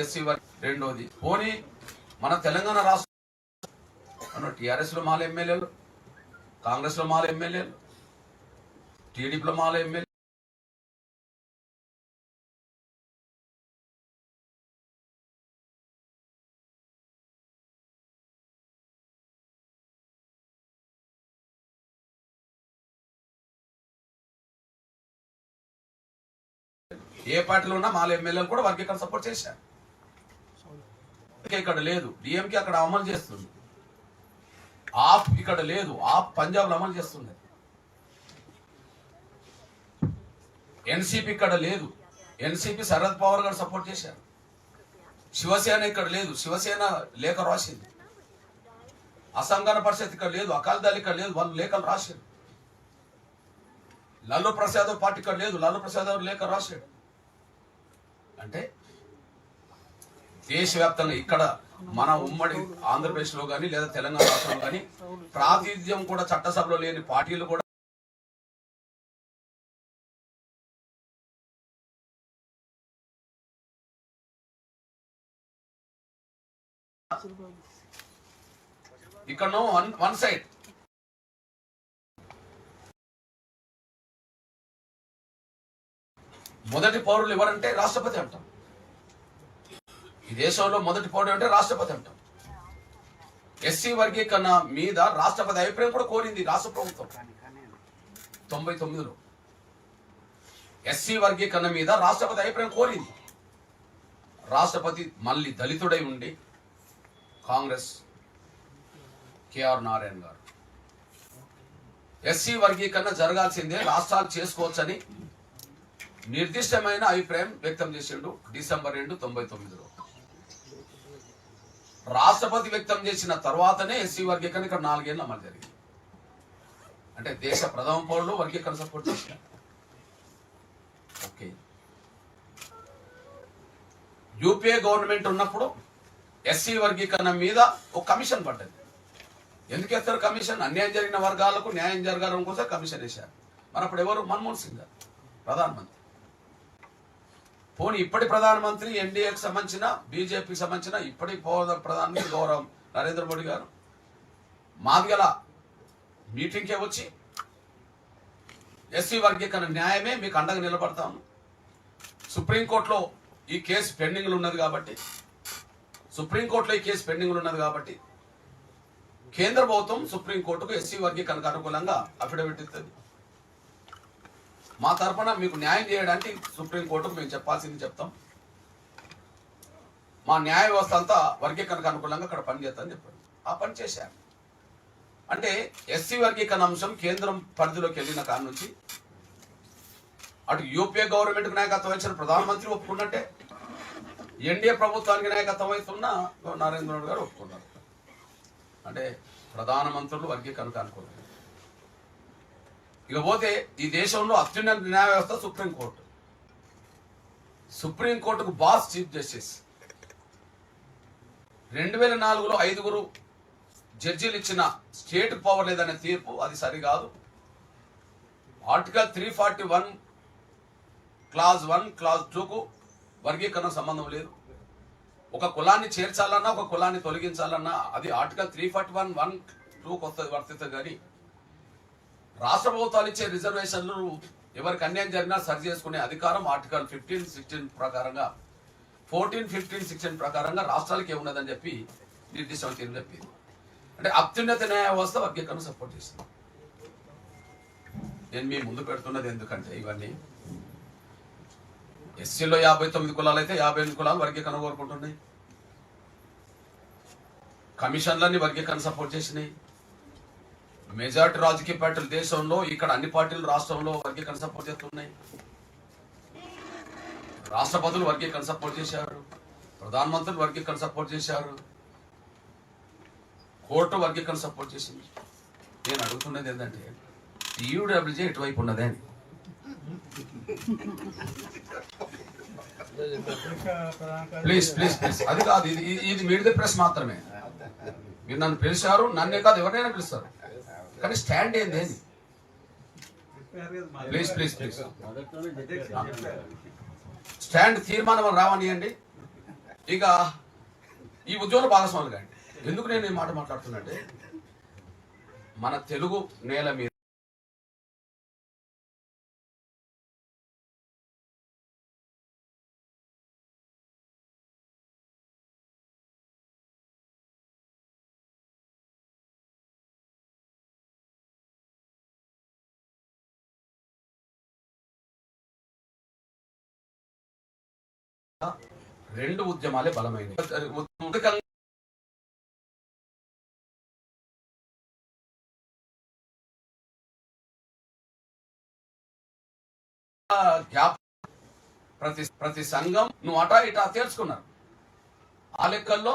SC రెండోది పోనీ మన తెలంగాణ రాష్ట్రం టీఆర్ఎస్ లో మాల ఎమ్మెల్యేలు, కాంగ్రెస్ లో మాల ఎమ్మెల్యేలు, టీడీపీలో మాల ఎమ్మెల్యే, ఏ పార్టీలో ఉన్నా మాల ఎమ్మెల్యేలు కూడా వర్గీకరణ సపోర్ట్ చేశారు. ఇక్కడ లేదు, డిఎంకే అక్కడ అమలు చేస్తుంది. ఆప్ ఇక్కడ లేదు, ఆప్ పంజాబ్ లో అమలు చేస్తుంది. ఎన్సీపీ ఇక్కడ లేదు, ఎన్సీపీ శరద్ పవార్ గారు సపోర్ట్ చేశారు. శివసేన ఇక్కడ లేదు, శివసేన లేఖ రాసింది. అసంఘన పరిషత్ ఇక్కడ లేదు, అకాలీదళ్ ఇక్కడ లేదు, వాళ్ళు లేఖలు రాశారు. లల్లు ప్రసాద్ పార్టీ ఇక్కడ లేదు, లల్లు ప్రసాద్ లేఖ రాశాడు. అంటే దేశవ్యాప్తంగా ఇక్కడ మన ఉమ్మడి ఆంధ్రప్రదేశ్ లో కానీ లేదా తెలంగాణ రాష్ట్రంలో కానీ ప్రాతినిధ్యం కూడా చట్టసభలో లేని పార్టీలు కూడా ఇక్కడ వన్ సైడ్ మొదటి పౌరులు ఎవరంటే రాష్ట్రపతి అంటాం. ఈ దేశంలో మొదటి పౌరుడు అంటే రాష్ట్రపతి అంటాం. ఎస్సీ వర్గీకరణ మీద రాష్ట్రపతి అభిప్రాయం కూడా కోరింది రాష్ట్ర ప్రభుత్వం 99లో. ఎస్సీ వర్గీకరణ మీద రాష్ట్రపతి అభిప్రాయం కోరింది. రాష్ట్రపతి మళ్ళీ దళితుడై ఉండి కాంగ్రెస్ కేఆర్ నారాయణ గారు ఎస్సీ వర్గీకరణ జరగాల్సిందే, రాష్ట్రాలు చేసుకోవచ్చని నిర్దిష్టమైన అభిప్రాయం వ్యక్తం చేసిండు డిసెంబర్ 2, 1999లో. రాష్ట్రపతి వ్యక్తం చేసిన తర్వాతనే ఎస్సీ వర్గీకరణ ఇక్కడ 4 ఏళ్ళు అమలు జరిగింది. అంటే దేశ ప్రథమ పౌరులు వర్గీకరణ సపోర్ట్ చేశారు. ఓకే, యూపీఏ గవర్నమెంట్ ఉన్నప్పుడు ఎస్సీ వర్గీకరణ మీద ఒక కమిషన్ పడ్డది. ఎందుకు వేస్తారు కమిషన్? అన్యాయం జరిగిన వర్గాలకు న్యాయం జరగడం కోసం కమిషన్ వేశారు. మరి అప్పుడు ఎవరు? మన్మోహన్ సింగ్ గారు ప్రధానమంత్రి. పోనీ ఇప్పటి ప్రధానమంత్రి ఎన్డీఏకి సంబంధించిన బీజేపీకి సంబంధించిన ఇప్పటి ప్రధానమంత్రి గౌరవం నరేంద్ర మోడీ గారు మాదిగల మీటింగ్కే వచ్చి ఎస్సీ వర్గీకరణ న్యాయమే మీకు అండగా నిలబడతాము, సుప్రీంకోర్టులో ఈ కేసు పెండింగ్లు ఉన్నది కాబట్టి కేంద్ర ప్రభుత్వం సుప్రీంకోర్టుకు ఎస్సీ వర్గీకరణకు అనుకూలంగా అఫిడవిట్ ఇస్తుంది. మా తరఫున మీకు న్యాయం చేయడానికి సుప్రీంకోర్టుకు మేము చెప్పాల్సింది చెప్తాం, మా న్యాయ వ్యవస్థ అంతా వర్గీకరణకు అనుకూలంగా అక్కడ పనిచేస్తుందని చెప్పారు. ఆ పని చేశారు. అంటే ఎస్సీ వర్గీకరణ అంశం కేంద్రం పరిధిలోకి వెళ్ళిన కాడ నుంచి అటు యూపీఏ గవర్నమెంట్కి నాయకత్వం వహించిన ప్రధానమంత్రి ఒప్పుకున్నట్టే, ఎన్డీఏ ప్రభుత్వానికి నాయకత్వం వహిస్తున్న నరేంద్ర మోడీ గారు ఒప్పుకున్నారు. అంటే ప్రధానమంత్రులు వర్గీకరణకు అనుకూలం. ఇకపోతే ఈ దేశంలో అత్యున్నత న్యాయ వ్యవస్థ సుప్రీంకోర్టు. సుప్రీంకోర్టుకు బాస్ చీఫ్ జస్టిస్. 2004లో 5 జడ్జీలు ఇచ్చిన స్టేట్ పవర్ లేదనే తీర్పు అది సరికాదు. ఆర్టికల్ 341 క్లాజ్ 1 క్లాజ్ 2కు వర్గీకరణ సంబంధం లేదు. ఒక కులాన్ని చేర్చాలన్నా ఒక కులాన్ని తొలగించాలన్నా అది ఆర్టికల్ 341(1)(2కు వర్తిస్తుంది. కానీ రాష్ట్ర ప్రభుత్వాలు ఇచ్చే రిజర్వేషన్లు ఎవరికి అన్యాయం జరిగినా సరి చేసుకునే అధికారం ఆర్టికల్ 15, 16 ప్రకారంగా 14, 15, 16 ప్రకారంగా రాష్ట్రాలకి ఏమున్నదని చెప్పి నిర్దిష్టం తీర్పు చెప్పింది. అంటే అత్యున్నత న్యాయ వ్యవస్థ వర్గీకరణ సపోర్ట్ చేస్తుంది. నేను మీ ముందు పెడుతున్నది ఎందుకంటే ఇవన్నీ ఎస్సీలో 59 కులాలు అయితే 58 కులాలు వర్గీకరణ కోరుకుంటున్నాయి. కమిషన్లన్నీ వర్గీకరణ సపోర్ట్ చేసినాయి. మెజారిటీ రాజకీయ పార్టీలు దేశంలో ఇక్కడ అన్ని పార్టీలు రాష్ట్రంలో వర్గీకరణ సపోర్ట్ చేస్తున్నాయి. రాష్ట్రపతులు వర్గీకరణ సపోర్ట్ చేశారు, ప్రధానమంత్రులు వర్గీకరణ సపోర్ట్ చేశారు, కోర్టు వర్గీకరణ సపోర్ట్ చేసింది. నేను అడుగుతున్నది ఏంటంటే టీయూడబ్ల్యూజే ఎటువైపు ఉన్నదే అని. ప్లీజ్ ప్లీజ్ ప్లీజ్, అది కాదు, ఇది మీడియా ప్రెస్ మాత్రమే. మీరు నన్ను పిలిచారు, నన్నే కాదు ఎవరినైనా పిలుస్తారు, కానీ స్టాండ్ ఏంది? ప్లీజ్ ప్లీజ్ ప్లీజ్, స్టాండ్ తీర్మానం రావనియండి. ఇక ఈ ఉద్యోగుల భాగస్వాములు కానీ ఎందుకు నేను ఈ మాట మాట్లాడుతున్నట్టే, మన తెలుగు నేల మీద రెండు ఉద్యమాలే బలమైనవి. గ్యాప్ ప్రతి సంఘం నువ్వు అటా ఇటా తేల్చుకున్నారు. ఆ లెక్కల్లో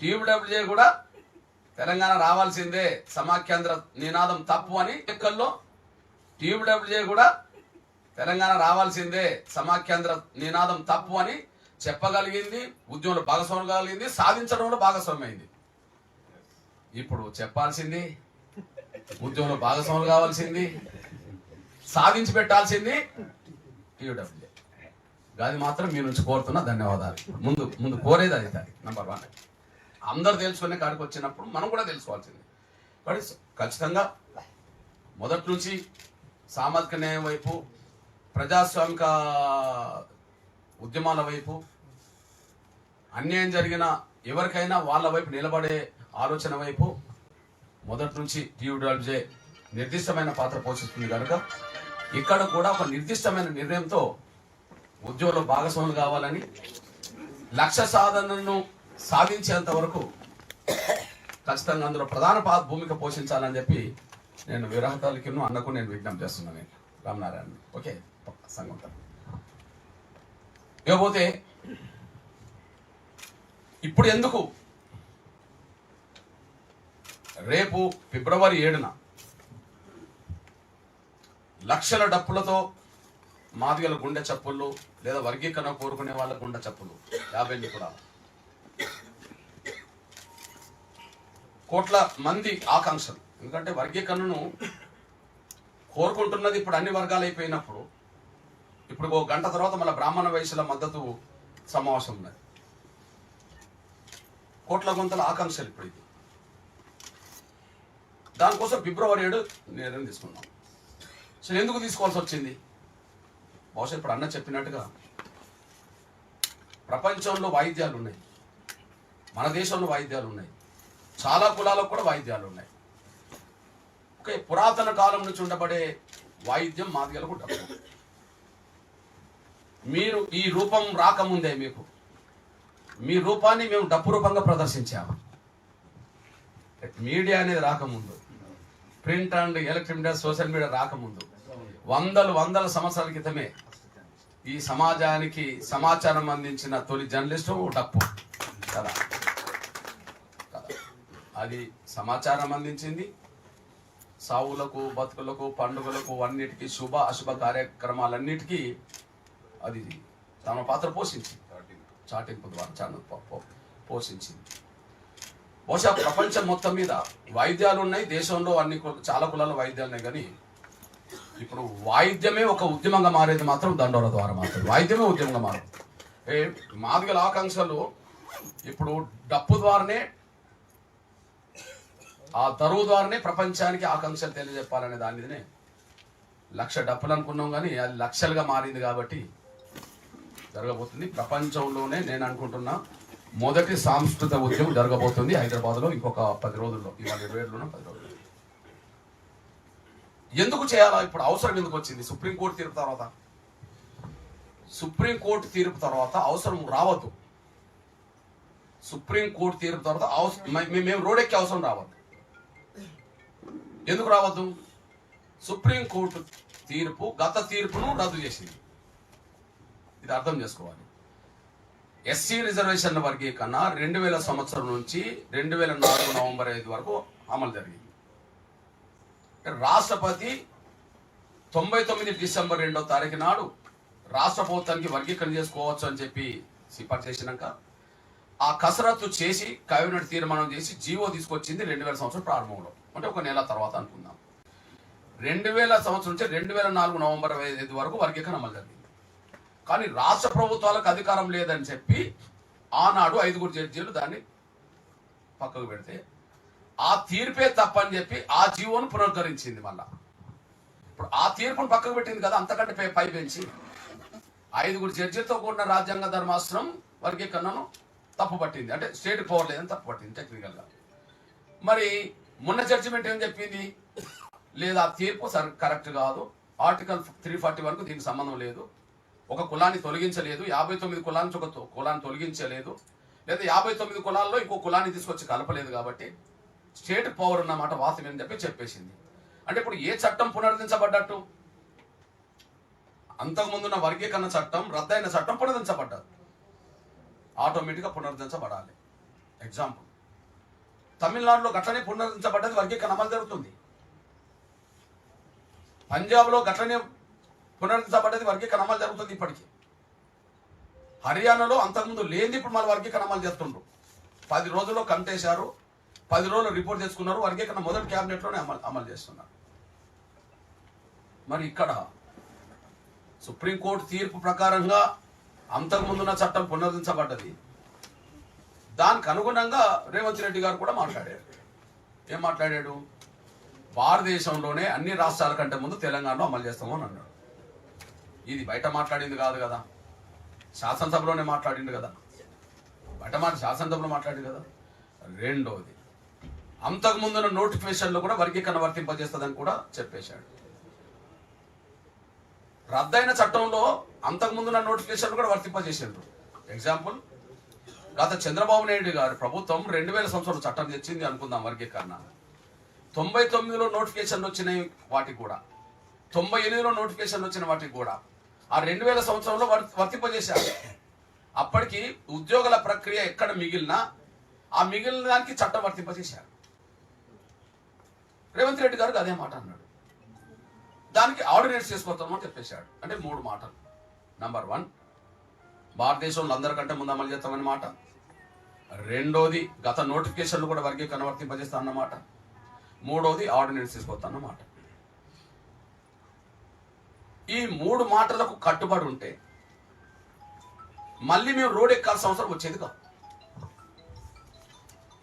టీయూడబ్ల్యూజే కూడా తెలంగాణ రావాల్సిందే సమాఖ్యాంధ్ర నినాదం తప్పు అని లెక్కల్లో టీయూడబ్ల్యూజే కూడా తెలంగాణ రావాల్సిందే సమాఖ్యాంధ్ర నినాదం తప్పు అని చెప్పగలిగింది, ఉద్యమంలో భాగస్వామ్యం కలిగింది, సాధించడంలో భాగస్వామ్యం అయింది. ఇప్పుడు చెప్పాల్సింది ఉద్యమంలో భాగస్వామ్యం కావాల్సింది, సాధించి పెట్టాల్సింది టీయూడబ్ల్యూజే. అది మాత్రం మీ నుంచి కోరుతున్నా. ధన్యవాదాలు. ముందు కోరేది అది నంబర్ 1. అందరు తెలుసుకునే కాడికి వచ్చినప్పుడు మనం కూడా తెలుసుకోవాల్సింది. కాబట్టి ఖచ్చితంగా మొదటి నుంచి సామాజిక న్యాయం వైపు, ప్రజాస్వామిక ఉద్యమాల వైపు, అన్యాయం జరిగిన ఎవరికైనా వాళ్ళ వైపు నిలబడే ఆలోచన వైపు మొదటి నుంచి టీయూడబ్ల్యూజే నిర్దిష్టమైన పాత్ర పోషిస్తుంది కనుక ఇక్కడ కూడా ఒక నిర్దిష్టమైన నిర్ణయంతో ఉద్యోగుల భాగస్వాములు కావాలని, లక్ష్య సాధనను సాధించేంత వరకు ఖచ్చితంగా అందులో ప్రధాన భూమిక పోషించాలని చెప్పి నేను విరహతలకి అన్నకు నేను విజ్ఞప్తి చేస్తున్నాను. నేను రామనారాయణ ఓకే సంఘం. ఇకపోతే ఇప్పుడు ఎందుకు రేపు ఫిబ్రవరి 7న లక్షల డప్పులతో మాదిగల గుండె చప్పుళ్ళు లేదా వర్గీకరణ కోరుకునే వాళ్ళ గుండె చప్పులు 50 కూడా కోట్ల మంది ఆకాంక్షలు. ఎందుకంటే వర్గీకరణను కోరుకుంటున్నది ఇప్పుడు అన్ని వర్గాలు అయిపోయినప్పుడు ఇప్పుడు 1 గంట తర్వాత మళ్ళీ బ్రాహ్మణ వైశ్యుల మద్దతు సమావేశం ఉన్నది. కోట్ల గుంతల ఆకాంక్షలు ఇప్పుడు ఇది. దానికోసం ఫిబ్రవరి 7 నిర్ణయం తీసుకున్నాం. సో ఎందుకు తీసుకోవాల్సి వచ్చింది? బహుశా ఇప్పుడు అన్న చెప్పినట్టుగా ప్రపంచంలో వాయిద్యాలు ఉన్నాయి, మన దేశంలో వాయిద్యాలు ఉన్నాయి, చాలా కులాలకు కూడా వాయిద్యాలు ఉన్నాయి. ఓకే, పురాతన కాలం నుంచి ఉండబడే వాయిద్యం మాదిగలకు డప్పు. మీరు ఈ రూపం రాకముందే మీ రూపాన్ని మేము డప్పు రూపంగా ప్రదర్శించాము. మీడియా అనేది రాకముందు, print and electric media, social media రాకముందు వందల సంవత్సరాల క్రితమే ఈ సమాజానికి సమాచారం అందించిన తొలి జర్నలిస్టు డప్పు కదా. అది సమాచారం అందించింది. సావులకు, బతుకులకు, పండుగలకు, అన్నిటికీ శుభ అశుభ కార్యక్రమాలన్నిటికీ అది తమ పాత్ర పోషించింది. చాటింపు ద్వారా పోషించింది. బహుశా ప్రపంచం మొత్తం మీద వాయిద్యాలు ఉన్నాయి. దేశంలో చాలా కులాల వాయిద్యాలు ఉన్నాయి. కానీ ఇప్పుడు వాయిద్యమే ఒక ఉద్యమంగా మారేది మాత్రం దండోర ద్వారా మాత్రం. వాయిద్యమే ఉద్యమంగా మారేది. మాదిగల ఆకాంక్షలు ఇప్పుడు డప్పు ద్వారానే, ఆ దరువు ద్వారానే ప్రపంచానికి ఆకాంక్షలు తెలియజెప్పాలనే దాని మీదనే 1,00,000 డప్పులు అనుకున్నాం. కానీ అది లక్షలుగా మారింది కాబట్టి జరగబోతుంది. ప్రపంచంలోనే నేను అనుకుంటున్నా మొదటి సాంస్కృతిక ఉద్యమం జరగబోతుంది హైదరాబాద్లో ఇంకొక 10 రోజుల్లో. ఇవాళ 27 10 రోజుల్లో. ఎందుకు చేయాలా? ఇప్పుడు అవసరం ఎందుకు వచ్చింది? సుప్రీంకోర్టు తీర్పు తర్వాత అవసరం రావద్దు. సుప్రీంకోర్టు తీర్పు తర్వాత మేము రోడ్డెక్కే అవసరం రావద్దు. ఎందుకు రావద్దు? సుప్రీంకోర్టు తీర్పు గత తీర్పును రద్దు చేసింది. ఇది అర్థం చేసుకోవాలి. ఎస్సీ రిజర్వేషన్ల వర్గీకరణ 2000 సంవత్సరం నుంచి 2004 నవంబర్ 5 వరకు అమలు జరిగింది. రాష్ట్రపతి 99 డిసెంబర్ 2వ తారీఖు నాడు రాష్ట్ర ప్రభుత్వానికి వర్గీకరణ చేసుకోవచ్చు అని చెప్పి సిఫార్సు చేసినాక ఆ కసరత్తు చేసి కేబినెట్ తీర్మానం చేసి జీవో తీసుకొచ్చింది 2000 సంవత్సరం ప్రారంభంలో. అంటే ఒక నెల తర్వాత అనుకుందాం. 2000 సంవత్సరం నుంచి 2004 నవంబర్ 5 వరకు వర్గీకరణ అమలు జరిగింది. కానీ రాష్ట్ర ప్రభుత్వాలకు అధికారం లేదని చెప్పి ఆనాడు 5 జడ్జీలు దాన్ని పక్కకు పెడితే ఆ తీర్పే తప్పని చెప్పి ఆ జీవోను పునరుద్ధరించింది. మళ్ళా ఇప్పుడు ఆ తీర్పును పక్కకు పెట్టింది కదా, అంతకంటే పై పెంచి 5 జడ్జీలతో కూడిన రాజ్యాంగ ధర్మాసనం వర్గీకరణను తప్పు పట్టింది. అంటే స్టేట్ పవర్ లేదని తప్పు పట్టింది టెక్నికల్గా. మరి మొన్న జడ్జిమెంట్ ఏం చెప్పింది? లేదా తీర్పు కరెక్ట్ కాదు, ఆర్టికల్ 341కు దీనికి సంబంధం లేదు, ఒక కులాన్ని తొలగించలేదు, 59 కులాల నుంచి ఒక కులాన్ని తొలగించలేదు, లేదా 59 కులాల్లో ఇంకో కులాన్ని తీసుకొచ్చి కలపలేదు, కాబట్టి స్టేట్ పవర్ ఉన్నమాట వాస్తవం అని చెప్పేసింది. అంటే ఇప్పుడు ఏ చట్టం పునరుద్ధరించబడ్డట్టు? అంతకుముందున్న వర్గీకరణ చట్టం రద్దయిన చట్టం పునరుద్ధరించబడ్డది, ఆటోమేటిక్గా పునరుద్ధరించబడాలి. ఎగ్జాంపుల్, తమిళనాడులో గట్లనే పునరుద్ధరించబడ్డది, వర్గీకరణ అమలు జరుగుతుంది. పంజాబ్లో గట్లనే పునరుద్ధరించబడ్డది, వర్గీకరణ అమలు జరుగుతుంది ఇప్పటికీ. హర్యానాలో అంతకుముందు లేని ఇప్పుడు మళ్ళీ వర్గీకరణ అమలు చేస్తుండ్రు. 10 రోజుల్లో కంటేశారు, 10 రోజులు రిపోర్ట్ తెచ్చుకున్నారు, వర్గీకరణ మొదటి క్యాబినెట్లోనే అమలు చేస్తున్నారు. మరి ఇక్కడ సుప్రీంకోర్టు తీర్పు ప్రకారంగా అంతకుముందున్న చట్టం పునరుద్ధరించబడ్డది. దానికి అనుగుణంగా రేవంత్ రెడ్డి గారు కూడా మాట్లాడారు. ఏం మాట్లాడాడు? భారతదేశంలోనే అన్ని రాష్ట్రాల కంటే ముందు తెలంగాణలో అమలు చేస్తాము అని అన్నాడు. ఇది బయట మాట్లాడింది కాదు కదా, శాసనసభలోనే మాట్లాడింది కదా, బయట శాసనసభలో మాట్లాడింది కదా. రెండోది, అంతకుముందున్న నోటిఫికేషన్లో కూడా వర్గీకరణ వర్తింపజేస్తుందని కూడా చెప్పేశాడు. రద్దయిన చట్టంలో అంతకుముందున్న నోటిఫికేషన్లు కూడా వర్తింపజేసిండ్రు. ఎగ్జాంపుల్, గత చంద్రబాబు నాయుడు గారు ప్రభుత్వం 2000 సంవత్సరంలో చట్టం తెచ్చింది అనుకుందాం వర్గీకరణ. 99లో నోటిఫికేషన్లు వచ్చినాయి వాటికి కూడా, 98లో నోటిఫికేషన్లు వచ్చిన వాటికి కూడా ఆ 2000 సంవత్సరంలో వర్తింపజేశారు. అప్పటికి ఉద్యోగుల ప్రక్రియ ఎక్కడ మిగిలినా ఆ మిగిలిన దానికి చట్టం వర్తింపజేశారు. రేవంత్ రెడ్డి గారికి అదే మాట అన్నాడు, దానికి ఆర్డినెన్స్ చేసుకొస్తామని చెప్పేశాడు. అంటే 3 మాటలు. నంబర్ 1, భారతదేశంలో అందరికంటే ముందు అమలు చేస్తామని మాట. రెండోది, గత నోటిఫికేషన్లు కూడా వర్గీకరణ వర్తింపజేస్తా అన్నమాట. మూడోది, ఆర్డినెన్స్ తీసుకొస్తా అన్నమాట. ఈ 3 మాటలకు కట్టుబడి ఉంటే మళ్ళీ మేము రోడ్ ఎక్కాల్సిన అవసరం వచ్చేది కాదు.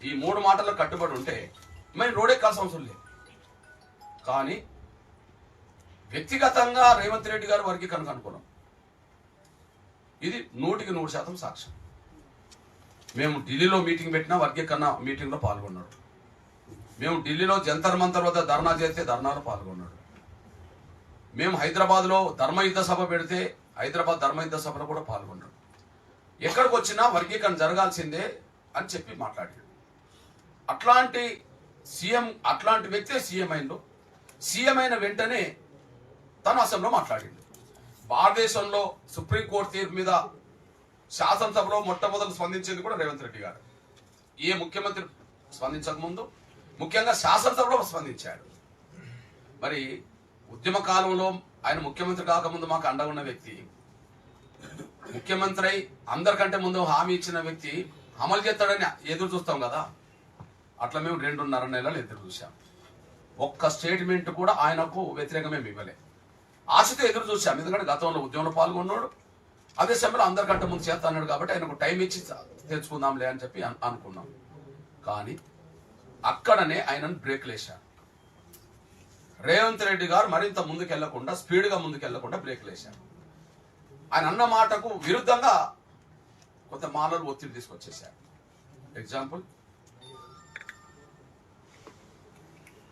ఈ 3 మాటలకు కట్టుబడి ఉంటే మేము రోడ్ ఎక్కాల్సిన అవసరం లేదు. కానీ వ్యక్తిగతంగా రేవంత్ రెడ్డి గారు వర్గీకరణకు అనుకున్నాం. ఇది 100% సాక్ష్యం. మేము ఢిల్లీలో మీటింగ్ పెట్టినా వర్గీకరణ మీటింగ్లో పాల్గొన్నాడు. మేము ఢిల్లీలో జంతర్ మంతర్ వద్ద ధర్నా చేస్తే ధర్నాలో పాల్గొన్నాడు. మేము హైదరాబాద్లో ధర్మయుద్ధ సభ పెడితే హైదరాబాద్ ధర్మయుద్ధ సభలో కూడా పాల్గొన్నాడు. ఎక్కడికి వచ్చినా వర్గీకరణ జరగాల్సిందే అని చెప్పి మాట్లాడాడు. అట్లాంటి వ్యక్తే సీఎం అయిండు. సీఎం అయిన వెంటనే తను అసెంబ్లీలో మాట్లాడిండు. భారతదేశంలో సుప్రీంకోర్టు తీర్పు మీద శాసనసభలో మొట్టమొదటి స్పందించింది కూడా రేవంత్ రెడ్డి గారు. ఏ ముఖ్యమంత్రి స్పందించకముందు ముఖ్యంగా శాసనసభలో స్పందించాడు. మరి ఉద్యమ కాలంలో ఆయన ముఖ్యమంత్రి కాకముందు మాకు అండగా ఉన్న వ్యక్తి, ముఖ్యమంత్రి అయి అందరికంటే ముందు హామీ ఇచ్చిన వ్యక్తి అమలు చేస్తాడని ఎదురు చూస్తాం కదా. అట్లా మేము 2.5 నెలలు ఎదురు చూసాం. ఒక్క స్టేట్మెంట్ కూడా ఆయనకు వ్యతిరేకమే ఇవ్వలే. ఆశతో ఎదురు చూసాం, ఎందుకంటే గతంలో ఉద్యమంలో పాల్గొన్నాడు. అదే సమయంలో అందరికంటే ముందు చేస్తా అన్నాడు కాబట్టి ఆయనకు టైం ఇచ్చి తెచ్చుకుందాంలే అని చెప్పి అనుకున్నాం. కానీ అక్కడనే ఆయనను బ్రేక్లు వేశారు. రేవంత్ రెడ్డి గారు మరింత ముందుకెళ్లకుండా, స్పీడ్గా ముందుకెళ్లకుండా బ్రేక్లు వేశారు. ఆయన అన్న మాటకు విరుద్ధంగా కొంత మాలలు ఒత్తిడి తీసుకొచ్చేశారు. ఎగ్జాంపుల్,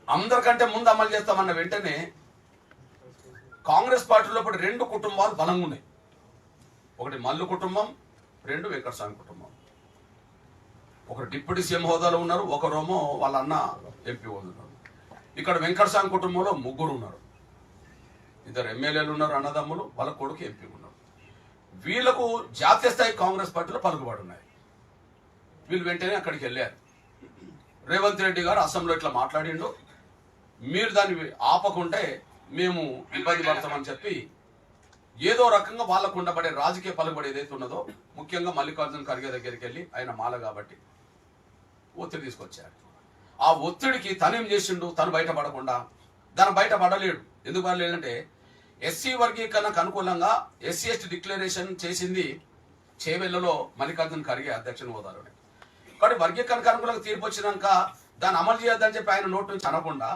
అందరికంటే ముందు అమలు చేస్తామన్న వెంటనే కాంగ్రెస్ పార్టీలో 2 కుటుంబాలు బలంగా ఉన్నాయి. ఒకటి మల్లు కుటుంబం, 2 వెంకటస్వామి కుటుంబం. ఒకరు డిప్యూటీ సీఎం హోదాలో ఉన్నారు, ఒకరేమో వాళ్ళ అన్న ఎంపీ ఉన్నారు. ఇక్కడ వెంకటస్వామి కుటుంబంలో 3 ఉన్నారు. 2 ఎమ్మెల్యేలు ఉన్నారు, అన్నదమ్ములు, వాళ్ళ కొడుకు ఎంపీ ఉన్నారు. వీళ్లకు జాతీయ స్థాయి కాంగ్రెస్ పార్టీలో పలుకుబడి ఉన్నాయి. వీళ్ళు వెంటనే అక్కడికి వెళ్ళారు. రేవంత్ రెడ్డి గారు అసెంబ్లీలో ఇట్లా మాట్లాడిండు, మీరు దాన్ని ఆపకుంటే మేము ఇబ్బంది పడతామని చెప్పి ఏదో రకంగా వాళ్ళకు ఉండబడే రాజకీయ పలుకుబడి ఏదైతే ఉన్నదో, ముఖ్యంగా మల్లికార్జున ఖర్గే దగ్గరికి వెళ్ళి ఆయన మాల కాబట్టి ఒత్తిడి తీసుకొచ్చారు. ఆ ఒత్తిడికి తనేం చేసిండు, తను బయటపడకుండా, దాన్ని బయటపడలేడు. ఎందుకు పడలేదంటే ఎస్సీ వర్గీకరణకు అనుకూలంగా SC ST డిక్లరేషన్ చేసింది చేవెళ్లలో మల్లికార్జున ఖర్గే అధ్యక్షుని హోదాలోనే. కాబట్టి వర్గీకరణకు అనుకూలంగా తీర్పు వచ్చినాక దాన్ని అమలు చేయొద్దని చెప్పి ఆయన నోటు నుంచి అనకుండా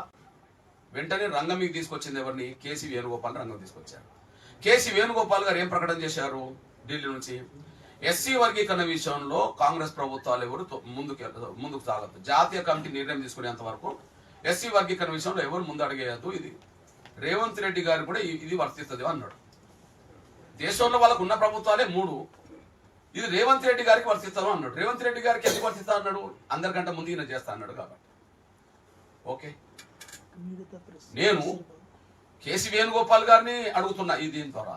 వెంటనే రంగం మీకు తీసుకొచ్చింది ఎవరిని? కేసీ వేణుగోపాల్ రంగం తీసుకొచ్చారు. కేసీ వేణుగోపాల్ గారు ఏం ప్రకటన చేశారు ఢిల్లీ నుంచి? ఎస్సీ వర్గీకరణ విషయంలో కాంగ్రెస్ ప్రభుత్వాలు ఎవరు ముందుకు సాగద్దు, జాతీయ కమిటీ నిర్ణయం తీసుకునేంత వరకు ఎస్సీ వర్గీకరణ విషయంలో ఎవరు ముందు అడిగేయద్దు, ఇది రేవంత్ రెడ్డి గారు కూడా ఇది వర్తిస్తుంది అన్నాడు. దేశంలో వాళ్ళకు ఉన్న ప్రభుత్వాలే 3, ఇది రేవంత్ రెడ్డి గారికి వర్తిస్తాను అన్నాడు. రేవంత్ రెడ్డి గారికి ఎందుకు వర్తిస్తా అన్నాడు? అందరికంటే ముందు ఈయన చేస్తా అన్నాడు కాబట్టి. ఓకే, నేను కేసీ వేణుగోపాల్ గారిని అడుగుతున్నా ఈ దీని ద్వారా,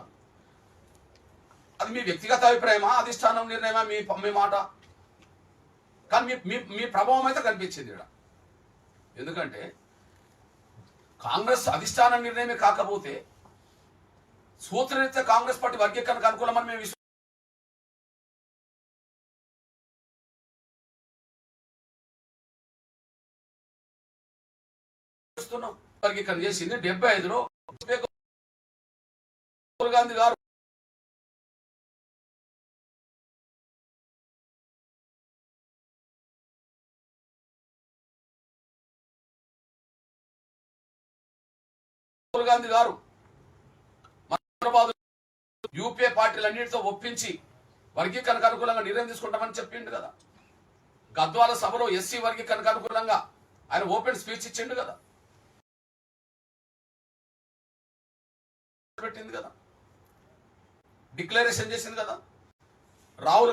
అది మీ వ్యక్తిగత అభిప్రాయమా, అధిష్టానం నిర్ణయమా, మీ మాట? కానీ మీ ప్రభావం అయితే కనిపించింది ఇక్కడ. ఎందుకంటే కాంగ్రెస్ అధిష్టాన నిర్ణయమే కాకపోతే సూత్రరీత్యా కాంగ్రెస్ పార్టీ వర్గీకరణకు అనుకూలమని మేము విశ్వసిస్తున్నాం. వర్గీకరణ చేసింది 75లో రాహుల్ గాంధీ గారు యూపీఏ పార్టీలన్నిటితో ఒప్పించి వర్గీకరణకు అనుకూలంగా నిర్ణయం తీసుకుంటామని చెప్పిండు కదా. గద్వాల సభలో ఎస్సీ వర్గీకరణకు అనుకూలంగా ఆయన ఓపెన్ స్పీచ్ ఇచ్చిండు కదా, పెట్టింది కదా, డిక్లరేషన్ చేసింది కదా. రాహుల్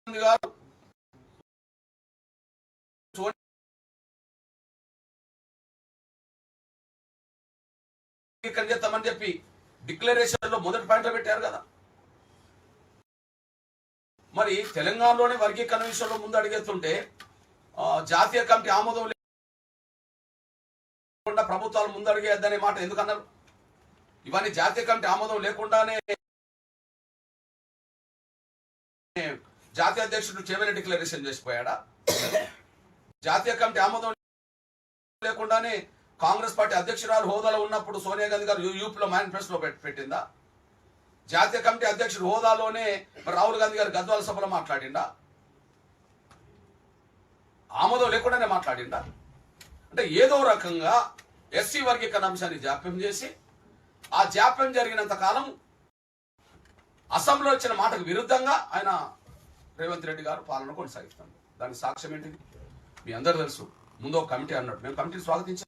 గాంధీ గారు చేస్తామని చెప్పి డిక్లరేషన్ లో మొదటి పాయింట్ లో పెట్టారు కదా. మరి తెలంగాణలోనే వర్గీకరణ విషయంలో ముందు అడిగేస్తుంటే జాతీయ కమిటీ ఆమోదం లేకుండా ప్రభుత్వాలు ముందు అడిగేద్దనే మాట ఎందుకన్నారు? ఇవన్నీ జాతీయ కమిటీ ఆమోదం లేకుండానే జాతీయ అధ్యక్షుడు చేవెళ్ల డిక్లరేషన్ చేసిపోయాడా? జాతీయ కమిటీ ఆమోదం లేకుండానే కాంగ్రెస్ పార్టీ అధ్యక్షురాలు హోదాలో ఉన్నప్పుడు సోనియా గాంధీ గారు యూపీలో మేనిఫెస్టోలో పెట్టిందా? జాతీయ కమిటీ అధ్యక్షుడు హోదాలోనే రాహుల్ గాంధీ గారు గద్వాల సభలో మాట్లాడిండా? ఆమోదం లేకుండానే మాట్లాడిండా? అంటే ఏదో రకంగా ఎస్సీ వర్గీకరణ అంశాన్ని జాప్యం చేసి ఆ జాప్యం జరిగినంత కాలం అసెంబ్లీలో ఇచ్చిన మాటకు విరుద్ధంగా ఆయన రేవంత్ రెడ్డి గారు పాలన కొనసాగిస్తాడు. దానికి సాక్ష్యం ఏంటిది? మీ అందరూ తెలుసు. ముందు ఒక కమిటీ అన్నట్టు మేము కమిటీని స్వాగతించాం.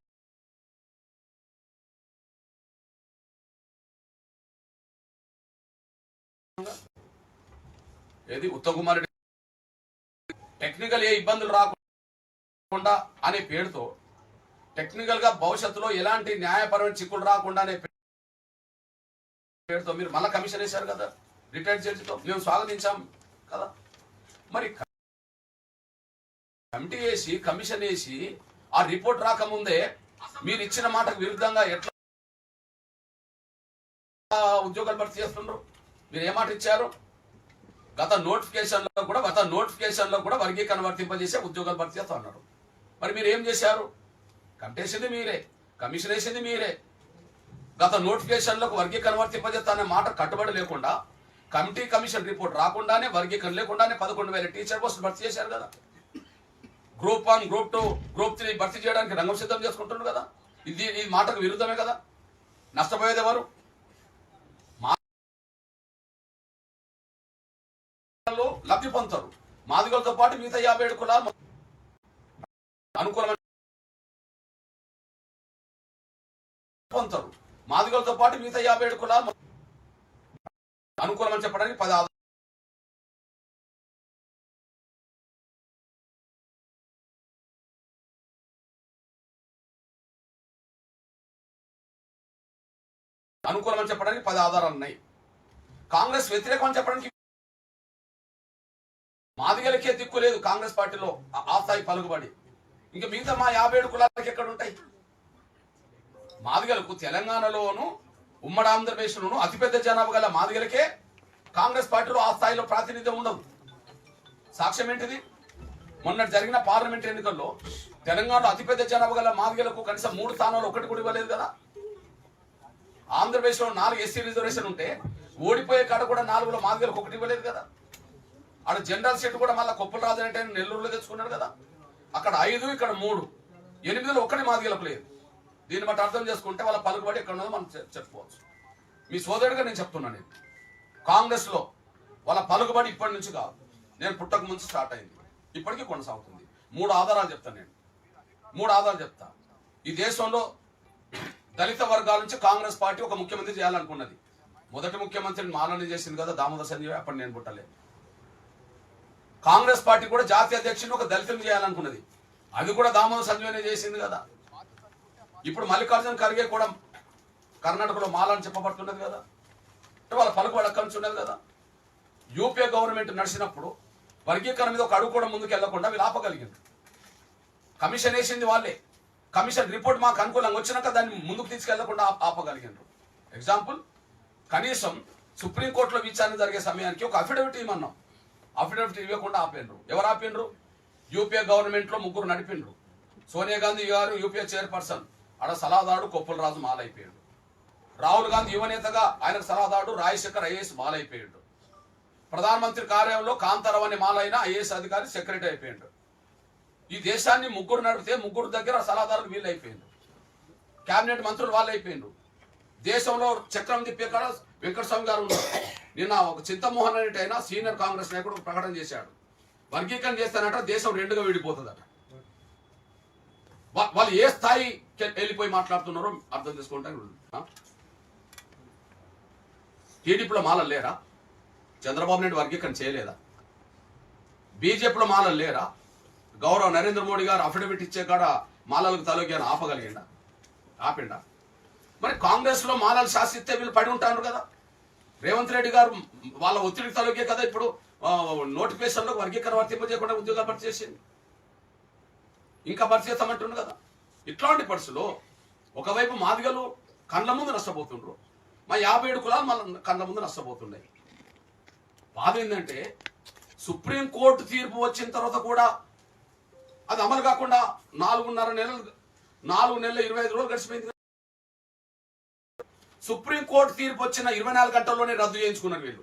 ఏది ఉత్తమ్ కుమార్ రెడ్డి టెక్నికల్ ఏ ఇబ్బందులు రాకుండా అనే పేరుతో, టెక్నికల్ గా భవిష్యత్తులో ఎలాంటి న్యాయపరమైన చిక్కులు రాకుండా అనే పేరుతో మీరు మళ్ళా కమిషన్ వేశారు కదా రిటైర్డ్ జడ్జితో, మేము స్వాగతించాం కదా. మరి కమిటీ వేసి కమిషన్ వేసి ఆ రిపోర్ట్ రాకముందే మీరు ఇచ్చిన మాటకు విరుద్ధంగా ఎట్లా ఉద్యోగాలు భర్తీ చేస్తున్నారు? మీరు ఏ మాట ఇచ్చారు? గత నోటిఫికేషన్ లో కూడా వర్గీకరణ వర్తింపజేసే ఉద్యోగాలు భర్తీ చేస్తా ఉన్నారు. మరి మీరు ఏం చేశారు? కమిటీ వేసింది మీరే, కమిషన్ వేసింది మీరే. గత నోటిఫికేషన్లకు వర్గీకరణ వర్తింపజేస్తా అనే మాట కట్టుబడి లేకుండా కమిటీ కమిషన్ రిపోర్ట్ రాకుండానే వర్గీకరణ లేకుండానే 11,000 టీచర్ పోస్టులు భర్తీ చేశారు కదా. గ్రూప్ 1, గ్రూప్ 2, గ్రూప్ 3 భర్తీ చేయడానికి రంగం సిద్ధం చేసుకుంటున్నారు కదా. ఇది మాటకు విరుద్ధమే కదా. నష్టపోయేది ఎవరు? లబ్ధి పొందుతారు. మాదిగలతో పాటు మిగతా 57 కులాలు అనుకూలమైన పొందుతారు. మాదిగలతో పాటు మిగతా 57 కులాలు అనుకూలమని చెప్పడానికి 10 అనుకూలమని చెప్పడానికి 10 ఆధారాలు ఉన్నాయి. కాంగ్రెస్ వ్యతిరేకం అని చెప్పడానికి మాదిగలకే దిక్కు లేదు కాంగ్రెస్ పార్టీలో ఆ స్థాయి పలుకుబడి. ఇంకా మిగతా మా 57 కులాలకి ఎక్కడ ఉంటాయి? మాదిగలకు తెలంగాణలోను ఉమ్మడి ఆంధ్రప్రదేశ్లోను అతిపెద్ద జనాభా గల మాదిగలకే కాంగ్రెస్ పార్టీలో ఆ స్థాయిలో ప్రాతినిధ్యం ఉండదు. సాక్ష్యం ఏంటిది? మొన్న జరిగిన పార్లమెంట్ ఎన్నికల్లో తెలంగాణలో అతిపెద్ద జనాభా గల మాదిగలకు కనీసం 3 స్థానాలు ఒకటి కూడా ఇవ్వలేదు కదా. ఆంధ్రప్రదేశ్లో 4 ఎస్సీ రిజర్వేషన్ ఉంటే ఓడిపోయే కాడ కూడా 4లో మాదిగలకు ఒకటి ఇవ్వలేదు కదా. ఆడ జనరల్ సీట్ కూడా మళ్ళీ కొప్పుల రాజు అంటే నెల్లూరులో తెచ్చుకున్నాడు కదా. అక్కడ 5, ఇక్కడ 3, 8లో ఒక్కటి మాదిగలకు లేదు. దీన్ని బట్టి అర్థం చేసుకుంటే వాళ్ళ పలుకుబడి ఎక్కడ ఉన్నదో మనం చెప్పుకోవచ్చు. మీ సోదరుడిగా నేను చెప్తున్నాను, కాంగ్రెస్ లో వాళ్ళ పలుకుబడి ఇప్పటి నుంచి కాదు, నేను పుట్టక ముందు స్టార్ట్ అయింది, ఇప్పటికీ కొనసాగుతుంది. 3 ఆధారాలు చెప్తాను నేను, 3 ఆధారాలు చెప్తా. ఈ దేశంలో దళిత వర్గాల నుంచి కాంగ్రెస్ పార్టీ ఒక ముఖ్యమంత్రి చేయాలనుకున్నది. మొదటి ముఖ్యమంత్రిని మాలని చేసింది కదా దామోదర్ సంజయ్, అప్పటి నేను పుట్టలేదు. కాంగ్రెస్ పార్టీ కూడా జాతీయ అధ్యక్షుని ఒక దళితుని చేయాలనుకున్నది, అది కూడా దామోదర్ సంజయ్నే చేసింది కదా. ఇప్పుడు మల్లికార్జున ఖర్గే కూడా కర్ణాటకలో మాలని చెప్పబడుతున్నది కదా. వాళ్ళ పలుకుబడి అక్కడి నుంచి ఉన్నది కదా. యూపీఏ గవర్నమెంట్ నడిచినప్పుడు వర్గీకరణ మీద ఒక అడుగు కూడా ముందుకు వెళ్లకుండా వీళ్ళు ఆపగలిగింది. కమిషన్ వేసింది వాళ్ళే, కమిషన్ రిపోర్ట్ మాకు అనుకూలంగా వచ్చినాక దాన్ని ముందుకు తీసుకెళ్లకుండా ఆపగలిగిండ్రు. ఎగ్జాంపుల్, కనీసం సుప్రీంకోర్టులో విచారణ జరిగే సమయానికి ఒక అఫిడవిట్ ఇవ్వమన్నాం, అఫిడవిట్ ఇవ్వకుండా ఆపిండ్రు. ఎవరు ఆపిండ్రు? యూపీఏ గవర్నమెంట్ లో 3 నడిపిండ్రు. సోనియా గాంధీ గారు యూపీఏ చైర్పర్సన్, ఆడ సలహాదారుడు కొప్పుల రాజు మాలైపోయాడు. రాహుల్ గాంధీ యువనేతగా ఆయనకు సలహాదారుడు రాజశేఖర్ ఐఏఎస్ మాలైపోయాడు. ప్రధానమంత్రి కార్యాలయంలో కాంతారావు అనే మాలైన ఐఏఎస్ అధికారి సెక్రటరీ అయిపోయాడు. ఈ దేశాన్ని 3 నడిపితే 3 దగ్గర సలహాదారులు వీళ్ళు అయిపోయిండ్రు, కేబినెట్ మంత్రులు వాళ్ళు అయిపోయిండ్రు. దేశంలో చక్రం తిప్పే కాడ వెంకటస్వామి గారు ఉన్నారు. నిన్న ఒక చింతమోహన్ రెడ్డి అయినా సీనియర్ కాంగ్రెస్ నాయకుడు ప్రకటన చేశాడు, వర్గీకరణ చేస్తానంట దేశం 2గా విడిపోతుందట. వాళ్ళు ఏ స్థాయి వెళ్ళిపోయి మాట్లాడుతున్నారో అర్థం చేసుకుంటారు. టీడీపీలో మాలలు లేరా? చంద్రబాబు నాయుడు వర్గీకరణ చేయలేదా? బీజేపీలో మాలలు లేరా? గౌరవ నరేంద్ర మోడీ గారు అఫిడవిట్ ఇచ్చే కాడ మాలలకు తలొగ్గాను ఆపగలిగిండా? ఆపిండా? మరి కాంగ్రెస్ లో మాలలు శాసిస్తే వీళ్ళు పడి ఉంటారు కదా. రేవంత్ రెడ్డి గారు వాళ్ళ ఒత్తిడికి తలొగ్గే కదా ఇప్పుడు నోటిఫికేషన్లో వర్గీకరణ వర్తింపజేయకుండా ఉద్యోగాలు భర్తీ చేసింది, ఇంకా భర్తీ చేస్తామంటుండ్రు కదా. ఇట్లాంటి పరిస్థితుల్లో ఒకవైపు మాదిగలు కళ్ళ ముందు నష్టపోతుండ్రు, మా 57 కులాలు మన కళ్ళ ముందు నష్టపోతున్నాయి. బాధ ఏంటంటే సుప్రీంకోర్టు తీర్పు వచ్చిన తర్వాత కూడా అది అమలు కాకుండా 4.5 నెలలు 25 రోజులు గడిచిపోయింది. సుప్రీంకోర్టు తీర్పు వచ్చిన 24 గంటల్లోనే రద్దు చేయించుకున్నారు వీళ్ళు.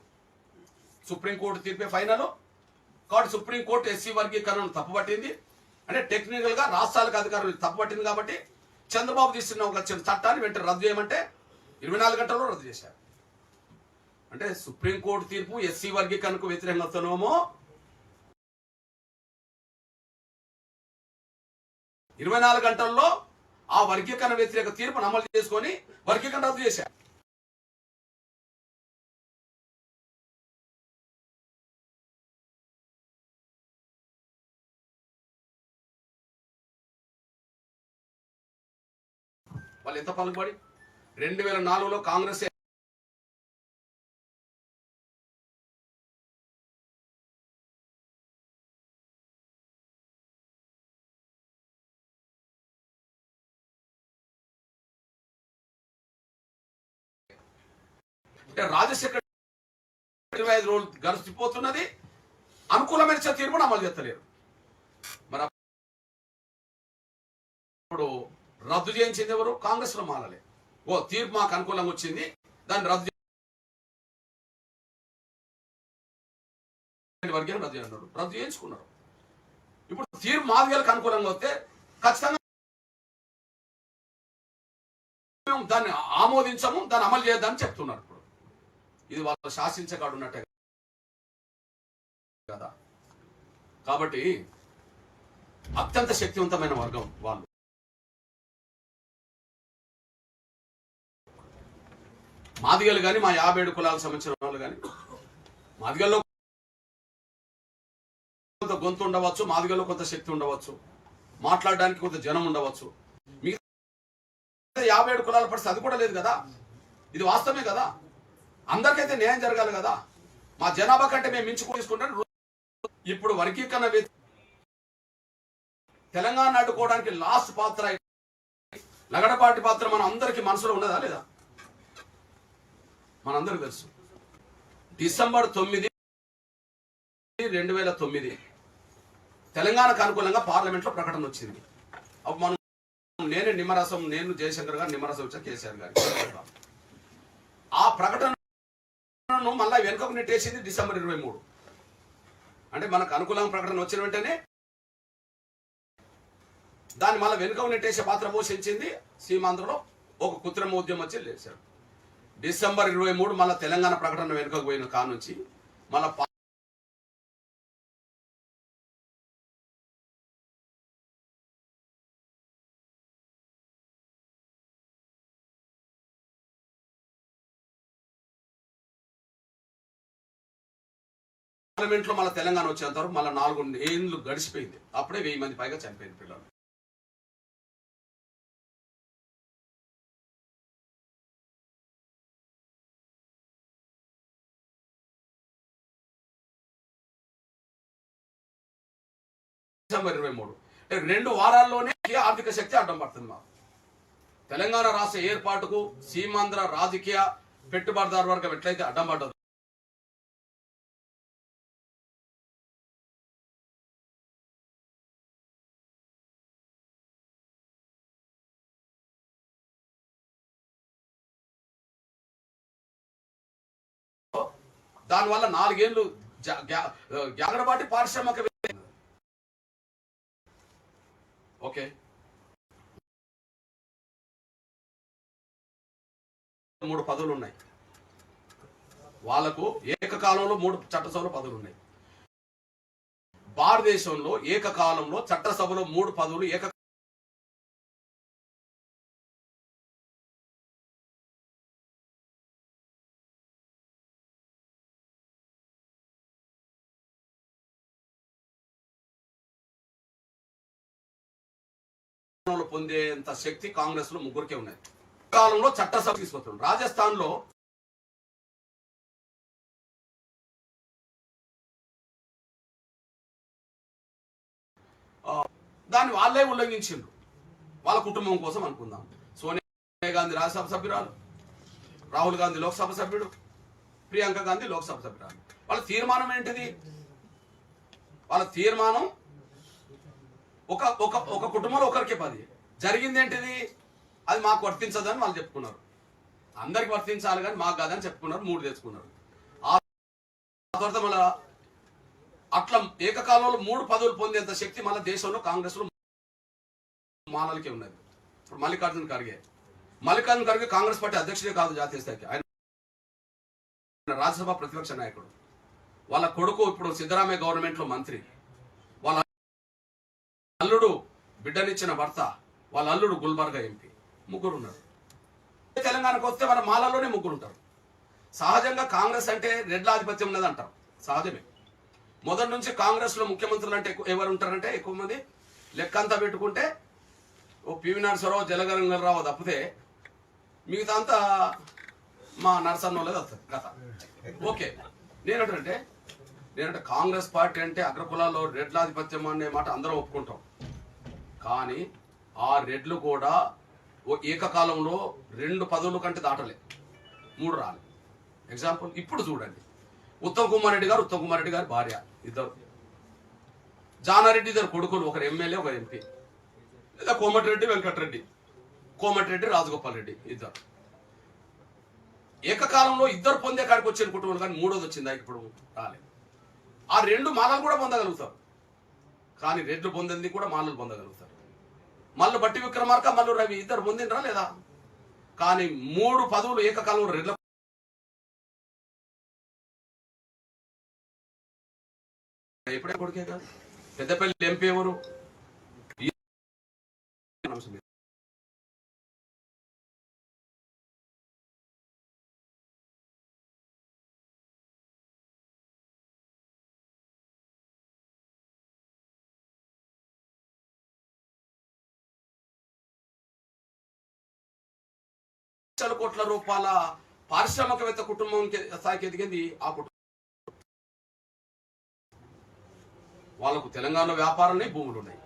సుప్రీంకోర్టు తీర్పే ఫైనల్ కాబట్టి సుప్రీంకోర్టు ఎస్సీ వర్గీకరణను తప్పుపట్టింది. అంటే టెక్నికల్ గా రాష్ట్రాలకు అధికారులు తప్పుపట్టింది కాబట్టి చంద్రబాబు తీసుకున్న ఒక చట్టాన్ని వెంటనే రద్దు చేయమంటే 24 గంటల్లో రద్దు చేశారు. అంటే సుప్రీంకోర్టు తీర్పు ఎస్సీ వర్గీకరణకు వ్యతిరేకంగానేమో 24 గంటల్లో ఆ వర్గీకరణ వ్యతిరేక తీర్పును అమలు చేసుకొని వర్గీకరణ రద్దు చేశారు. వాళ్ళు ఎంత పలుకుబడి 2004లో కాంగ్రెస్ అంటే రాజశేఖర్ 25 రోజులు గడిచిపోతున్నది, అనుకూలమైన తీర్పును అమలు చేస్తలేరు. మరి ఇప్పుడు రద్దు చేయించింది ఎవరు? కాంగ్రెస్ లో మాలలే. ఓ తీర్పు మాకు అనుకూలంగా వచ్చింది, దాన్ని రద్దు వర్గీకరణ రద్దు చేస్తున్నారు, రద్దు చేయించుకున్నారు. ఇప్పుడు తీర్పు మాదిగలకు అనుకూలంగా వస్తే ఖచ్చితంగా దాన్ని ఆమోదించము, దాన్ని అమలు చేయొద్దని చెప్తున్నారు. ఇప్పుడు ఇది వాళ్ళు శాసించగాడున్నట్టే కదా. కాబట్టి అత్యంత శక్తివంతమైన వర్గం వాళ్ళు. మాదిగలు కానీ మా 57 కులాలకు సంబంధించిన వాళ్ళు కానీ, మాదిగల్లో కొంత గొంతు ఉండవచ్చు, మాదిగల్లో కొంత శక్తి ఉండవచ్చు, మాట్లాడడానికి కొంత జనం ఉండవచ్చు. మిగతా 57 కులాల పరిస్థితి అది కూడా లేదు కదా. ఇది వాస్తవమే కదా. అందరికైతే న్యాయం జరగాలి కదా. మా జనాభా కంటే మేము మించుకు తీసుకుంటాం. ఇప్పుడు వర్గీకరణ తెలంగాణ అడ్డుకోవడానికి లాస్ట్ పాత్ర లగడపాటి పాత్ర మన అందరికీ మనసులో ఉన్నదా లేదా? మనందరికి తెలుసు. డిసెంబర్ 9, 2009 తెలంగాణకు అనుకూలంగా పార్లమెంట్ లో ప్రకటన వచ్చింది. అప్పుడు మనం నేను జయశంకర్ గారు నిమ్మరసం వచ్చా కేసీఆర్ గారు ఆ ప్రకటన ప్రకటనను మళ్ళీ వెనుకకు నెట్టేసింది డిసెంబర్ 23. అంటే మనకు అనుకూలంగా ప్రకటన వచ్చిన వెంటనే దాన్ని మళ్ళీ వెనుకకు నెట్టేసే పాత్ర పోషించింది సీమాంధ్రలో ఒక కృత్రిమ ఉద్యమం వచ్చి లేచాడు. డిసెంబర్ 23 మళ్ళీ తెలంగాణ ప్రకటన వెనుకకు పోయిన కానుంచి మళ్ళీ పార్లమెంట్లో మళ్ళీ తెలంగాణ వచ్చేంత వరకు మళ్ళీ 4 ఏళ్ళు గడిచిపోయింది. అప్పుడే 1000 మంది పైగా చనిపోయింది పిల్లలు. డిసెంబర్ 23 2 వారాల్లోనే ఆర్థిక శక్తి అడ్డం పడుతుంది. మాకు తెలంగాణ రాష్ట్ర ఏర్పాటుకు సీమాంధ్ర రాజకీయ పెట్టుబడిదారు వర్గం ఎట్లయితే అడ్డం పడ్డదు, దానివల్ల 4 ఏళ్ళు జాగరబాటి పారిశ్రామిక ఓకే 3 పదవులు ఉన్నాయి. వాళ్లకు ఏకకాలంలో 3 చట్టసభల పదవులు ఉన్నాయి. భారతదేశంలో ఏకకాలంలో చట్టసభలో 3 పదవులు పొందేంత శక్తి కాంగ్రెస్ లో 3కే ఉన్నాయి. కాలంలో చట్టసభ తీసుకొస్తున్నాం. రాజస్థాన్ లో దాన్ని వాళ్ళే ఉల్లంఘించిండ్రు వాళ్ళ కుటుంబం కోసం అనుకుందాం. సోనియా గాంధీ రాజ్యసభ సభ్యురాలు, రాహుల్ గాంధీ లోక్సభ సభ్యుడు, ప్రియాంక గాంధీ లోక్సభ సభ్యురాలు. వాళ్ళ తీర్మానం ఏంటిది? వాళ్ళ తీర్మానం ఒక ఒక ఒక కుటుంబంలో ఒకరికి 10. జరిగింది ఏంటిది? అది మాకు వర్తించదని వాళ్ళు చెప్పుకున్నారు. అందరికి వర్తించాలి కానీ మాకు కాదని చెప్పుకున్నారు. 3 తెచ్చుకున్నారు. ఆ తర్వాత మళ్ళా అట్లా ఏకకాలంలో 3 పదవులు పొందేంత శక్తి మన దేశంలో కాంగ్రెస్ లో మానవులకే ఉన్నది. ఇప్పుడు మల్లికార్జున ఖర్గే కాంగ్రెస్ పార్టీ అధ్యక్షుడే కాదు జాతీయ స్థాయికి, ఆయన రాజ్యసభ ప్రతిపక్ష నాయకుడు. వాళ్ళ కొడుకు ఇప్పుడు సిద్ధరామయ్య గవర్నమెంట్ లో మంత్రి, వాళ్ళ అల్లుడు బిడ్డనిచ్చిన భర్త, వాళ్ళ అల్లుడు గుల్బర్గా ఎంపీ. 3 ఉన్నారు. తెలంగాణకు వస్తే మన మాలలోనే 3 ఉంటారు. సహజంగా కాంగ్రెస్ అంటే రెడ్ల ఆధిపత్యం ఉన్నది అంటారు. సహజమే. మొదటి నుంచి కాంగ్రెస్ లో ముఖ్యమంత్రులు అంటే ఎవరు ఉంటారంటే ఎక్కువ మంది లెక్కంతా పెట్టుకుంటే ఓ పివి నరసింహారావు, జలగంగారావు తప్పితే మిగతా అంతా మా నరసన్నోళ్ళది వస్తుంది కథ. ఓకే, నేనంటే కాంగ్రెస్ పార్టీ అంటే అగ్రకులాల్లో రెడ్లాధిపత్యం అనే మాట అందరం ఒప్పుకుంటాం. కానీ ఆ రెడ్లు కూడా ఏకకాలంలో 2 పదవుల కంటే దాటలే, 3 రాలే. ఎగ్జాంపుల్ ఇప్పుడు చూడండి, ఉత్తమ్ కుమార్ రెడ్డి గారి భార్య, ఇద్దరు. జానారెడ్డి ఇద్దరు కొడుకులు, ఒకరు ఎమ్మెల్యే, ఒకరు ఎంపీ. లేదా కోమటిరెడ్డి వెంకటరెడ్డి, కోమటిరెడ్డి రాజగోపాల్ రెడ్డి, ఇద్దరు. ఏకకాలంలో 2 పొందే కాడికి వచ్చిన కుటుంబం, కానీ 3వది వచ్చిందా ఇప్పుడు రాలేదు. ఆ 2 మాలలు కూడా పొందగలుగుతారు, కానీ రెడ్లు పొందింది కూడా మాలలు పొందగలుగుతారు. మల్లు బట్టి విక్రమార్క, మల్లు రవి ఇద్దరు పొందినరా లేదా? కానీ 3 పదవులు ఏకకాలంలో రెడ్ల ఎప్పుడే కొడుకే కాదు. పెద్దపల్లి ఎంపీ ఎవరు? లక్షల కోట్ల రూపాయల పారిశ్రామికవేత్త కుటుంబం స్థాయికి ఎదిగింది ఆ కుటుంబం. వాళ్ళకు తెలంగాణలో వ్యాపారాలనే భూములు ఉన్నాయి,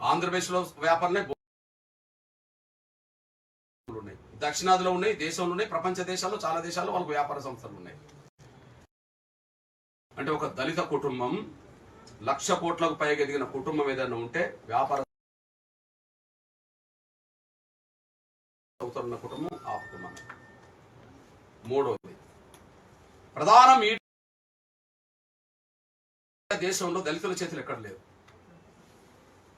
ఆంధ్రప్రదేశ్లో వ్యాపారాలనే భూములు ఉన్నాయి, దక్షిణాదిలో ఉన్నాయి, దేశంలో ఉన్నాయి, ప్రపంచ దేశాల్లో చాలా దేశాల్లో వాళ్ళకు వ్యాపార సంస్థలు ఉన్నాయి. అంటే ఒక దళిత కుటుంబం 1,00,000 కోట్లకు పైగా ఎదిగిన కుటుంబం ఏదైనా ఉంటే వ్యాపార ఉన్న కుటుంబం ఆ కుటుంబం. 3వది ప్రధాన మీడియా దేశంలో దళితుల చేతులు ఎక్కడ లేదు.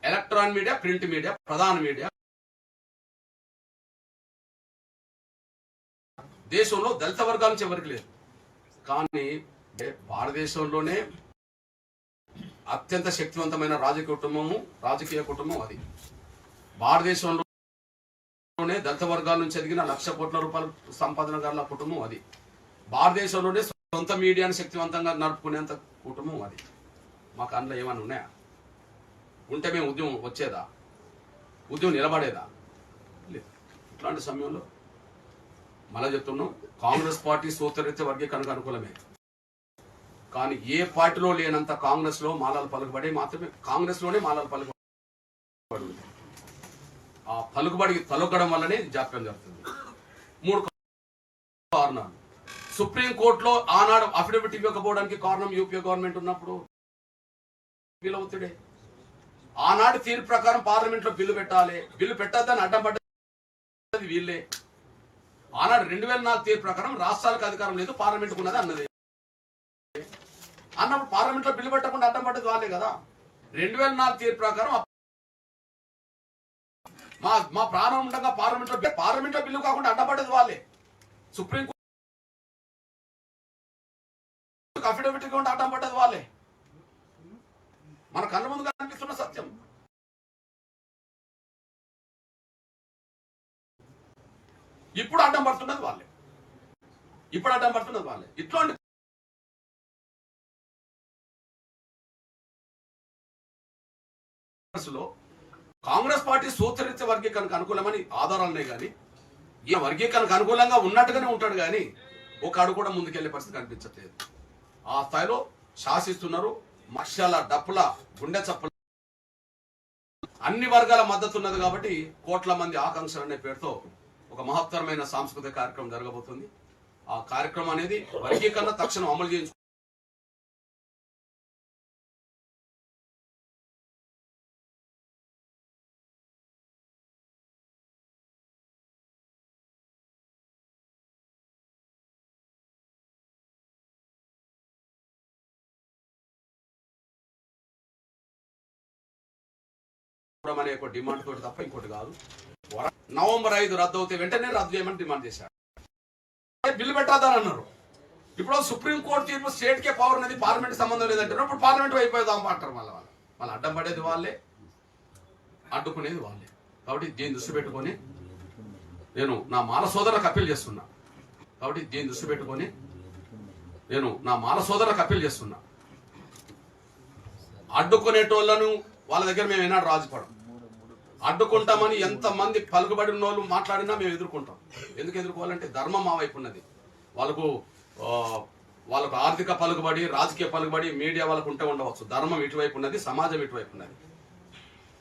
ఎలక్ట్రానిక్ మీడియా, ప్రింట్ మీడియా, ప్రధాన మీడియా దేశంలో దళిత వర్గాల నుంచి ఎవరికి లేదు. కానీ భారతదేశంలోనే అత్యంత శక్తివంతమైన రాజకీయ కుటుంబం అది. భారతదేశంలోనే దళిత వర్గాల నుంచి ఎదిగిన 1,00,000 కోట్ల రూపాయల సంపాదన గల కుటుంబం అది. భారతదేశంలోనే సొంత మీడియాని శక్తివంతంగా నడుపుకునేంత కుటుంబం అది. మాకు అందులో ఏమైనా ఉన్నాయా? ఉంటే మేము ఉద్యమం వచ్చేదా? ఉద్యమం నిలబడేదా? లేదు. ఇట్లాంటి సమయంలో మళ్ళా చెప్తున్నాం, కాంగ్రెస్ పార్టీ సూత్రరీత్యా వర్గీకరణకు అనుకూలమే. కానీ ఏ పార్టీలో లేనంత కాంగ్రెస్ లో మాలాలు పలుకుబడి మాత్రమే, కాంగ్రెస్ లోనే మాలాలు పలుకుబడి ఉంది. ఆ పలుకుబడికి తొలగడం వల్లనే జాప్యం జరుగుతుంది. 3 కారణాలు. సుప్రీంకోర్టులో ఆనాడు అఫిడవిట్ ఇవ్వకపోవడానికి కారణం యూపీఏ గవర్నమెంట్ ఉన్నప్పుడు వీళ్ళ ఒత్తిడే. ఆనాడు తీర్పు ప్రకారం పార్లమెంట్ లో బిల్లు పెట్టాలి, బిల్లు పెట్టద్దని అడ్డం పడ్డది వీళ్ళే. ఆనాడు 2004 తీర్పు ప్రకారం రాష్ట్రాలకు అధికారం లేదు, పార్లమెంట్ ఉన్నది అన్నది. అన్నప్పుడు పార్లమెంట్ లో బిల్లు పెట్టకుండా అడ్డం పడ్డది వాళ్ళే కదా. 2004 తీర్పు ప్రకారం మా ప్రాణం ఉండగా పార్లమెంట్ లో బిల్లు కాకుండా అడ్డపడ్డది వాళ్ళే. సుప్రీం కోర్టు అఫిడవిట్ గా అడ్డం పడ్డది వాళ్ళే. మన కళ్ళ ముందు కనిపిస్తున్న సత్యం. ఇప్పుడు అడ్డం పడుతున్నది వాళ్ళే. ఇట్లాంటి కాంగ్రెస్ పార్టీ సూత్రరీత్యా వర్గీకరణకు అనుకూలమని ఆధారాలున్నాయి కానీ ఈ వర్గీకరణకు అనుకూలంగా ఉన్నట్టుగానే ఉంటాడు కానీ ఒక అడుగు కూడా ముందుకెళ్లే పరిస్థితి కనిపించట్లేదు. ఆ స్థాయిలో శాసిస్తున్నారు. లక్షల డప్పుల గుండె చప్పుల అన్ని వర్గాల మద్దతు ఉన్నది కాబట్టి కోట్ల మంది ఆకాంక్షలు అనే పేరుతో ఒక మహత్తరమైన సాంస్కృతిక కార్యక్రమం జరగబోతుంది. ఆ కార్యక్రమం అనేది వర్గీకరణ తక్షణం అమలు చేయించు అనే ఒక డిమాండ్ తోటి తప్ప ఇంకోటి కాదు. నవంబర్ 5 రద్దు అవుతే వెంటనే రద్దు చేయమని డిమాండ్ చేశారు. బిల్లు పెట్టాదని అన్నారు. ఇప్పుడు సుప్రీంకోర్టు తీర్పు స్టేట్ కే పవర్ అనేది పార్లమెంట్ సంబంధం లేదంటారు. ఇప్పుడు పార్లమెంట్ అయిపోయేదాం అంటారు. వాళ్ళు అడ్డం పడేది వాళ్ళే, అడ్డుకునేది వాళ్ళే. కాబట్టి దీన్ని దృష్టి పెట్టుకొని నేను నా మాల సోదరులకు అప్పీల్ చేస్తున్నా. అడ్డుకునేటోళ్లను వాళ్ళ దగ్గర మేము ఏనాడు రాజుపడం. అడ్డుకుంటామని ఎంతమంది పలుకుబడిన వాళ్ళు మాట్లాడినా మేము ఎదుర్కొంటాం. ఎందుకు ఎదుర్కోవాలంటే ధర్మం మా వైపు ఉన్నది. వాళ్ళకు ఆర్థిక పలుకుబడి, రాజకీయ పలుకుబడి, మీడియా వాళ్ళకు ఉంటే ఉండవచ్చు. ధర్మం ఇటువైపు ఉన్నది, సమాజం ఇటువైపు ఉన్నది.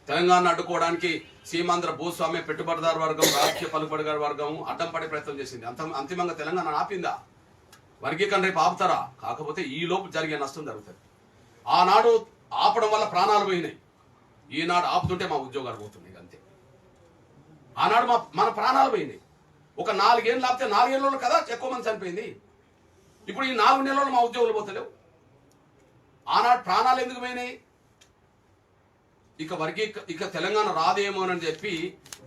తెలంగాణ అడ్డుకోవడానికి సీమాంధ్ర భూస్వామ్య పెట్టుబడిదారు వర్గం, రాజకీయ పలుకుబడిదారు వర్గం అడ్డం పడే ప్రయత్నం చేసింది. అంతిమంగా తెలంగాణ ఆపిందా? వర్గీకరణ రేపు ఆపుతారా? కాకపోతే ఈ లోపు జరిగే నష్టం జరుగుతుంది. ఆనాడు ఆపడం వల్ల ప్రాణాలు పోయినాయి. ఈనాడు ఆపుతుంటే మా ఉద్యోగాలు పోతున్నాయి. అంతే. ఆనాడు మన ప్రాణాలు పోయినాయి. ఒక 4 ఏళ్ళు ఆపితే 4 ఏళ్ళలో కదా ఎక్కువ మంది చనిపోయింది. ఇప్పుడు ఈ 4 నెలల్లో మా ఉద్యోగులు పోతలేవు. ఆనాడు ప్రాణాలు ఎందుకు పోయినాయి? ఇక తెలంగాణ రాదేమోనని చెప్పి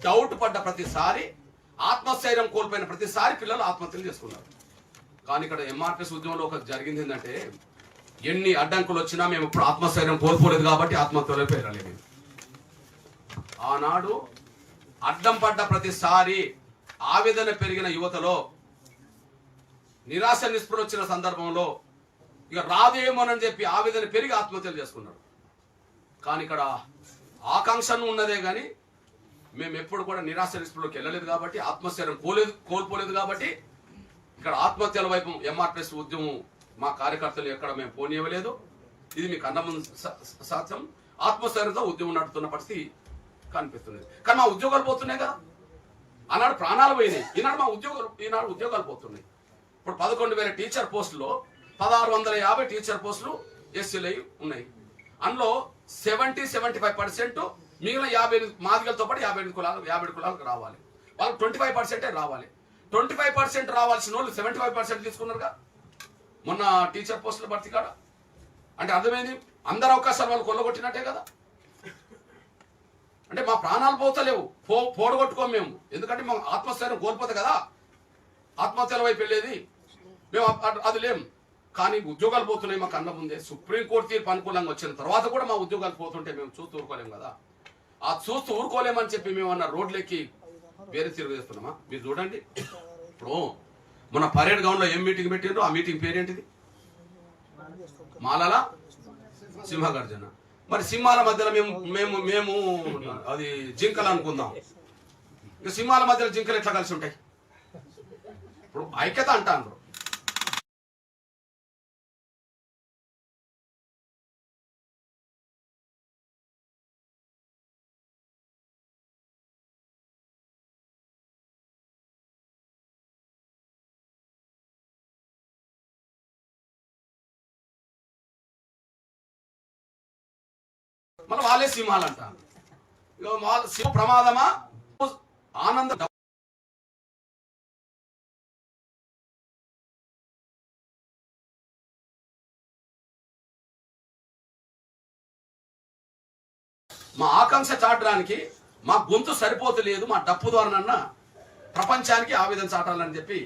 డౌట్ పడ్డ ప్రతిసారి, ఆత్మస్థైర్యం కోల్పోయిన ప్రతిసారి పిల్లలు ఆత్మహత్యలు చేసుకున్నారు. కానీ ఇక్కడ ఎంఆర్పిఎస్ ఉద్యమంలో ఒక జరిగింది ఏంటంటే, ఎన్ని అడ్డంకులు వచ్చినా మేము ఇప్పుడు ఆత్మస్థైర్యం కోల్పోలేదు కాబట్టి ఆత్మహత్యలు పేరలేదు. ఆనాడు అడ్డం పడ్డ ప్రతిసారి ఆవేదన పెరిగిన యువతలో నిరాశ నిస్పృహ వచ్చిన సందర్భంలో ఇక రాదేమోనని చెప్పి ఆవేదన పెరిగి ఆత్మహత్యలు చేసుకున్నారు. కానీ ఇక్కడ ఆకాంక్షను ఉన్నదే కానీ మేము ఎప్పుడు కూడా నిరాశ నిస్పృహలోకి వెళ్ళలేదు కాబట్టి, ఆత్మస్థైర్యం కోల్పోలేదు కాబట్టి ఇక్కడ ఆత్మహత్యల వైపు ఎంఆర్పిఎస్ ఉద్యమం మా కార్యకర్తలు ఎక్కడ మేము పోనీయలేదు. ఇది మీకు అన్నముందు సాధ్యం. ఆత్మస్థైర్యంతో ఉద్యమం నడుపుతున్న పరిస్థితి కనిపిస్తున్నది. కానీ మా ఉద్యోగాలు పోతున్నాయి కదా. ఆనాడు ప్రాణాలు పోయినాయి, ఈనాడు ఉద్యోగాలు పోతున్నాయి. ఇప్పుడు 11,000 టీచర్ పోస్టులో 1,650 టీచర్ పోస్టులు ఎస్సీలు ఉన్నాయి. అందులో 70-75% మిగిలిన 50 మాదిగలతో పాటు 57 కులాలకు రావాలి. వాళ్ళకి 25% రావాలి. 25% రావాల్సిన వాళ్ళు 75% తీసుకున్నారుగా. మొన్న టీచర్ పోస్టుల భర్తీ కాడ. అంటే అర్థమైంది అందరు అవకాశాలు వాళ్ళు కొల్లగొట్టినట్టే కదా. అంటే మా ప్రాణాలు పోతలేవు, పోడగొట్టుకోము మేము. ఎందుకంటే మేము ఆత్మస్థైర్యం కోల్పోతే కదా ఆత్మహత్యల వైపు వెళ్ళేది. మేము అది లేం. కానీ ఉద్యోగాలు పోతున్నాయి మాకు అన్న ముందే. సుప్రీంకోర్టు తీర్పు అనుకూలంగా వచ్చిన తర్వాత కూడా మా ఉద్యోగాలు పోతుంటే మేము చూస్తూ ఊరుకోలేము కదా. ఆ చూస్తూ ఊరుకోలేమని చెప్పి మేము అన్న రోడ్లెక్కి వేరే తిరుగు చేస్తున్నామా? మీరు చూడండి, ఇప్పుడు మన పరేడ్ గ్రౌండ్ లో ఏం మీటింగ్ పెట్టిండ్రు? ఆ మీటింగ్ పేరేంటిది? మాలల సింహగర్జన. మరి సింహాల మధ్యలో మేము మేము అది జింకలు అనుకుందాం. ఇక సింహాల మధ్యలో జింకలు ఎట్లా కలిసి ఉంటాయి? ఇప్పుడు ఐక్యత అంటాను. మళ్ళీ వాళ్ళే సింహాలు అంటారు. సింహ ప్రమాదమా ఆనందం? మా ఆకాంక్ష చాటడానికి మా గొంతు సరిపోతలేదు, మా డప్పు ద్వారానన్నా ప్రపంచానికి ఆవేదన చాటాలని చెప్పి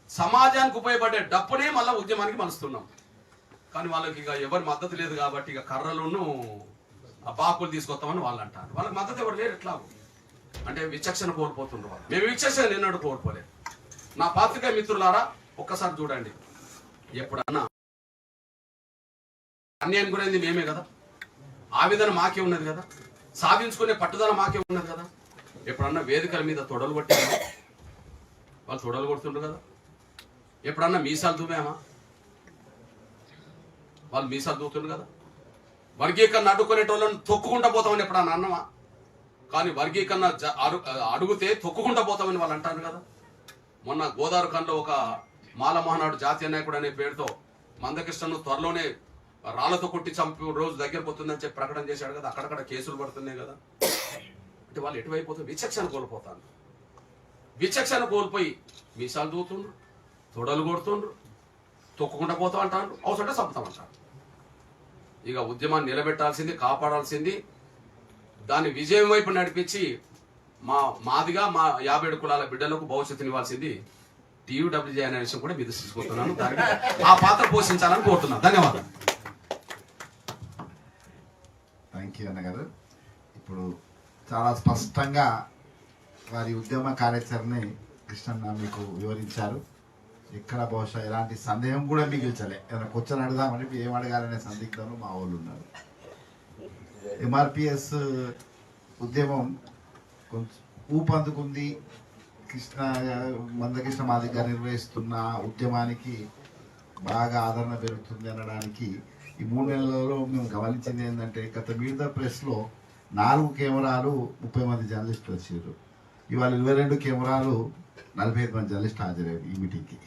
సమాజానికి ఉపయోగపడే డప్పునే మళ్ళీ ఉద్యమానికి మలుస్తున్నాం. కానీ వాళ్ళకి ఇక ఎవరి మద్దతు లేదు కాబట్టి ఇక కర్రలను బాకులు తీసుకొస్తామని వాళ్ళు అంటారు. వాళ్ళకి మద్దతు ఎవరు లేరు. ఎట్లా అంటే విచక్షణ కోల్పోతుండ్రు వాళ్ళు. మేము విచక్షణ నిన్నట్టు కోల్పోలేదు. నా పాత్రికా మిత్రులారా ఒక్కసారి చూడండి, ఎప్పుడన్నా అన్యాయం గురైంది మేమే కదా, ఆవేదన మాకే ఉన్నది కదా, సాధించుకునే పట్టుదల మాకే ఉన్నది కదా. ఎప్పుడన్నా వేదికల మీద తొడలు కొట్టామా? వాళ్ళు తొడలు కొడుతుండ్రు కదా. ఎప్పుడన్నా మీసాలు దూవామా? వాళ్ళు మీసాలు దూతుండ్రు కదా. వర్గీకరణ అడ్డుకునేటోళ్ళని తొక్కుకుంటా పోతామని ఎప్పుడన్నా అన్నమా? కానీ వర్గీకరణ అడుగుతే తొక్కుకుంటా పోతామని వాళ్ళు అంటారు కదా. మొన్న గోదావరి ఖండ్లో ఒక మాలమోహనాడు జాతీయ నాయకుడు అనే పేరుతో మందకృష్ణను త్వరలోనే రాళ్లతో కొట్టి చంపి రోజు దగ్గర పోతుందని చెప్పి ప్రకటన చేశాడు కదా. అక్కడక్కడ కేసులు పడుతున్నాయి కదా. అంటే వాళ్ళు ఎటువైపోతుంది? విచక్షణ కోల్పోతాను. విచక్షణ కోల్పోయి మీసాలు దూతుండ్రు, తొడలు కొడుతుండ్రు, తొక్కుకుంటా పోతాం అంటారు, అవసరం చంపుతామంటారు. ఇక ఉద్యమాన్ని నిలబెట్టాల్సింది, కాపాడాల్సింది, దాన్ని విజయం వైపు నడిపించి మాదిగా మా 57 కులాల బిడ్డలకు భవిష్యత్తుని ఇవ్వాల్సింది TUWJ అనే విషయం కూడా మీరు తీసుకుంటున్నాను. దానికి ఆ పాత్ర పోషించాలని కోరుతున్నాను. ధన్యవాదాలు. థ్యాంక్ యూ అన్నగారు. ఇప్పుడు చాలా స్పష్టంగా వారి ఉద్యమ కార్యాచరణని కృష్ణన్న మీకు వివరించారు. ఎక్కడ బహుశా ఎలాంటి సందేహం కూడా మిగిల్చలే. ఏమైనా క్వశ్చన్ అడుగుదామని ఏం అడగాలనే సందిగ్ధంలో మా వాళ్ళు ఉన్నారు. MRPS ఉద్యమం కొంచెం ఊపందుకుంది. మందకృష్ణ మాదిగ గారు నిర్వహిస్తున్న ఉద్యమానికి బాగా ఆదరణ పెరుగుతుంది అనడానికి ఈ 3 నెలలలో మేము గమనించింది ఏంటంటే, గత మీట్ ద ప్రెస్లో 4 కెమెరాలు 30 మంది జర్నలిస్టులు వచ్చారు. ఇవాళ 22 కెమెరాలు 45 మంది జర్నలిస్టులు హాజరయ్యారు ఈ మీటింగ్కి.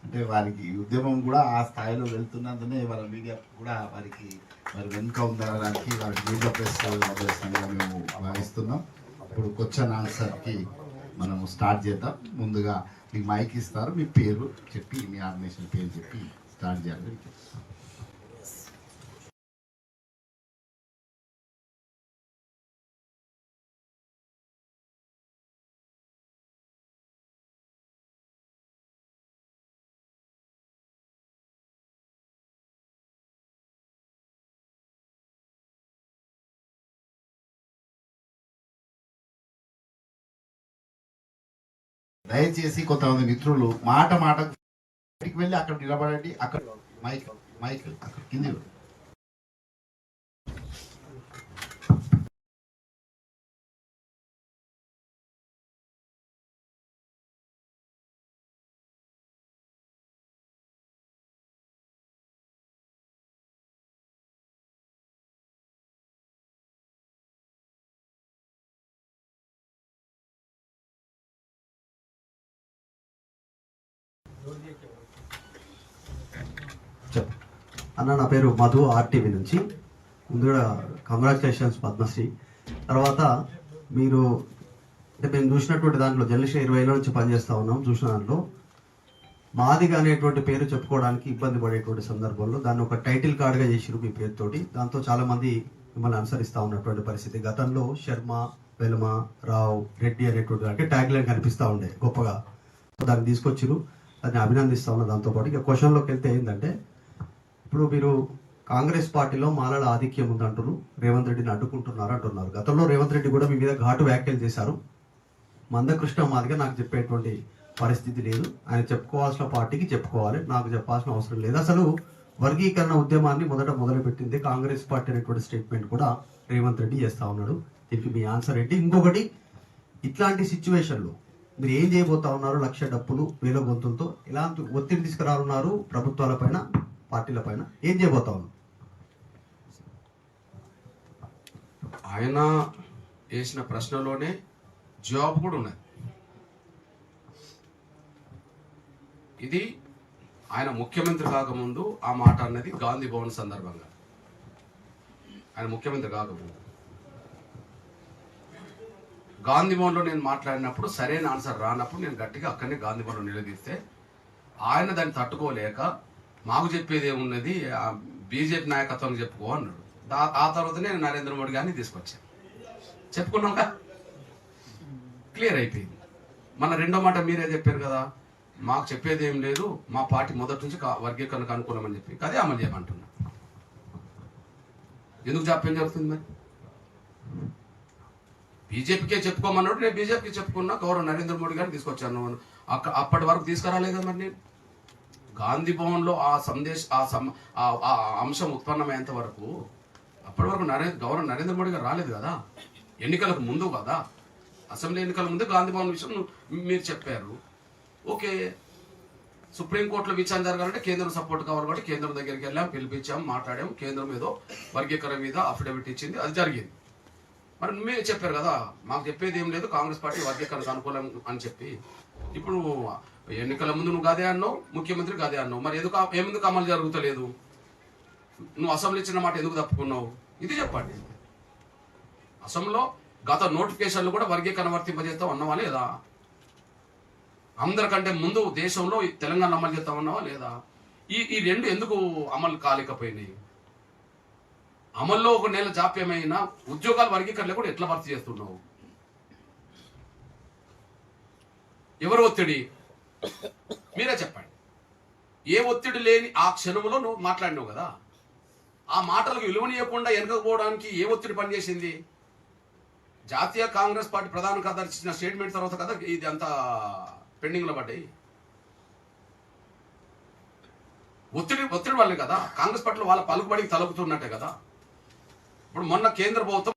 అంటే వారికి ఉద్యమం కూడా ఆ స్థాయిలో వెళ్తున్నందునే వాళ్ళ మీడియా కూడా వారికి మరి వెనుక ఉందనడానికి వారికి మీడియా ప్రెస్ మొదలైన మేము భావిస్తున్నాం. ఇప్పుడు క్వశ్చన్ ఆన్సర్కి మనము స్టార్ట్ చేద్దాం. ముందుగా మీకు మైక్ ఇస్తారు, మీ పేరు చెప్పి మీ ఆర్గనైజేషన్ పేరు చెప్పి స్టార్ట్ చేయాలి. దయచేసి కొంతమంది మిత్రులు మాటకు వెళ్ళి అక్కడ నిలబడండి. అక్కడ మైక్ అక్కడ కింది అన్న, నా పేరు మధు, RTV నుంచి. ముందుగా కంగ్రాచులేషన్స్ పద్మశ్రీ. తర్వాత మీరు అంటే మేము చూసినటువంటి దాంట్లో జర్నలిస్ట్ 20 ఏళ్ళ నుంచి పనిచేస్తూ ఉన్నాం. చూసిన దాంట్లో మాదిగ అనేటువంటి పేరు చెప్పుకోవడానికి ఇబ్బంది పడేటువంటి సందర్భంలో దాన్ని ఒక టైటిల్ కార్డ్గా చేసిరు మీ పేరుతోటి. దాంతో చాలా మంది మిమ్మల్ని అనుసరిస్తూ ఉన్నటువంటి పరిస్థితి. గతంలో శర్మ, వెలమ, రావు, రెడ్డి అనేటువంటి అంటే ట్యాగ్ లైన్ కనిపిస్తూ ఉండే గొప్పగా. దాన్ని తీసుకొచ్చిరు, దాన్ని అభినందిస్తా ఉన్నా. దాంతోపాటు ఇక క్వశ్చన్లోకి వెళ్తే ఏంటంటే, ఇప్పుడు మీరు కాంగ్రెస్ పార్టీలో మాలల ఆధిక్యం ఉందంటారు, రేవంత్ రెడ్డిని అడ్డుకుంటున్నారు అంటున్నారు. గతంలో రేవంత్ రెడ్డి కూడా మీ మీద ఘాటు వ్యాఖ్యలు చేశారు. మందకృష్ణ మాదిగా నాకు చెప్పేటువంటి పరిస్థితి లేదు, ఆయన చెప్పుకోవాల్సిన పార్టీకి చెప్పుకోవాలి, నాకు చెప్పాల్సిన అవసరం లేదు. అసలు వర్గీకరణ ఉద్యమాన్ని మొదలుపెట్టింది కాంగ్రెస్ పార్టీ అనేటువంటి స్టేట్మెంట్ కూడా రేవంత్ రెడ్డి చేస్తా ఉన్నాడు. దీనికి మీ ఆన్సర్ ఏంటి? ఇంకొకటి, ఇట్లాంటి సిచ్యువేషన్లో మీరు ఏం చేయబోతా ఉన్నారు? 1,00,000 డప్పులు, 1,000 గొంతులతో ఇలాంటి ఒత్తిడి తీసుకురానున్నారు ప్రభుత్వాల పైన, పార్టీల పైన, ఏం చేయబోతా ఉన్నారు? ఆయన వేసిన ప్రశ్నలోనే జవాబు కూడా ఉన్నది. ఇది ఆయన ముఖ్యమంత్రి కాకముందు ఆ మాట అన్నది గాంధీ భవన్ సందర్భంగా. ఆయన ముఖ్యమంత్రి కాకముందు గాంధీ భవన్లో నేను మాట్లాడినప్పుడు సరైన ఆన్సర్ రానప్పుడు నేను గట్టిగా అక్కడనే గాంధీ భవన్లో నిలదీస్తే ఆయన దాన్ని తట్టుకోలేక మాకు చెప్పేది ఏమున్నది, బీజేపీ నాయకత్వం చెప్పుకో అన్నాడు. ఆ తర్వాత నేను నరేంద్ర మోడీ గారిని తీసుకొచ్చాను, చెప్పుకున్నాక క్లియర్ అయిపోయింది. మన రెండో మాట మీరే చెప్పారు కదా, మాకు చెప్పేది ఏం లేదు, మా పార్టీ మొదటి నుంచి వర్గీకరణకు అనుకూలమని చెప్పి అదే అమలు చేయమంటున్నా. ఎందుకు జాప్యం జరుగుతుంది? మరి బీజేపీకే చెప్పుకోమన్నాడు, నేను బీజేపీకి చెప్పుకున్నా, గౌరవ నరేంద్ర మోడీ గారిని తీసుకొచ్చాను. అప్పటి వరకు తీసుకురాలేదు మరి నేను. గాంధీ భవన్లో ఆ అంశం ఉత్పన్నమయ్యేంత వరకు అప్పటి వరకు గౌరవ నరేంద్ర మోడీ గారు రాలేదు కదా, ఎన్నికలకు ముందు కదా. అసెంబ్లీ ఎన్నికల ముందు గాంధీ భవన్ విషయం మీరు చెప్పారు. ఓకే, సుప్రీంకోర్టులో విచారణ జరగాలంటే కేంద్రం సపోర్ట్ కావాలి కాబట్టి కేంద్రం దగ్గరికి వెళ్ళాం, పిలిపించాం, మాట్లాడాం. కేంద్రం ఏదో వర్గీకరణ మీద అఫిడవిట్ ఇచ్చింది, అది జరిగింది. మరి మీరే చెప్పారు కదా, మాకు చెప్పేది ఏం లేదు, కాంగ్రెస్ పార్టీ వర్గీకరణకు అనుకూలం అని చెప్పి. ఇప్పుడు ఎన్నికల ముందు నువ్వు గదే అన్నావు, ముఖ్యమంత్రి గదే అన్నావు, మరి ఎందుకు అమలు జరుగుతలేదు? నువ్వు అసెంబ్లీ ఇచ్చిన మాట ఎందుకు తప్పుకున్నావు? ఇది చెప్పండి. అసెంబ్లీలో గత నోటిఫికేషన్లు కూడా వర్గీకరణ వర్తింపజేస్తాం అన్నావా లేదా? అందరికంటే ముందు దేశంలో తెలంగాణ అమలు చేస్తాం అన్నావా లేదా? ఈ రెండు ఎందుకు అమలు కాలేకపోయినాయి? అమల్లో ఒక నెల జాప్యమైన ఉద్యోగాల వర్గీకరణ కూడా ఎట్లా భర్తీ చేస్తున్నావు? ఎవరు ఒత్తిడి? మీరే చెప్పండి. ఏ ఒత్తిడి లేని ఆ క్షణంలో నువ్వు మాట్లాడినావు కదా, ఆ మాటలకు విలువనియకుండా వెనకపోవడానికి ఏ ఒత్తిడి పనిచేసింది? జాతీయ కాంగ్రెస్ పార్టీ ప్రధాన కార్యదర్శి ఇచ్చిన స్టేట్మెంట్ తర్వాత కదా ఇది అంతా పెండింగ్లో పడ్డాయి. ఒత్తిడి వల్లే కదా కాంగ్రెస్ పార్టీలో వాళ్ళ పలుకుబడికి తలుపుతున్నట్టే కదా. ఇప్పుడు మొన్న కేంద్ర ప్రభుత్వం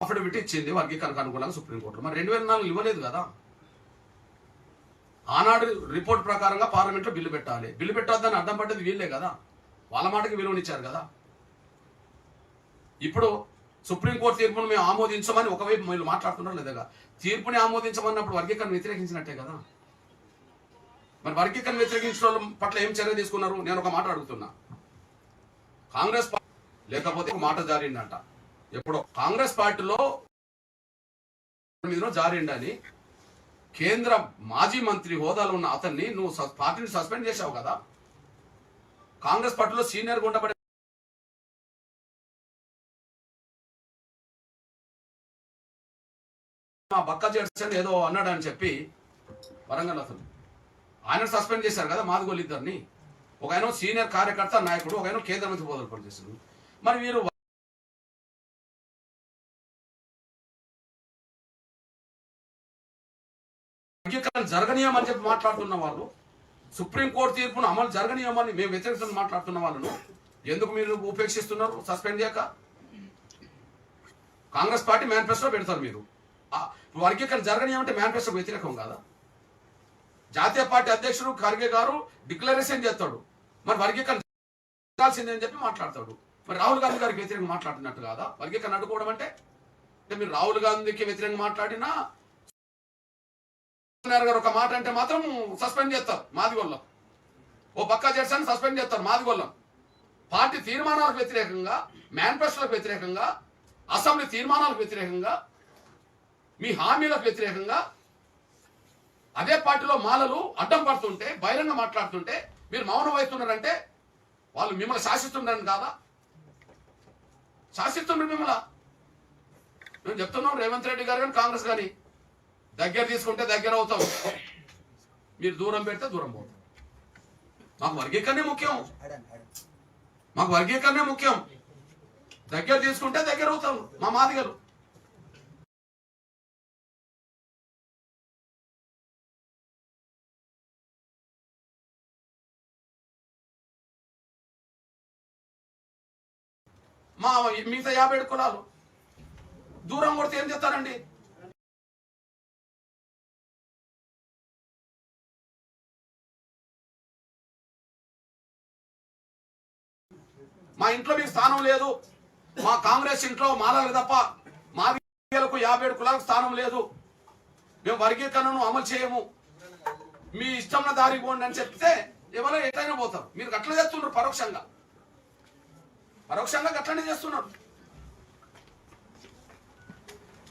అఫిడవిట్ ఇచ్చింది వర్గీకరణకు అనుకూలంగా సుప్రీంకోర్టులో. మరి 2004 ఇవ్వలేదు కదా. ఆనాడు రిపోర్ట్ ప్రకారంగా పార్లమెంట్లో బిల్లు పెట్టాలి, బిల్లు పెట్టొద్దని అడ్డం పడ్డది వీళ్ళే కదా, వాళ్ళ మాటకి విలువనిచ్చారు కదా. ఇప్పుడు సుప్రీంకోర్టు తీర్పును మేము ఆమోదించమని ఒకవైపు వీళ్ళు మాట్లాడుతున్నారు లేదా, తీర్పుని ఆమోదించమన్నప్పుడు వర్గీకరణ వ్యతిరేకించినట్టే కదా. మరి వర్గీకరణ వ్యతిరేకించిన వాళ్ళ పట్ల ఏం చర్య తీసుకున్నారు? నేను ఒక మాట అడుగుతున్నా. కాంగ్రెస్ లేకపోతే ఒక మాట జారిందంట, ఎప్పుడో కాంగ్రెస్ పార్టీలో మీద జారిండని కేంద్ర మాజీ మంత్రి హోదాలో ఉన్న అతన్ని నువ్వు పార్టీని సస్పెండ్ చేశావు కదా. కాంగ్రెస్ పార్టీలో సీనియర్గా ఉండబడే బక్క జడ్సన్ ఏదో అన్నాడు అని చెప్పి వరంగల్ అతను ఆయన సస్పెండ్ చేశారు కదా, మాదిగోళ్ళు ఇద్దరిని. ఒక ఆయన సీనియర్ కార్యకర్త నాయకుడు, ఒక ఆయన కేంద్ర మంత్రి హోదాలు పనిచేశారు. మరి మీరు వర్గీకరణ జరగనీయమని చెప్పి మాట్లాడుతున్న వాళ్ళు, సుప్రీంకోర్టు తీర్పును అమలు జరగనీయమని మేము వ్యతిరేకంగా మాట్లాడుతున్న వాళ్ళను ఎందుకు మీరు ఉపేక్షిస్తున్నారు సస్పెండ్ చేయక? కాంగ్రెస్ పార్టీ మేనిఫెస్టో పెడతారు మీరు. వర్గీకరణ జరగనీయమంటే మేనిఫెస్టోకి వ్యతిరేకం కాదా? జాతీయ పార్టీ అధ్యక్షుడు ఖర్గే గారు డిక్లరేషన్ చేస్తాడు, మరి వర్గీకరణ జరగాల్సిందే అని చెప్పి మాట్లాడతాడు. మరి రాహుల్ గాంధీ గారికి వ్యతిరేకంగా మాట్లాడినట్టు కాదా వర్గీకరణ అడ్డుకోవడం అంటే? మీరు రాహుల్ గాంధీకి వ్యతిరేకంగా మాట్లాడినా గారు ఒక మాట అంటే మాత్రం సస్పెండ్ చేస్తారు మాదిగొల్లం, ఓ పక్కా జడ్సన్ సస్పెండ్ చేస్తారు మాదిగొల్లం. పార్టీ తీర్మానాలకు వ్యతిరేకంగా, మేనిఫెస్టోలకు వ్యతిరేకంగా, అసెంబ్లీ తీర్మానాలకు వ్యతిరేకంగా, మీ హామీలకు వ్యతిరేకంగా అదే పార్టీలో మాలలు అడ్డం పడుతుంటే, బహిరంగ మాట్లాడుతుంటే మీరు మౌనం వహిస్తున్నారంటే వాళ్ళు మిమ్మల్ని శాసిస్తున్నారని కాదా? శాసిస్తున్నారు మిమ్మల్ని. మేము చెప్తున్నాం, రేవంత్ రెడ్డి గారు కానీ కాంగ్రెస్ కానీ దగ్గర తీసుకుంటే దగ్గర అవుతాం, మీరు దూరం పెడితే దూరం పోతాం. మాకు వర్గీకరణే ముఖ్యం, మాకు వర్గీకరణే ముఖ్యం. దగ్గర తీసుకుంటే దగ్గర అవుతాం మా మాదిగలు. మా మిగతా 57 కులాలు దూరం కొడితే ఏం చేస్తారండి? మా ఇంట్లో మీకు స్థానం లేదు, మా కాంగ్రెస్ ఇంట్లో మాలకు తప్ప మాదిగలకు 57 కులాలకు స్థానం లేదు, మేము వర్గీకరణను అమలు చేయము, మీ ఇష్టంలో దారికి పోండి అని చెప్తే ఎవరో ఎట్లయినా పోతారు. మీరు అట్లా చేస్తున్నారు, పరోక్షంగా అట్లనే చేస్తున్నారు.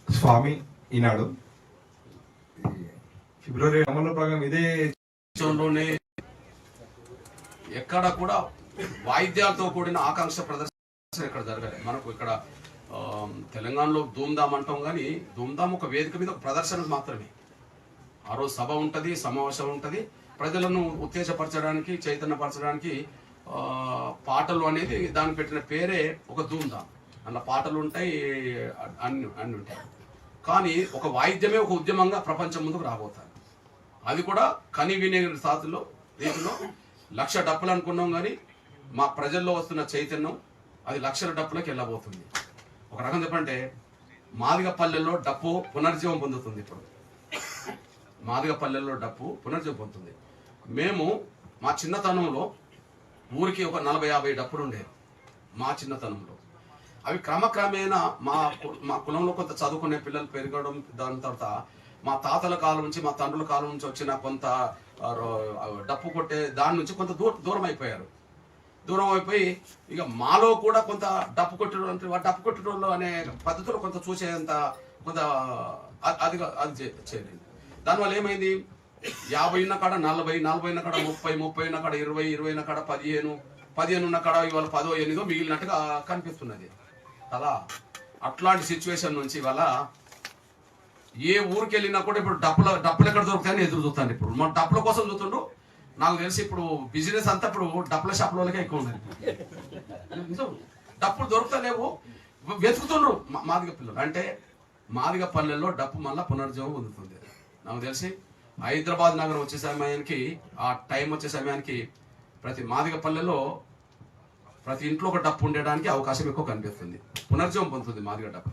స్వామి ఈనాడు ఫిబ్రవరి అమలు ప్రకారం ఇదే ఎక్కడ కూడా వాయిద్యాలతో కూడిన ఆకాంక్ష ప్రదర్శన ఇక్కడ జరగాలి. మనకు ఇక్కడ తెలంగాణలో ధూమ్ధామ్ అంటాం, కానీ ధూమ్ధామ్ ఒక వేదిక మీద ఒక ప్రదర్శన మాత్రమే. ఆ రోజు సభ ఉంటుంది, సమావేశం ఉంటుంది, ప్రజలను ఉత్తేజపరచడానికి, చైతన్యపరచడానికి పాటలు అనేది దానికి పెట్టిన పేరే ఒక ధూమ్ధామ్. అలా పాటలు ఉంటాయి, అన్ని ఉంటాయి. కానీ ఒక వాయిద్యమే ఒక ఉద్యమంగా ప్రపంచం ముందుకు రాబోతారు. అది కూడా కని వినే రీతిలో 1,00,000 డప్పులు అనుకున్నాం, కానీ మా ప్రజల్లో వస్తున్న చైతన్యం అది లక్షల డప్పులకు వెళ్ళబోతుంది. ఒక రకం చెప్పంటే మాదిగ పల్లెల్లో డప్పు పునర్జీవం పొందుతుంది. ఇప్పుడు మాదిగ పల్లెల్లో డప్పు పునర్జీవం పొందుతుంది. మేము మా చిన్నతనంలో ఊరికి ఒక 40-50 డప్పులు ఉండేవి మా చిన్నతనంలో. అవి క్రమక్రమేణా మా కులంలో కొంత చదువుకునే పిల్లలు పెరగడం, దాని తర్వాత మా తాతల కాలం నుంచి, మా తండ్రుల కాలం నుంచి వచ్చిన కొంత డప్పు కొట్టే దాని నుంచి కొంత దూరం అయిపోయారు. దూరం అయిపోయి ఇక మాలో కూడా కొంత డప్పు కొట్టడం అనే పద్ధతిలో కొంత చూసేంత కొంత అది చేయలేదు. దానివల్ల ఏమైంది, 50 ఉన్న కాడ 40, 40 ఉన్న కాడ 30, 30 ఉన్న కాడ 20, 20 ఉన్న కాడ 15, 15 ఉన్న కాడ ఇవాళ 10, 8 మిగిలినట్టుగా కనిపిస్తున్నది కదా. అట్లాంటి సిచ్యువేషన్ నుంచి ఇవాళ ఏ ఊరికి వెళ్ళినా కూడా ఇప్పుడు డప్పులు ఎక్కడ దొరుకుతాయని ఎదురు చూస్తాను. ఇప్పుడు మన డప్పుల కోసం చూస్తుండ్రు. నాకు తెలిసి ఇప్పుడు బిజినెస్ అంతా ఇప్పుడు డప్పుల షాపులకే ఎక్కువ ఉన్నది. డప్పులు దొరుకుతలేవు, వెతుకుతుండ్రు మాదిగ పిల్లలు. అంటే మాదిగ పల్లెల్లో డప్పు మళ్ళా పునర్జీవం పొందుతుంది. నాకు తెలిసి హైదరాబాద్ నగరం వచ్చే సమయానికి, ఆ టైం వచ్చే సమయానికి ప్రతి మాదిగ పల్లెలో ప్రతి ఇంట్లో ఒక డప్పు ఉండడానికి అవకాశం ఎక్కువ కనిపిస్తుంది. పునర్జీవం పొందుతుంది మాదిగ డప్పు.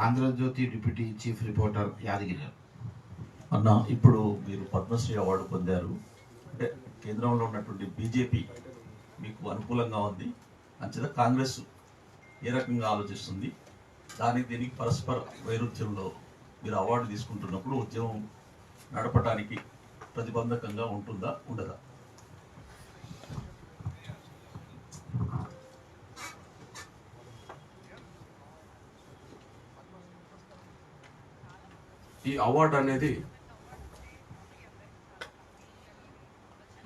Andhrajyothy deputy chief reporter Yadagiri అన్న, ఇప్పుడు మీరు పద్మశ్రీ అవార్డు పొందారు. అంటే కేంద్రంలో ఉన్నటువంటి బీజేపీ మీకు అనుకూలంగా ఉంది, అంచేత కాంగ్రెస్ ఏ రకంగా ఆలోచిస్తుంది, దీనికి పరస్పర వైరుధ్యంలో మీరు అవార్డు తీసుకుంటున్నప్పుడు ఉద్యమం నడపడానికి ప్రతిబంధకంగా ఉంటుందా, ఉండదా? ఈ అవార్డు అనేది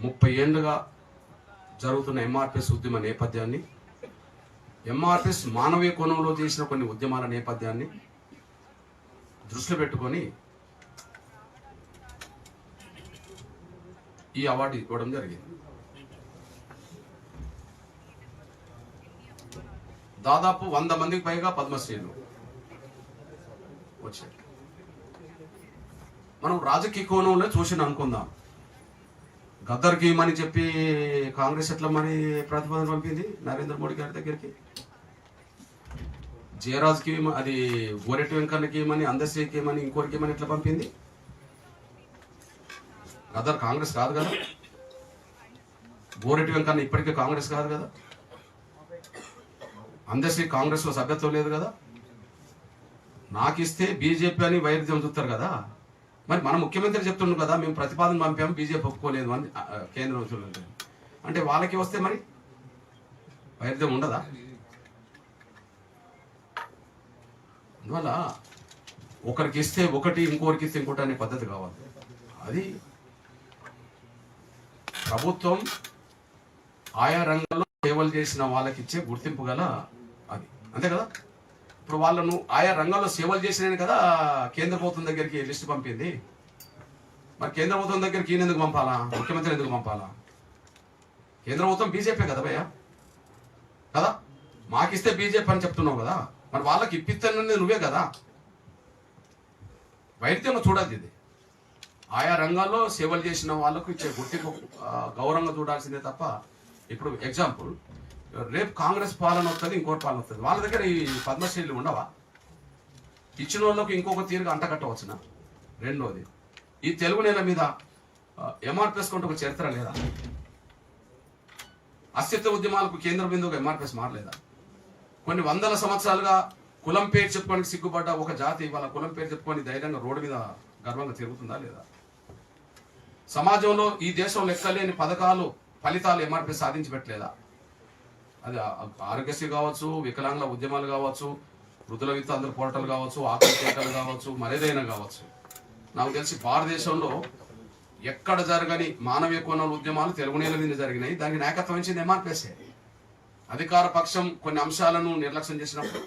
30 ఏళ్లుగా జరుగుతున్న ఎంఆర్పిఎస్ ఉద్యమ నేపథ్యాన్ని, ఎంఆర్పిఎస్ మానవీయ కోణంలో చేసిన కొన్ని ఉద్యమాల నేపథ్యాన్ని దృష్టిలో పెట్టుకొని ఈ అవార్డు ఇవ్వడం జరిగింది. దాదాపు 100 మందికి పైగా పద్మశ్రీలు వచ్చాయి. మనం రాజకీయ కోణంలో చూసి అనుకుందాం. గద్దర్కి ఇమ్మని చెప్పి కాంగ్రెస్ ఎట్లా మరి ప్రతిపాదన పంపింది నరేంద్ర మోడీ గారి దగ్గరికి. జయరాజ్కి అది గోరెట్టి వెంకన్నకి ఇమ్మని, అందశ్రీకి ఇమ్మని, ఇంకోరికి ఇమ్మని ఎట్లా పంపింది? గద్దర్ కాంగ్రెస్ కాదు కదా, గోరెట్టి వెంకన్న ఇప్పటికే కాంగ్రెస్ కాదు కదా. అందశ్రీ కాంగ్రెస్లో సభ్యత్వం లేదు కదా, నాకు ఇస్తే బీజేపీ అని వైరుధ్యం చూస్తారు కదా. మరి మన ముఖ్యమంత్రి చెప్తున్నాడు కదా, మేము ప్రతిపాదన పంపాము బీజేపీ ఒప్పుకోలేదు అని కేంద్ర మంత్రులు. అంటే వాళ్ళకి వస్తే మరి వైరుధ్యం ఉండదా? అందువల్ల ఒకరికి ఇస్తే ఒకటి, ఇంకొకరికి ఇస్తే ఇంకోటి అనే పద్ధతి కావాలి. అది ప్రభుత్వం ఆయా రంగంలో సేవలు చేసిన వాళ్ళకి ఇచ్చే గుర్తింపు గల అది, అంతే కదా. ఇప్పుడు వాళ్ళను ఆయా రంగంలో సేవలు చేసినాయని కదా కేంద్ర ప్రభుత్వం దగ్గరికి లిస్టు పంపింది. మరి కేంద్ర ప్రభుత్వం దగ్గరికి ఈయన ఎందుకు పంపాలా, ముఖ్యమంత్రి ఎందుకు పంపాలా? కేంద్ర ప్రభుత్వం బీజేపీ కదా భయ్యా, కదా. మాకిస్తే బీజేపీ అని చెప్తున్నావు కదా, మరి వాళ్ళకి ఇప్పిస్తానని నువ్వే కదా. వైద్యం చూడాలి, ఇది ఆయా రంగాల్లో సేవలు చేసిన వాళ్ళకు ఇచ్చే గుర్తింపు గౌరవంగా చూడాల్సిందే తప్ప. ఇప్పుడు ఎగ్జాంపుల్, రేపు కాంగ్రెస్ పాలన వస్తుంది, ఇంకోటి పాలన వస్తుంది, వాళ్ళ దగ్గర ఈ పద్మశ్రీలు ఉండవా? ఇచ్చిన వాళ్ళకు ఇంకొక తీరుగా అంటకట్టవచ్చునా? రెండోది, ఈ తెలుగు నేల మీద ఎంఆర్పిఎస్ కొంటే ఒక చరిత్ర లేదా? అస్తిత్వ ఉద్యమాలకు కేంద్ర బిందువుగా ఎంఆర్పిఎస్ మారలేదా? కొన్ని వందల సంవత్సరాలుగా కులం పేరు చెప్పుకొని సిగ్గుపడ్డ ఒక జాతి వాళ్ళ కులం పేరు చెప్పుకొని ధైర్యంగా రోడ్డు మీద గర్వంగా తిరుగుతుందా లేదా? సమాజంలో ఈ దేశంలో లెక్కలేని పథకాలు, ఫలితాలు ఎంఆర్పీ సాధించి పెట్టలేదా? అది ఆరోగ్యశ్రీ కావచ్చు, వికలాంగుల ఉద్యమాలు కావచ్చు, వృద్ధుల విత్తాంధ్ర పోరాటాలు కావచ్చు, ఆకలి కేకలు కావచ్చు, మరేదైనా కావచ్చు. నాకు తెలిసి భారతదేశంలో ఎక్కడ జరగని మానవీయ కోణాల ఉద్యమాలు తెలుగు నేల మీద జరిగినాయి. దానికి నాయకత్వం ఇచ్చింది ఎంఆర్పీసే. అధికార పక్షం కొన్ని అంశాలను నిర్లక్ష్యం చేసినప్పుడు,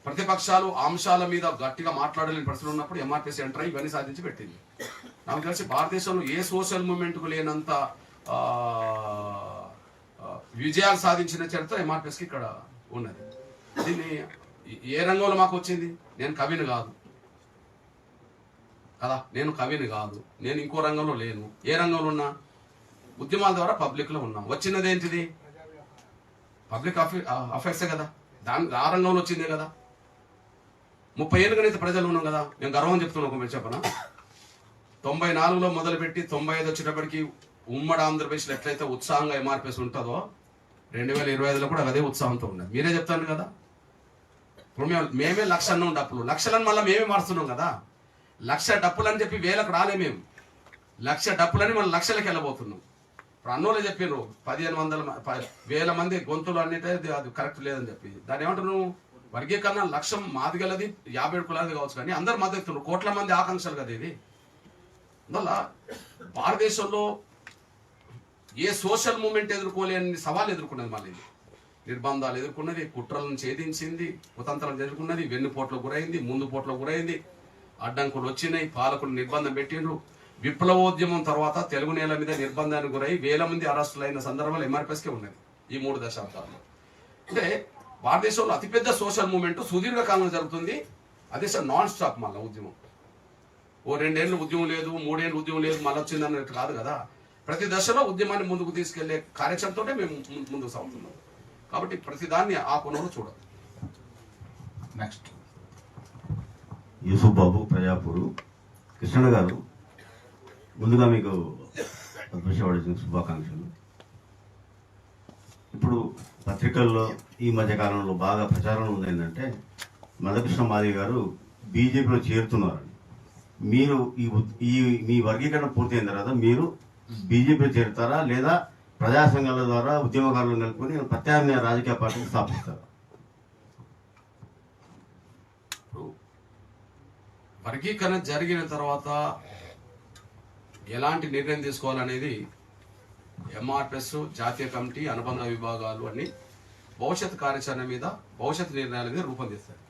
ప్రతిపక్షాలు ఆ అంశాల మీద గట్టిగా మాట్లాడలేని పరిస్థితులు ఉన్నప్పుడు ఎంఆర్పీసీ ఎంటర్ అయ్యి ఇవన్నీ సాధించి పెట్టింది. నాకు తెలిసి భారతదేశంలో ఏ సోషల్ మూవ్మెంట్కు లేనంత విజయాలు సాధించిన చరిత్ర ఎంఆర్పీఎస్కి ఇక్కడ ఉన్నది. దీన్ని ఏ రంగంలో మాకు వచ్చింది? నేను కవిని కాదు కదా, నేను కవిని కాదు, నేను ఇంకో రంగంలో లేను. ఏ రంగంలో ఉన్నా? ఉద్యమాల ద్వారా పబ్లిక్లో ఉన్నాం. వచ్చినది ఏంటిది? పబ్లిక్ అఫైర్సే కదా, ఆ రంగంలో వచ్చిందే కదా. 30 ఏళ్ళుగానైతే ప్రజలు ఉన్నాం కదా, మేము గర్వం చెప్తున్నాం. మీరు చెప్పనా, 94లో మొదలుపెట్టి 95 వచ్చేటప్పటికి ఉమ్మడి ఆంధ్రప్రదేశ్లో ఎట్లయితే ఉత్సాహంగా ఎంఆర్పీఎస్ ఉంటుందో 2025లో కూడా అదే ఉత్సాహంతో ఉన్నది. మీరే చెప్తాను కదా. ఇప్పుడు మేమే లక్ష అన్నాం డప్పులు, లక్షలను మళ్ళీ మేమే మారుస్తున్నాం కదా. 1,00,000 డప్పులు అని చెప్పి 1000కు రాలే మేము, 1,00,000 డప్పులని మనం లక్షలకు వెళ్ళబోతున్నాం. ఇప్పుడు అన్నోళ్ళు చెప్పారు 1,500 మంది గొంతులు అన్నిటే అది కరెక్ట్ లేదని చెప్పి. దాన్ని ఏమంటున్నావు? వర్గీకరణ లక్ష్యం మాది గలది, 57 కులాది కావచ్చు, కానీ అందరు మద్దతు ఇస్తున్నారు. కోట్ల మంది ఆకాంక్షలు కదా ఇది. అందువల్ల భారతదేశంలో ఏ సోషల్ మూవ్మెంట్ ఎదుర్కోలేని సవాళ్ళు ఎదుర్కొన్నది. మళ్ళీ నిర్బంధాలు ఎదుర్కొన్నది, కుట్రలను ఛేదించింది, కుతంత్రాలను ఎదుర్కొన్నది, వెన్నుపోట్లకు గురైంది, ముందు పోట్లకు గురైంది, అడ్డంకులు వచ్చినాయి, పాలకులు నిర్బంధం పెట్టిండ్రు. విప్లవోద్యమం తర్వాత తెలుగు నేల మీద నిర్బంధానికి గురై 1000 మంది అరెస్టులు అయిన సందర్భాలు ఎంఆర్పీఎస్కే ఉన్నది ఈ 3 దశాబ్దాల్లో. అంటే భారతదేశంలో అతిపెద్ద సోషల్ మూవ్మెంట్ సుదీర్ఘకాలంలో జరుగుతుంది. అదే సార్ నాన్ స్టాప్. మళ్ళీ ఉద్యమం ఓ 2 ఏళ్ళు ఉద్యమం లేదు, 3 ఏళ్ళు ఉద్యమం లేదు, మళ్ళీ వచ్చింది అన్నట్టు కాదు కదా. ప్రతి దశలో ఉద్యమాన్ని ముందుకు తీసుకెళ్లే కార్యాచరణతోనే మేము ముందుకు సాగుతున్నాం. కాబట్టి ప్రతిదాన్ని ఆ కోణంలో చూడాలి. నెక్స్ట్ యూసుఫ్ బాబు, ప్రజాపూరు. కృష్ణ గారు, ముందుగా మీకు పద్మశ్రీ శుభాకాంక్షలు. ఇప్పుడు పత్రికల్లో ఈ మధ్య కాలంలో బాగా ప్రచారం ఉంది ఏంటంటే మందకృష్ణ మాదిగ గారు బీజేపీలో చేరుతున్నారని. మీరు ఈ మీ వర్గీకరణ పూర్తయిన తర్వాత మీరు బీజేపీలో చేరుతారా, లేదా ప్రజా సంఘాల ద్వారా ఉద్యమకారులను కలుపుకొని ప్రత్యామ్నాయ రాజకీయ పార్టీని స్థాపిస్తారా? వర్గీకరణ జరిగిన తర్వాత ఎలాంటి నిర్ణయం తీసుకోవాలనేది ఎంఆర్పిఎస్, జాతీయ కమిటీ, అనుబంధ విభాగాలు అన్ని భవిష్యత్ కార్యాచరణ మీద, భవిష్యత్ నిర్ణయాల మీద రూపొందిస్తాయి.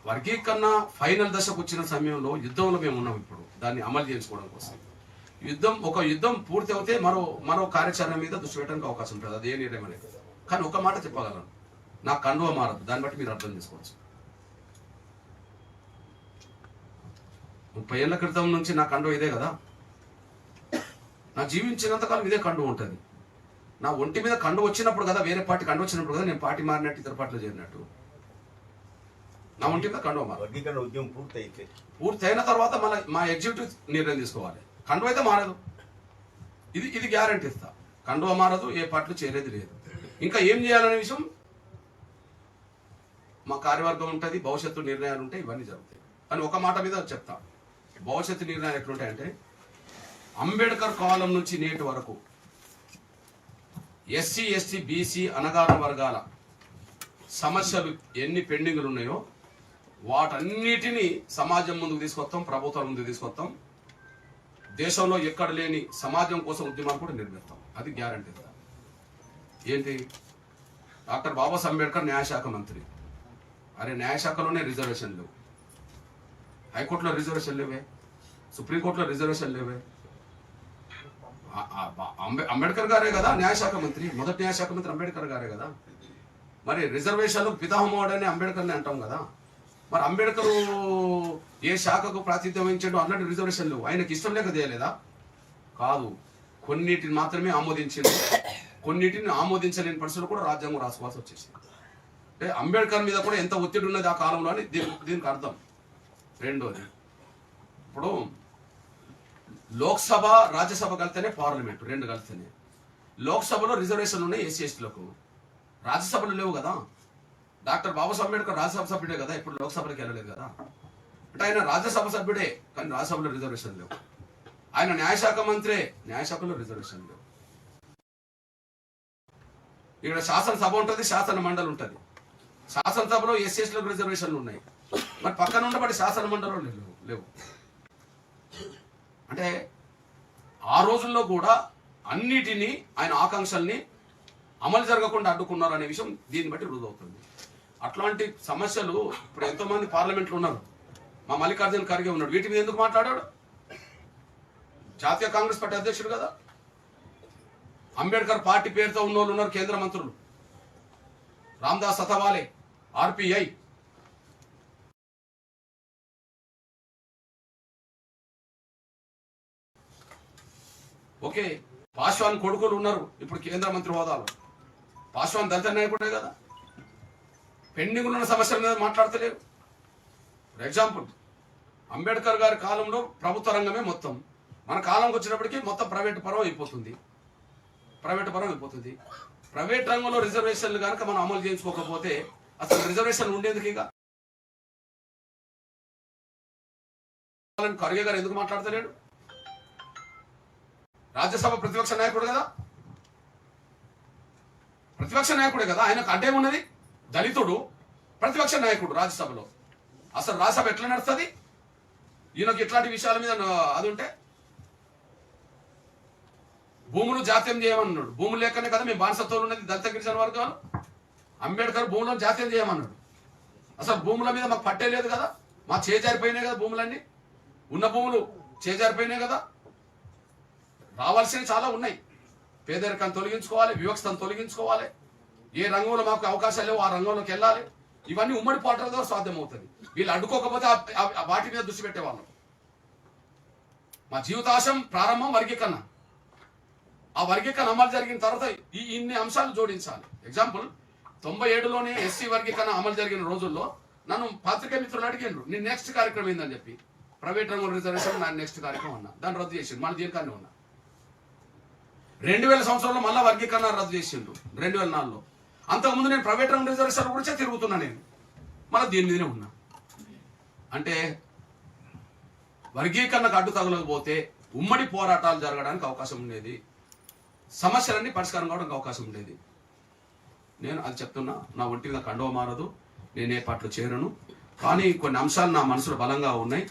వర్గీకరణ ఫైనల్ దశకు వచ్చిన సమయంలో యుద్ధంలో మేము ఉన్నాం. ఇప్పుడు దాన్ని అమలు చేసుకోవడం కోసం ఒక యుద్ధం పూర్తి అవుతే మరో కార్యాచరణ మీద దృష్టి పెట్టడానికి అవకాశం ఉంటుంది. అది ఏ నిర్ణయం అనేది. కానీ ఒక మాట చెప్పగలను, నా కండువ మారదు. దాన్ని బట్టి మీరు అర్థం చేసుకోవచ్చు. 30 ఏళ్ల క్రితం నుంచి నా కండువ ఇదే కదా. నా జీవించినంతకాలం ఇదే కండువ ఉంటుంది. నా ఒంటి మీద కండువ వచ్చినప్పుడు కదా, వేరే పార్టీ కండువ వచ్చినప్పుడు కదా నేను పార్టీ మారినట్టు, ఇతర పార్టీలో చేరినట్టు. నా ఒంటి మీద కండువ మారు. వర్గీకరణ ఉద్యమం పూర్తి అయిన తర్వాత మా ఎగ్జిక్యూటివ్ నిర్ణయం తీసుకోవాలి. కండువ అయితే మారదు, ఇది గ్యారంటీ ఇస్తా. కండువ మారదు, ఏ పార్టీలో చేరేది లేదు. ఇంకా ఏం చేయాలనే విషయం మా కార్యవర్గం ఉంటుంది, భవిష్యత్తు నిర్ణయాలు ఉంటాయి, ఇవన్నీ జరుగుతాయి. కానీ ఒక మాట మీద చెప్తా, భవిష్యత్తు నిర్ణయాలు ఎట్లుంటాయంటే అంబేద్కర్ కాలం నుంచి నేటి వరకు ఎస్సీ ఎస్టీ బీసీ అణగారిన వర్గాల సమస్యలు ఎన్ని పెండింగ్లు ఉన్నాయో వాటన్నిటినీ సమాజం ముందుకు తీసుకొస్తాం, ప్రభుత్వం ముందుకు తీసుకొస్తాం. దేశంలో ఎక్కడ లేని సమాజం కోసం ఉద్యమాలు కూడా నిర్మిస్తాం. అది గ్యారంటీ. ఏంటి, డాక్టర్ బాబాసాహెబ్ అంబేద్కర్ న్యాయశాఖ మంత్రి. అరే న్యాయశాఖలోనే రిజర్వేషన్ లేవు, హైకోర్టులో రిజర్వేషన్ లేవే, సుప్రీంకోర్టులో రిజర్వేషన్ లేవే. అంబేద్కర్ గారే కదా న్యాయశాఖ మంత్రి, మొదటి న్యాయశాఖ మంత్రి అంబేద్కర్ గారే కదా. మరి రిజర్వేషన్లు పితామహుడు అని అంబేద్కర్ని అంటాం కదా. మరి అంబేద్కర్ ఏ శాఖకు ప్రాతినిధ్యం వహించాడో అన్నట్టు రిజర్వేషన్ లేవు. ఆయనకి ఇష్టం లేక చేయలేదా? కాదు, కొన్నిటిని మాత్రమే ఆమోదించింది, కొన్నిటిని ఆమోదించలేని పరిస్థితులు కూడా రాజ్యాంగం రాసుకోవాల్సి వచ్చేసింది. అంటే అంబేద్కర్ మీద కూడా ఎంత ఒత్తిడి ఉన్నది ఆ కాలంలో అని దీనికి అర్థం. రెండోది, ఇప్పుడు లోక్సభ రాజ్యసభ కలిస్తేనే పార్లమెంటు, రెండు కలిస్తేనే. లోక్సభలో రిజర్వేషన్లు ఉన్నాయి ఎస్సీ ఎస్టీలకు, రాజ్యసభలో లేవు కదా. డాక్టర్ బాబాసాహెబ్ అంబేద్కర్ రాజ్యసభ సభ్యుడే కదా, ఇప్పుడు లోక్సభకి వెళ్ళలేదు కదా. అంటే ఆయన రాజ్యసభ సభ్యుడే, కానీ రాజ్యసభలో రిజర్వేషన్ లేవు. ఆయన న్యాయశాఖ మంత్రే, న్యాయశాఖలో రిజర్వేషన్ లేవు. ఇక్కడ శాసనసభ ఉంటుంది, శాసన మండలి ఉంటుంది. శాసనసభలో ఎస్సీఎస్లకు రిజర్వేషన్లు ఉన్నాయి, మరి పక్కన ఉండబడి శాసన మండలిలో లేవు. అంటే ఆ రోజుల్లో కూడా అన్నిటినీ ఆయన ఆకాంక్షల్ని అమలు జరగకుండా అడ్డుకున్నారు అనే విషయం దీన్ని బట్టి రుజువుతుంది. అట్లాంటి సమస్యలు ఇప్పుడు ఎంతో మంది పార్లమెంట్లో ఉన్నారు. మా మల్లికార్జున ఖర్గే ఉన్నాడు, వీటి మీద ఎందుకు మాట్లాడాడు? జాతీయ కాంగ్రెస్ పార్టీ అధ్యక్షుడు కదా. అంబేద్కర్ పార్టీ పేరుతో ఉన్న వాళ్ళు ఉన్నారు కేంద్ర మంత్రులు, రామ్దాస్ అథవాలే, ఆర్పిఐ. ఓకే, పాశ్వాన్ కొడుకులు ఉన్నారు ఇప్పుడు కేంద్ర మంత్రి హోదాలో. పాశ్వాన్ దళిత నాయకుడే కదా. పెండింగ్ ఉన్న సమస్యల మీద మాట్లాడతలేరు. ఫర్ ఎగ్జాంపుల్, అంబేద్కర్ గారి కాలంలో ప్రభుత్వ రంగమే మొత్తం, మన కాలంకి వచ్చినప్పటికీ మొత్తం ప్రైవేటు పరం అయిపోతుంది. ప్రైవేట్ రంగంలో రిజర్వేషన్లు కనుక మనం అమలు చేయించుకోకపోతే అసలు రిజర్వేషన్ ఉండేందుకు? ఇక ఖర్గే గారు ఎందుకు మాట్లాడతలేడు? రాజ్యసభ ప్రతిపక్ష నాయకుడు కదా, ప్రతిపక్ష నాయకుడే కదా. ఆయనకు అడ్డేమున్నది? దళితుడు ప్రతిపక్ష నాయకుడు రాజ్యసభలో. అసలు రాజ్యసభ ఎట్లా నడుస్తుంది? ఈయనకు ఇట్లాంటి విషయాల మీద అది ఉంటే భూములు జాతీయం చేయమన్నాడు. భూములు లేకనే కదా మేము బానిసత్వంలో ఉన్నది దళిత గిరిజన వర్గాలు. అంబేద్కర్ భూములను జాతీయం చేయమన్నాడు. అసలు భూముల మీద మాకు పట్టే లేదు కదా, మా చేజారిపోయినాయి కదా భూములన్నీ, ఉన్న భూములు చేజారిపోయినాయి కదా. రావాల్సినవి చాలా ఉన్నాయి. పేదరికాన్ని తొలగించుకోవాలి, వివక్షతను తొలగించుకోవాలి, ఏ రంగంలో మాకు అవకాశాలు లేవు ఆ రంగంలోకి వెళ్ళాలి. ఇవన్నీ ఉమ్మడి పోరాటాల ద్వారా సాధ్యమవుతుంది. వీళ్ళు అడ్డుకోకపోతే వాటి మీద దృష్టి పెట్టేవాళ్ళం. మా జీవితాశం ప్రారంభం వర్గీకరణ. ఆ వర్గీకరణ అమలు జరిగిన తర్వాత ఇన్ని అంశాలు జోడించాలి. ఎగ్జాంపుల్, 97లోనే ఎస్సీ వర్గీకరణ అమలు జరిగిన రోజుల్లో నన్ను పత్రికా మిత్రులు అడిగిండ్రు, నీ నెక్స్ట్ కార్యక్రమం ఏందని చెప్పి. ప్రైవేట్ రంగంలో రిజర్వేషన్ నా నెక్స్ట్ కార్యక్రమం అన్నా, దాన్ని రద్దు చేసిండు. మళ్ళీ దీనికన్నా ఉన్నా 2000 సంవత్సరంలో మళ్ళీ వర్గీకరణ రద్దు చేసిండు 2004లో. అంతకుముందు నేను ప్రైవేట్ రంగం రిజర్వేషన్ గురించే తిరుగుతున్నా, నేను మళ్ళీ దీని మీదనే ఉన్నా. అంటే వర్గీకరణకు అడ్డు తగలకపోతే ఉమ్మడి పోరాటాలు జరగడానికి అవకాశం ఉండేది, సమస్యలన్నీ పరిష్కారం కావడానికి అవకాశం ఉండేది. నేను అది చెప్తున్నా, నా ఒంటి మీద కండవ మారదు, నేనే పార్టీలో చేరను. కానీ కొన్ని అంశాలు నా మనసులో బలంగా ఉన్నాయి.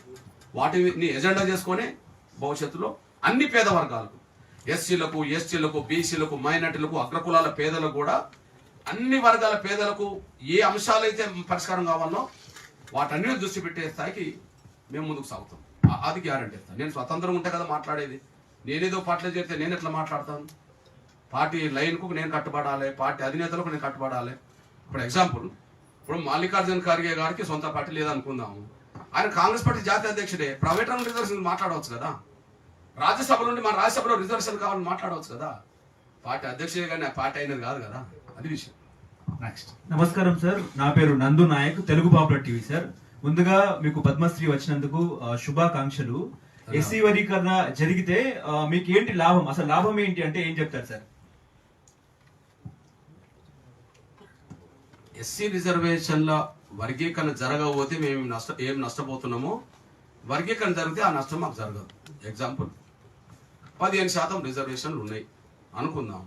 వాటిని ఎజెండా చేసుకొని భవిష్యత్తులో అన్ని పేద వర్గాలకు, ఎస్సీలకు, ఎస్టీలకు, బీసీలకు, మైనార్టీలకు, అగ్రకులాల పేదలకు కూడా, అన్ని వర్గాల పేదలకు ఏ అంశాలైతే పరిష్కారం కావాలో వాటన్నిటి దృష్టి పెట్టే స్థాయికి మేము ముందుకు సాగుతాం. అది గ్యారంటీ ఇస్తాను. నేను స్వతంత్రంగా ఉంటే కదా మాట్లాడేది. నేనేదో పార్టీలో చేరితే నేను ఎట్లా మాట్లాడతాను? పార్టీ లైన్కు నేను కట్టుబడాలి, పార్టీ అధినేతలకు నేను కట్టుబడాలి. ఇప్పుడు ఎగ్జాంపుల్, ఇప్పుడు మల్లికార్జున ఖర్గే గారికి సొంత పార్టీ లేదనుకుందాము, ఆయన కాంగ్రెస్ పార్టీ జాతీయ అధ్యక్షుడే, ప్రైవేట్ రంగ రిజర్వేషన్ మాట్లాడవచ్చు కదా. రాజ్యసభ నుండి మన రాజ్యసభలో రిజర్వేషన్ కావాలని మాట్లాడవచ్చు కదా. పార్టీ అధ్యక్షుడే కానీ ఆ పార్టీ అయినది కాదు కదా, అది విషయం. నెక్స్ట్. నమస్కారం సార్, నా పేరు Nandu Nayak, Telugu popular TV sir. ముందుగా మీకు పద్మశ్రీ వచ్చినందుకు శుభాకాంక్షలు. ఎస్సీ వర్గీకరణ జరిగితే మీకు ఏంటి లాభం, అసలు లాభం ఏంటి అంటే ఏం చెప్తారు సార్? ఎస్సీ రిజర్వేషన్ల వర్గీకరణ జరగకపోతే మేము ఏం నష్టపోతున్నామో వర్గీకరణ జరిగితే ఆ నష్టం మాకు జరగదు. ఎగ్జాంపుల్ 15% రిజర్వేషన్లు ఉన్నాయి అనుకుందాం.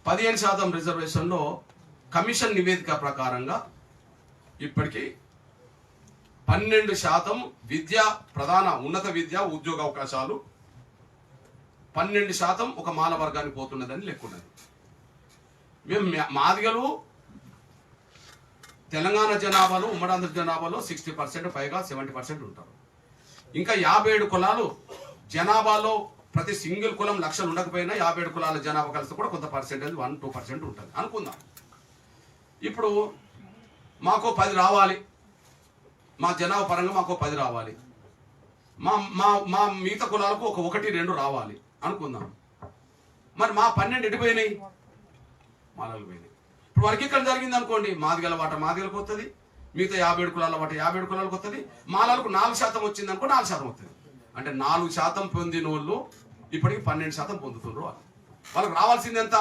15% రిజర్వేషన్లో కమిషన్ నివేదిక ప్రకారంగా ఇప్పటికీ 12% విద్యా ప్రధాన ఉన్నత విద్య ఉద్యోగ అవకాశాలు 12% ఒక మాల వర్గానికి పోతున్నదని లెక్కున్నది. మేము మాదిగలు తెలంగాణ జనాభాలో ఉమ్మడాంధ్ర జనాభాలో 60% పైగా 70% ఉంటారు. ఇంకా 57 కులాలు జనాభాలో ప్రతి సింగిల్ కులం లక్షలు ఉండకపోయినా 57 కులాల జనాభా కలిసి కూడా కొంత పర్సెంటేజ్ 1-2% ఉంటుంది అనుకుందాం. ఇప్పుడు మాకు 10 రావాలి, మా జనాభా పరంగా మాకు 10 రావాలి, మా మా మా మిగతా కులాలకు ఒక 1-2 రావాలి అనుకుందాం. మరి మా 12 ఎడిపోయినాయి, మాలలు పోయినాయి. ఇప్పుడు వర్గీకరణ జరిగింది అనుకోండి, మాదిగల వాట మాదిగలకు వస్తుంది, మిగతా 57 కులాల వాట 57 కులాలకు వస్తుంది, మాలలకు 4% వచ్చింది అనుకో 4% వస్తుంది. అంటే 4% పొందిన వాళ్ళు ఇప్పటికి 12% పొందుతున్నారు. వాళ్ళకి రావాల్సింది ఎంత?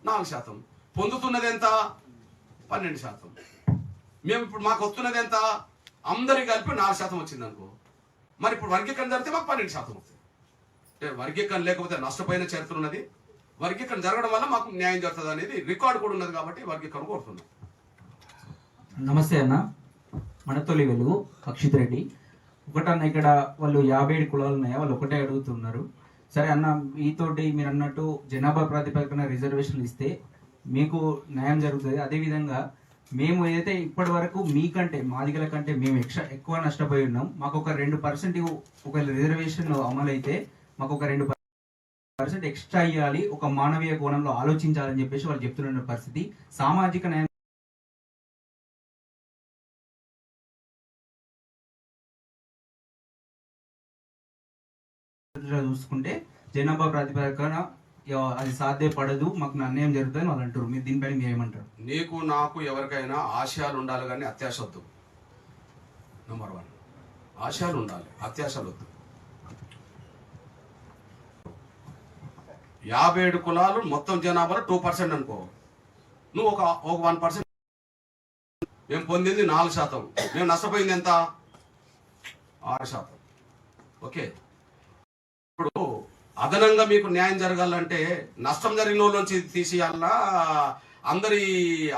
4%. పొందుతున్నది ఎంత? 12%. మేము ఇప్పుడు మాకు వస్తున్నది ఎంత? అందరికి కలిపి 4% వచ్చింది అనుకో. మరి ఇప్పుడు వర్గీకరణ జరిగితే మాకు 12% వస్తుంది. అంటే వర్గీకరణ లేకపోతే నష్టపోయిన చరిత్ర ఉన్నది. వర్గీకరణ జరగడం వల్ల మాకు న్యాయం జరుగుతుంది అనేది రికార్డు కూడా ఉన్నది కాబట్టి వర్గీకరణ కోరుతున్నాం. నమస్తే అన్న, మనతోలి వెలుగు అక్షిత్ రెడ్డి. ఒకటన్న ఇక్కడ వాళ్ళు 57 కులాలు ఉన్నాయా, వాళ్ళు ఒకటే అడుగుతున్నారు. సరే అన్న, మీతోటి మీరు అన్నట్టు జనాభా ప్రాతిపదికన రిజర్వేషన్లు ఇస్తే మీకు న్యాయం జరుగుతుంది. అదేవిధంగా మేము ఏదైతే ఇప్పటి వరకు మీకంటే మాదిగల కంటే మేము ఎక్కువ నష్టపోయి ఉన్నాం. మాకు ఒక 2% ఒకవేళ రిజర్వేషన్ అమలు అయితే మాకు ఒక 2% ఎక్స్ట్రా ఇవ్వాలి, ఒక మానవీయ కోణంలో ఆలోచించాలని చెప్పేసి వాళ్ళు చెప్తున్న పరిస్థితి. సామాజిక న్యాయం చూసుకుంటే జనాభా ప్రాతిపదికన అది సాధ్యపడదు, మాకు అన్యాయం జరుగుతుంది వాళ్ళు అంటారు. మీరు దీనిపైన మీరు ఏమంటారు? నీకు నాకు ఎవరికైనా ఆశయాలు ఉండాలి కానీ అత్యాశ వద్దు. నెంబర్ 1 ఆశయాలు ఉండాలి, అత్యాశలు వద్దు. 57 కులాలు మొత్తం జనాభాలో 2% అనుకో, నువ్వు ఒక 1%. మేము పొందింది 4%, మేము నష్టపోయింది ఎంత? 6%. ఓకే, ఇప్పుడు అదనంగా మీకు న్యాయం జరగాలంటే నష్టం జరిగిన వాళ్ళని తీసేయాలా, అందరి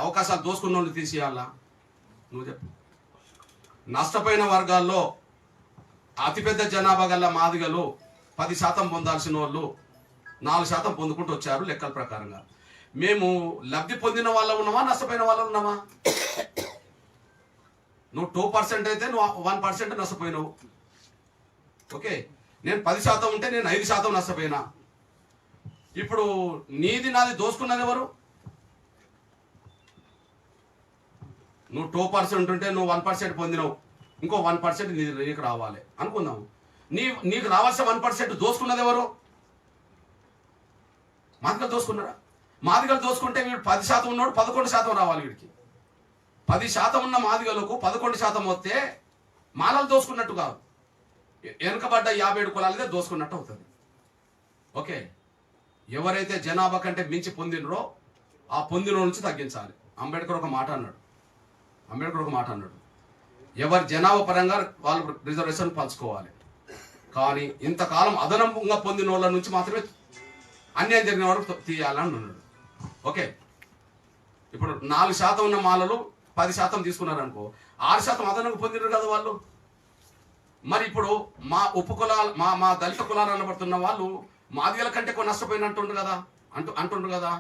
అవకాశాలు దోసుకున్న వాళ్ళు తీసేయాలా? నువ్వు చెప్పు. నష్టపోయిన వర్గాల్లో అతిపెద్ద జనాభా గల మాదిగలు 10% పొందాల్సిన వాళ్ళు 4% పొందుకుంటూ వచ్చారు లెక్కల ప్రకారంగా. మేము లబ్ధి పొందిన వాళ్ళ ఉన్నామా, నష్టపోయిన వాళ్ళ ఉన్నామా? నువ్వు 2% అయితే నువ్వు 1% నష్టపోయినావు. ఓకే, నేను 10% ఉంటే నేను 5% నష్టపోయినా. ఇప్పుడు నీది నాది దోసుకున్నది ఎవరు? నువ్వు 2% ఉంటే నువ్వు 1% పొందినావు, ఇంకో 1% నీకు రావాలి అనుకుందాం. నీకు రావాల్సిన 1% దోసుకున్నది ఎవరు? మాదిగలు దోసుకున్నారా? మాదిగలు దోసుకుంటే వీడు 10% ఉన్నాడు, 11% రావాలి వీడికి. 10% ఉన్న మాదిగలకు 11% వస్తే మాలలు దోసుకున్నట్టు కాదు, వెనుకబడ్డ 57 కులాలదే దోసుకున్నట్టు అవుతుంది. ఓకే, ఎవరైతే జనాభా కంటే మించి పొందినరో ఆ పొందిన నుంచి తగ్గించాలి. అంబేద్కర్ ఒక మాట అన్నాడు, ఎవరి జనాభా పరంగా వాళ్ళు రిజర్వేషన్ పంచుకోవాలి, కానీ ఇంతకాలం అదనంగా పొందిన వాళ్ళ నుంచి మాత్రమే అన్యాయం జరిగిన వరకు తీయాలని అన్నాడు. ఓకే, ఇప్పుడు 4% ఉన్న మాలలు 10% తీసుకున్నారనుకో, 6% అదనంగా పొందినారు కదా వాళ్ళు. మరి ఇప్పుడు మా ఉప కులాలు మా దళిత కులాలు అనబడుతున్న వాళ్ళు మాదిగల కంటే ఎక్కువ నష్టపోయినట్టుండ్రు కదా అంటుండ్రు కదా.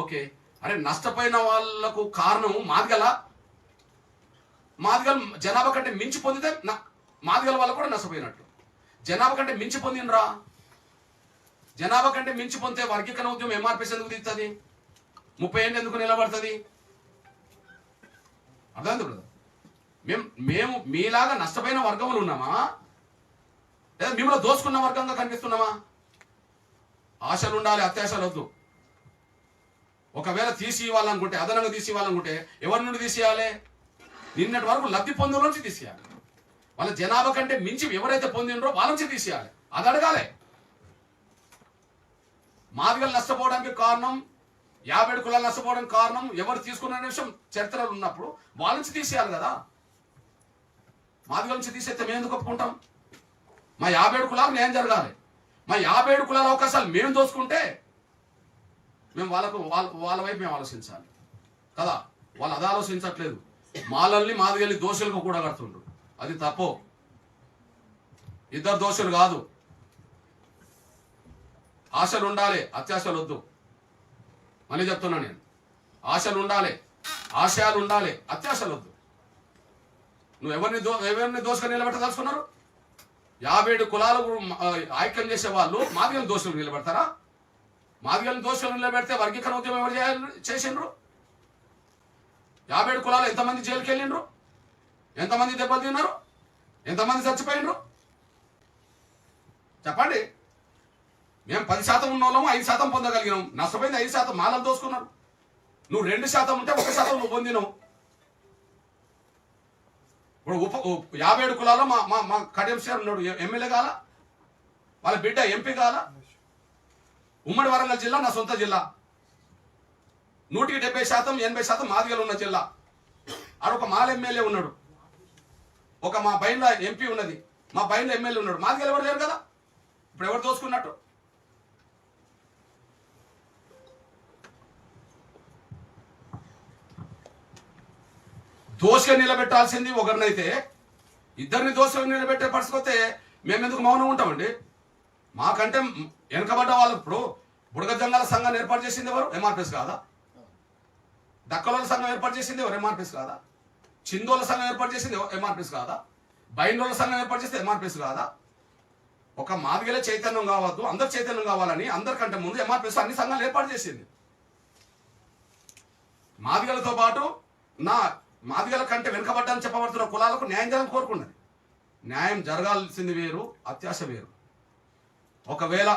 ఓకే, అరే నష్టపోయిన వాళ్ళకు కారణం మాదిగల జనాభా కంటే మించి పొందితే మాదిగల వాళ్ళు కూడా నష్టపోయినట్టు. జనాభా కంటే మించి పొందినరా? జనాభా కంటే మించి పొందితే వర్గీకరణ ఉద్యమం ఎంఆర్పీఎస్ ఎందుకు తీస్తుంది? 30 ఏళ్ళు ఎందుకు నిలబడుతుంది? అర్థమైంది బ్రదర్? మేము మీలాగా నష్టపోయిన వర్గంలో ఉన్నామా, లేదా మిమ్మల్ని దోసుకున్న వర్గంగా కనిపిస్తున్నామా? ఆశలు ఉండాలి, అత్యాశలు వద్దు. ఒకవేళ తీసి ఇవ్వాలనుకుంటే, అదనంగా తీసి ఇవ్వాలనుకుంటే ఎవరి నుండి తీసేయాలి? నిన్నటి వరకు లబ్ధి పొందిన నుంచి తీసేయాలి. వాళ్ళ జనాభా కంటే మించి ఎవరైతే పొందినరో వాళ్ళ నుంచి తీసేయాలి. అది అడగాలి. మాదిగలు నష్టపోవడానికి కారణం, 57 కులాలు నష్టపోవడానికి కారణం ఎవరు తీసుకున్న విషయం చరిత్రలు ఉన్నప్పుడు వాళ్ళ నుంచి తీసేయాలి కదా. మాదిగల నుంచి తీసేస్తే మేము ఎందుకు ఒప్పుకుంటాం? మా 57 కులాలకు న్యాయం జరగాలి. మా 57 కులాల అవకాశాలు మేము దోసుకుంటే మేము వాళ్ళ వైపు మేము ఆలోచించాలి కదా. వాళ్ళు అది ఆలోచించట్లేదు. మాలల్ని మాదిగల్ని దోషులకు కూడా కడుతుండ్రు. అది తప్పు. ఇద్దరు దోషులు కాదు. ఆశలు ఉండాలి, అత్యాశలు వద్దు. మళ్ళీ చెప్తున్నా నేను, ఆశలు ఉండాలి, ఆశయాలు ఉండాలి, అత్యాశలు వద్దు. నువ్వు ఎవరిని దోషగా నిలబెట్టదలుచుకున్నారు? 57 కులాలకు ఐక్యం చేసే వాళ్ళు మాదిగల్ని దోషులు నిలబెడతారా? మాదిగల్ని దోషులు నిలబెడితే వర్గీకరణ ఉద్యమం ఎవరు చేసిండ్రు? 57 కులాలు ఎంతమంది జైలుకి వెళ్ళిండ్రు? ఎంతమంది దెబ్బలు తిన్నారు? ఎంతమంది చచ్చిపోయిండ్రు? చెప్పండి. మేము 10% ఉన్న వాళ్ళము 5% పొందగలిగినాం. నష్టపోయింది 5%. మాలలు దోసుకున్నారు. నువ్వు 2% ఉంటే 1% నువ్వు పొందినావు. ఇప్పుడు 57 కులాల్లో మా కడియం సార్ ఉన్నాడు, ఎమ్మెల్యే కాల, వాళ్ళ బిడ్డ ఎంపీ కాల. ఉమ్మడి వరంగల్ జిల్లా నా సొంత జిల్లా. 170% 80% మాదిగలు ఉన్న జిల్లా. ఆడొక మాల ఎమ్మెల్యే ఉన్నాడు, ఒక మా బయట ఎంపీ ఉన్నది, మా బయట ఎమ్మెల్యే ఉన్నాడు. మాదిగలు ఎవరు లేరు కదా. ఇప్పుడు ఎవరు దోసుకున్నట్టు? దోషగా నిలబెట్టాల్సింది ఒకరినైతే ఇద్దరిని దోషగా నిలబెట్టే పరిస్థితి వస్తే మేమెందుకు మౌనం ఉంటామండి? మాకంటే వెనకబడ్డ వాళ్ళు ఇప్పుడు బుడగ జంగాల సంఘాన్ని ఏర్పాటు చేసింది ఎవరు? ఎంఆర్పిఎస్ కాదా? దక్కలోల సంఘం ఏర్పాటు చేసింది ఎవరు? ఎంఆర్పిఎస్ కాదా? చిందోల సంఘం ఏర్పాటు చేసింది ఎంఆర్పిఎస్ కాదా? బైండోల సంఘం ఏర్పాటు చేస్తే ఎంఆర్పిఎస్ కాదా? ఒక మాదిగలే చైతన్యం కావద్దు, అందరు చైతన్యం కావాలని అందరికంటే ముందు ఎంఆర్పిఎస్ అన్ని సంఘాలు ఏర్పాటు చేసింది. మాదిగలతో పాటు మాదిగల కంటే వెనుకబడ్డాన్ని చెప్పబడుతున్న కులాలకు న్యాయం జరగాలని కోరుకున్నది. న్యాయం జరగాల్సింది వేరు, అత్యాశ వేరు. ఒకవేళ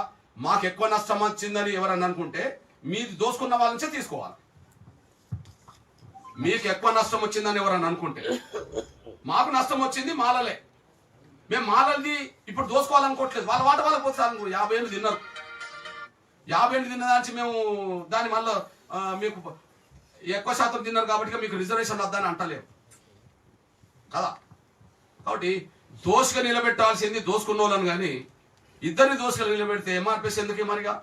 మాకు ఎక్కువ నష్టం వచ్చిందని ఎవరన్నా అనుకుంటే మీది దోసుకున్న వాళ్ళ నుంచే తీసుకోవాలి. మీకు ఎక్కువ నష్టం వచ్చిందని ఎవరన్నా అనుకుంటే, మాకు నష్టం వచ్చింది మాలలే, మేము మాలది ఇప్పుడు దోసుకోవాలనుకోవట్లేదు. వాళ్ళ వాట వాళ్ళకి పోతే 50 ఏళ్ళు తిన్నారు. 50 ఏళ్ళు తిన్న దానికి మేము దాని వల్ల మీకు ఎక్కువ శాతం తిన్నారు కాబట్టి మీకు రిజర్వేషన్ వద్దని అంటలేము కదా. కాబట్టి దోషగా నిలబెట్టాల్సింది దోసుకున్న వాళ్ళని, కానీ ఇద్దరిని దోషగా నిలబెడితే ఎంఆర్పిఎస్ ఎందుకు? మరిగా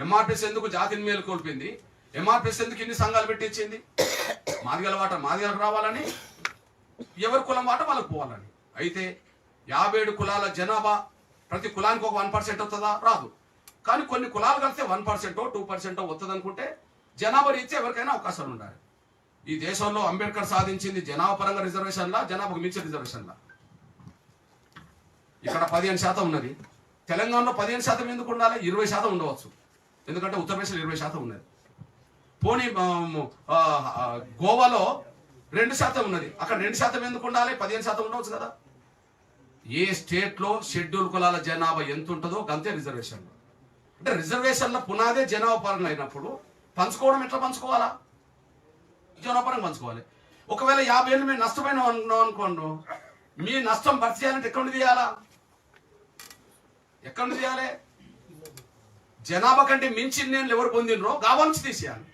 ఎంఆర్పిఎస్ ఎందుకు జాతిని మేలు కోల్పోయింది? ఎంఆర్పిఎస్ ఎందుకు ఇన్ని సంఘాలు పెట్టించింది? మాదిగల వాట మాదిగలకు రావాలని, ఎవరి కులం వాట వాళ్ళకు పోవాలని. అయితే 57 కులాల జనాభా ప్రతి కులానికి ఒక 1% వస్తుందా? రాదు. కానీ కొన్ని కులాలు కలిస్తే 1% 2% వస్తుంది అనుకుంటే జనాభా రీత్యా ఎవరికైనా అవకాశాలు ఉండాలి. ఈ దేశంలో అంబేద్కర్ సాధించింది జనాభా పరంగా రిజర్వేషన్లా, జనాభాకు మించిన రిజర్వేషన్లా. ఇక్కడ 15% ఉన్నది. తెలంగాణలో 15% ఎందుకు ఉండాలి? 20% ఉండవచ్చు. ఎందుకంటే ఉత్తరప్రదేశ్లో 20% ఉన్నది. పోనీ గోవాలో 2% ఉన్నది. అక్కడ 2% ఎందుకు ఉండాలి? 15% ఉండవచ్చు కదా. ఏ స్టేట్లో షెడ్యూల్ కులాల జనాభా ఎంత ఉంటుందో అంతే రిజర్వేషన్లో. అంటే రిజర్వేషన్ల పునాదే జనాభా పరంగా అయినప్పుడు పంచుకోవడం ఎట్లా పంచుకోవాలా? జనాభా పరంగా పంచుకోవాలి. ఒకవేళ 50 ఏళ్ళు మేము నష్టమైన అనుకోండి, మీ నష్టం భర్తీ చేయాలంటే ఎక్కడి నుండి తీయాలా? ఎక్కడి నుండి తీయాలి? జనాభా కంటే మించి నేను ఎవరు పొందినరో గావా నుంచి తీసేయాలి.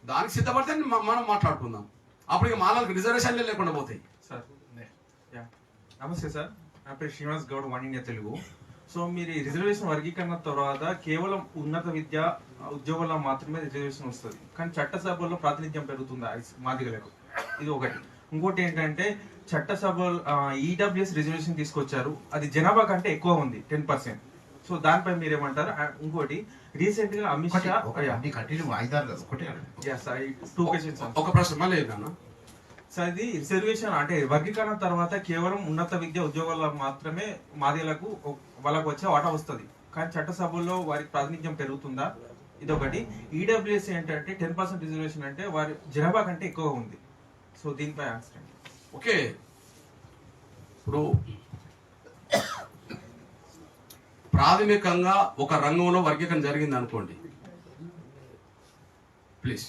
దానికి సిద్ధపడితే మనం మాట్లాడుకుందాం. అప్పటికి మాలకు రిజర్వేషన్లే లేకుండా పోతాయి. సార్ నమస్తే సార్, నా పేరు శ్రీనివాస్ గౌడ్, 1 ఇండియా తెలుగు. సో మీరు రిజర్వేషన్ వర్గీకరణ తర్వాత కేవలం ఉన్నత విద్య ఉద్యోగాల్లో మాత్రమే రిజర్వేషన్ వస్తుంది, కానీ చట్టసభల్లో ప్రాతినిధ్యం పెరుగుతుంది మాదిగలకు. ఇది ఒకటి. ఇంకోటి ఏంటంటే చట్టసభలో ఈడబ్ల్యూఎస్ రిజర్వేషన్ తీసుకొచ్చారు, అది జనాభా కంటే ఎక్కువ ఉంది 10%. సో దానిపై మీరేమంటారు? ఇంకోటి రీసెంట్ గా అమిత్ షా ఒక ప్రశ్న మళ్ళీ సార్, ఇది రిజర్వేషన్ అంటే వర్గీకరణ తర్వాత కేవలం ఉన్నత విద్య ఉద్యోగాల్లో మాత్రమే మాదిగలకు వాళ్ళకు వచ్చే వాటా వస్తుంది, కానీ చట్టసభల్లో వారికి ప్రాతినిధ్యం పెరుగుతుందా? ఇదొకటి. ఈడబ్ల్యూఎస్ ఏంటంటే 10% రిజర్వేషన్ అంటే వారి జనాభా కంటే ఎక్కువ ఉంది. సో దీనిపై ఆన్సర్. ఓకే, ఇప్పుడు ప్రాథమికంగా ఒక రంగంలో వర్గీకరణ జరిగింది అనుకోండి, ప్లీజ్.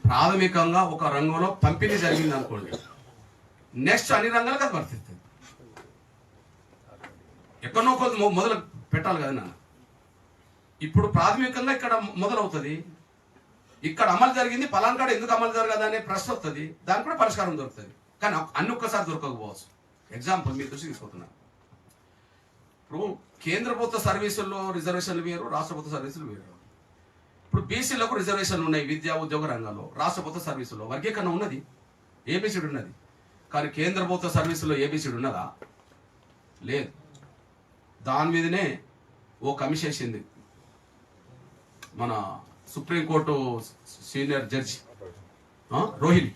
ప్రాథమికంగా ఒక రంగంలో పంపిణీ జరిగింది అనుకోండి, నెక్స్ట్ అన్ని రంగాలకు అది వర్తిస్తుంది. ఎక్కడో మొదలు పెట్టాలి కదా నాన్న. ఇప్పుడు ప్రాథమికంగా ఇక్కడ మొదలవుతుంది, ఇక్కడ అమలు జరిగింది, పలానా కాడ ఎందుకు అమలు జరగదు అనే ప్రశ్న వస్తుంది, దానికి కూడా పరిష్కారం దొరుకుతుంది. కానీ అన్ని ఒక్కసారి దొరకకపోవచ్చు. ఎగ్జాంపుల్ మీ దృష్టి తీసుకుంటున్నాను. ఇప్పుడు కేంద్ర ప్రభుత్వ సర్వీసుల్లో రిజర్వేషన్లు వేరు, రాష్ట్ర ప్రభుత్వ సర్వీసులు వేరు. ఇప్పుడు బీసీలకు రిజర్వేషన్లు ఉన్నాయి విద్యా ఉద్యోగ రంగంలో, రాష్ట్ర ప్రభుత్వ సర్వీసుల్లో వర్గీకరణ ఉన్నది, ఏబిసిడి ఉన్నది. కానీ కేంద్ర ప్రభుత్వ సర్వీసుల్లో ఏబిసిడి ఉన్నదా? లేదు. దాని మీదనే ఓ కమిషన్ వేసింది మన supreme court senior judge Rohini,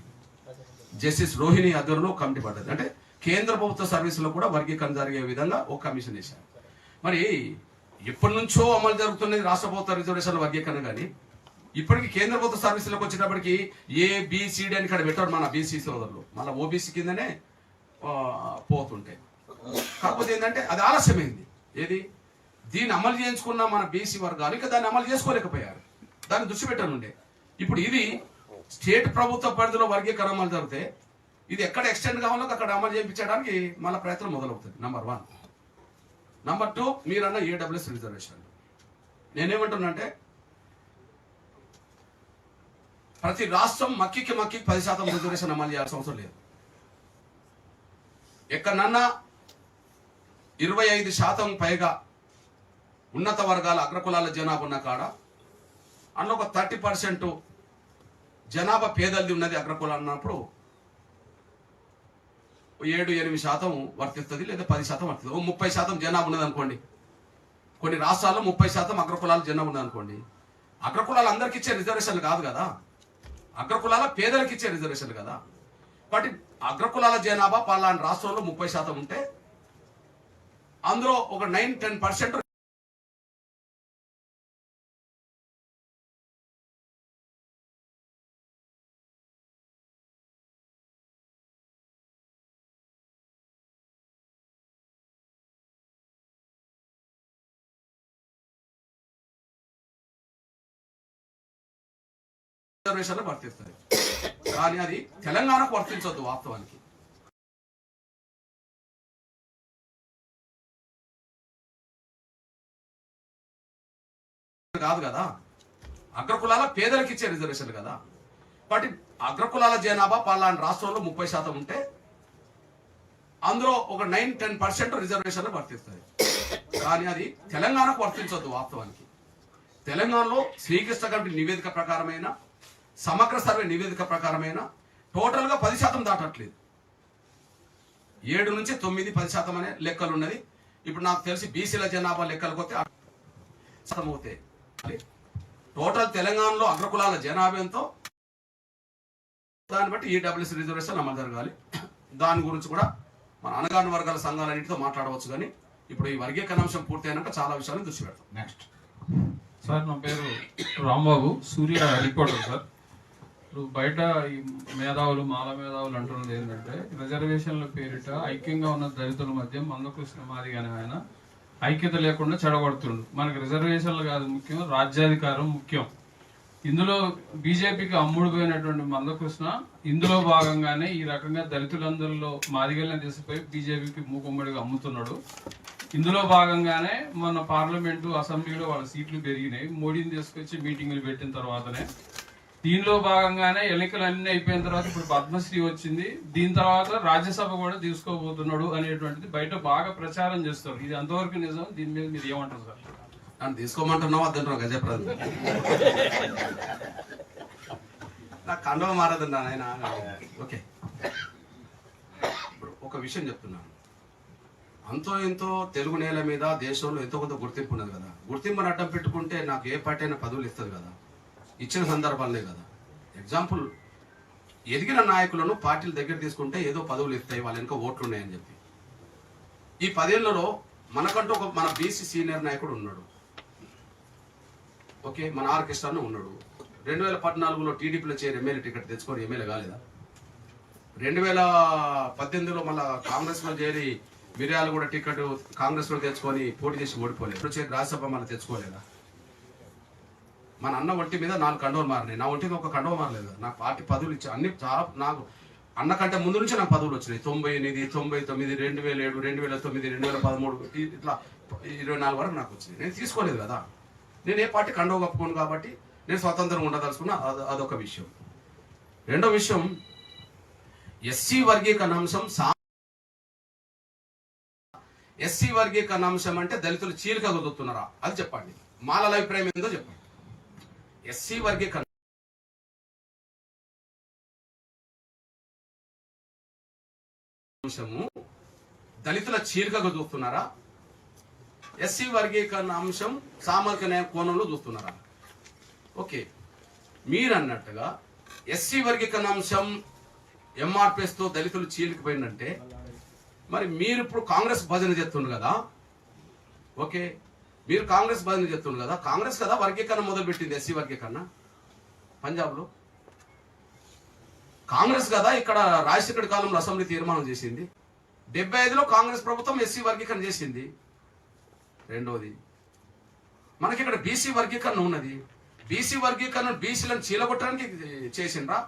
justice Rohini ఆధ్వర్యంలో కమిటీ పడ్డది. అంటే కేంద్ర ప్రభుత్వ సర్వీసులో కూడా వర్గీకరణ జరిగే విధంగా ఒక కమిషన్ వేశారు. మరి ఎప్పటి నుంచో అమలు జరుగుతున్నది రాష్ట్ర ప్రభుత్వ రిజర్వేషన్ల వర్గీకరణ, కానీ ఇప్పటికి కేంద్ర ప్రభుత్వ సర్వీసులకు వచ్చేటప్పటికి ఏబిసిడి అని ఇక్కడ పెట్టారు మన బీసీ సోదరులు, మళ్ళీ ఓబీసీ కిందనే పోతుంటాయి. కాకపోతే ఏంటంటే అది ఆలస్యమైంది. ఏది దీన్ని అమలు చేయించుకున్న మన బీసీ వర్గాలు ఇంకా దాన్ని అమలు చేసుకోలేకపోయారు, దాన్ని దృష్టి పెట్టనుండే. ఇప్పుడు ఇది స్టేట్ ప్రభుత్వ పరిధిలో వర్గీకరణ అమలు జరిగితే ఇది ఎక్కడ ఎక్స్టెండ్ కావాలో అక్కడ అమలు చేయించడానికి మళ్ళీ ప్రయత్నం మొదలవుతుంది. నంబర్ 1. నంబర్ 2, మీరన్న ఏడబ్ల్యూఎస్ రిజర్వేషన్. నేనేమంటున్నానంటే ప్రతి రాష్ట్రం మక్కికి 10% రిజర్వేషన్ అమలు చేయాల్సిన అవసరం లేదు. ఎక్కడన్నా 25% పైగా ఉన్నత వర్గాల అగ్రకులాల జనాభా ఉన్న కాడ అందులో ఒక 30% జనాభా పేదలది ఉన్నది అగ్రకులాలు అన్నప్పుడు 7-8% వర్తిస్తుంది, లేదా 10% వర్తిస్తుంది. 30% జనాభా ఉన్నది అనుకోండి, కొన్ని రాష్ట్రాల్లో 30% అగ్రకులాల జనాభా ఉన్నది అనుకోండి. అగ్రకులాలు అందరికి ఇచ్చే రిజర్వేషన్లు కాదు కదా, అగ్రకులాల పేదలకు ఇచ్చే రిజర్వేషన్లు కదా. కాబట్టి అగ్రకులాల జనాభా పలానా రాష్ట్రంలో 30% ఉంటే అందులో ఒక 9-10% రిజర్వేషన్లు వర్తిస్తుంది. కానీ అది తెలంగాణకు వర్తించవద్దు. వాస్తవానికి కాదు కదా, అగ్రకులాల పేదలకు ఇచ్చే రిజర్వేషన్లు కదా. కాబట్టి అగ్రకులాల జనాభా పలానా రాష్ట్రంలో 30% ఉంటే అందులో ఒక 9-10% రిజర్వేషన్లు వర్తిస్తుంది. కానీ అది తెలంగాణకు వర్తించవద్దు. వాస్తవానికి తెలంగాణలో శ్రీకృష్ణ కమిటీ నివేదిక ప్రకారమైన, సమగ్ర సర్వే నివేదిక ప్రకారమైన టోటల్గా 10% దాటట్లేదు. 7-9-10% అనే లెక్కలు ఉన్నది. ఇప్పుడు నాకు తెలిసి బీసీల జనాభా లెక్కలకు వస్తే అవుతాయి. టోటల్ తెలంగాణలో అగ్రకులాల జనాభా ఎంతో దాన్ని బట్టి ఈడబ్ల్యూఎస్ రిజర్వేషన్ అమలు జరగాలి. దాని గురించి కూడా మన అణగారిన వర్గాల సంఘాలన్నింటితో మాట్లాడవచ్చు. కానీ ఇప్పుడు ఈ వర్గీకరణ అంశం పూర్తయినాక చాలా విషయాలను దృష్టి పెడతాం. నెక్స్ట్ సార్, నా పేరు రాంబాబు, సూర్య రిపోర్టర్ సార్. ఇప్పుడు బయట ఈ మేధావులు, మాల మేధావులు అంటున్నది ఏంటంటే రిజర్వేషన్ల పేరిట ఐక్యంగా ఉన్న దళితుల మధ్య మందకృష్ణ మాదిగ అనే ఆయన ఐక్యత లేకుండా చెడగొడుతుండు. మనకు రిజర్వేషన్లు కాదు ముఖ్యం, రాజ్యాధికారం ముఖ్యం. ఇందులో బీజేపీకి అమ్ముడుపోయినటువంటి మందకృష్ణ ఇందులో భాగంగానే ఈ రకంగా దళితులందరిలో మాదిగల్ని తీసిపోయి బీజేపీకి మూకుమ్మడిగా అమ్ముతున్నాడు. ఇందులో భాగంగానే మన పార్లమెంటు, అసెంబ్లీలో వాళ్ళ సీట్లు పెరిగినాయి. మోడీని తీసుకొచ్చి మీటింగులు పెట్టిన తర్వాతనే దీనిలో భాగంగానే ఎన్నికలు అన్ని అయిపోయిన తర్వాత ఇప్పుడు పద్మశ్రీ వచ్చింది. దీని తర్వాత రాజ్యసభ కూడా తీసుకోబోతున్నాడు అనేటువంటిది బయట బాగా ప్రచారం చేస్తారు. ఇది అంతవరకు నిజం? దీని మీద మీరు ఏమంటారు సార్? నన్ను తీసుకోమంటున్నావు అద్దంటున్నావు గజప్రద. నాకు కండవ మారదన్నా ఆయన. ఓకే, ఇప్పుడు ఒక విషయం చెప్తున్నాను. అంతో ఎంతో తెలుగు నేల మీద దేశంలో ఎంతో కొంత గుర్తింపు ఉన్నది కదా. గుర్తింపుని అడ్డం పెట్టుకుంటే నాకు ఏ పార్టీ అయినా పదవులు ఇస్తుంది కదా, ఇచ్చిన సందర్భాలే కదా. ఎగ్జాంపుల్, ఎదిగిన నాయకులను పార్టీల దగ్గర తీసుకుంటే ఏదో పదవులు ఇస్తాయి, వాళ్ళ వెనుక ఓట్లు ఉన్నాయని చెప్పి. ఈ 10 ఏళ్లలో మనకంటూ మన బీసీ సీనియర్ నాయకుడు ఉన్నాడు. ఓకే, మన ఆర్ కృష్ణ ఉన్నాడు. 2014లో టీడీపీలో చేరి ఎమ్మెల్యే టికెట్ తెచ్చుకొని ఎమ్మెల్యే కాలేదా? 2018లో మళ్ళా కాంగ్రెస్ లో చేరి మిర్యాలు కూడా టికెట్ కాంగ్రెస్ లో తెచ్చుకొని పోటీ చేసి ఓడిపోలేదు. చేరి రాజ్యసభ మళ్ళీ తెచ్చుకోలేదా? మన అన్న ఒంటి మీద 4 కండవలు మారినాయి, నా ఒంటి మీద ఒక కండవ మారలేదు. నాకు పార్టీ పదవులు ఇచ్చి అన్ని చాలా, నాకు అన్న కంటే ముందు నుంచి నాకు పదవులు వచ్చినాయి. 98, 99, 2007, 2009, 2013 ఇట్లా 24 వరకు నాకు వచ్చినాయి. నేను తీసుకోలేదు కదా. నేను ఏ పార్టీ కండవ కప్పుకోను కాబట్టి నేను స్వతంత్రంగా ఉండదలుచుకున్నా. అదొక విషయం. రెండో విషయం, ఎస్సీ వర్గీకరణ అంశం ఎస్సీ వర్గీకరణ అంశం అంటే దళితులు చీలిక కుదురుతున్నారా అది చెప్పండి. మాలల అభిప్రాయం ఏందో చెప్పండి. ఎస్సీ వర్గీకరణ అంశము దళితుల చీలికగా చూస్తున్నారా, ఎస్సీ వర్గీకరణ అంశం సామాజిక న్యాయ కోణంలో చూస్తున్నారా? ఓకే, మీరు అన్నట్టుగా ఎస్సీ వర్గీకరణ అంశం ఎంఆర్పిఎస్ తో దళితులు చీలికపోయిందంటే మరి మీరు ఇప్పుడు కాంగ్రెస్ భజన చేస్తున్నారు కదా. ఓకే, మీరు కాంగ్రెస్ భజన చేస్తున్నారు కదా, కాంగ్రెస్ కదా వర్గీకరణ మొదలు పెట్టింది ఎస్సీ వర్గీకరణ పంజాబ్లో. కాంగ్రెస్ కదా ఇక్కడ రాజశేఖర్ కాలంలో అసెంబ్లీ తీర్మానం చేసింది. 75లో కాంగ్రెస్ ప్రభుత్వం ఎస్సీ వర్గీకరణ చేసింది. రెండోది మనకి ఇక్కడ బీసీ వర్గీకరణ ఉన్నది. బీసీ వర్గీకరణ బీసీలను చీలగొట్టడానికి చేసిండ్రా?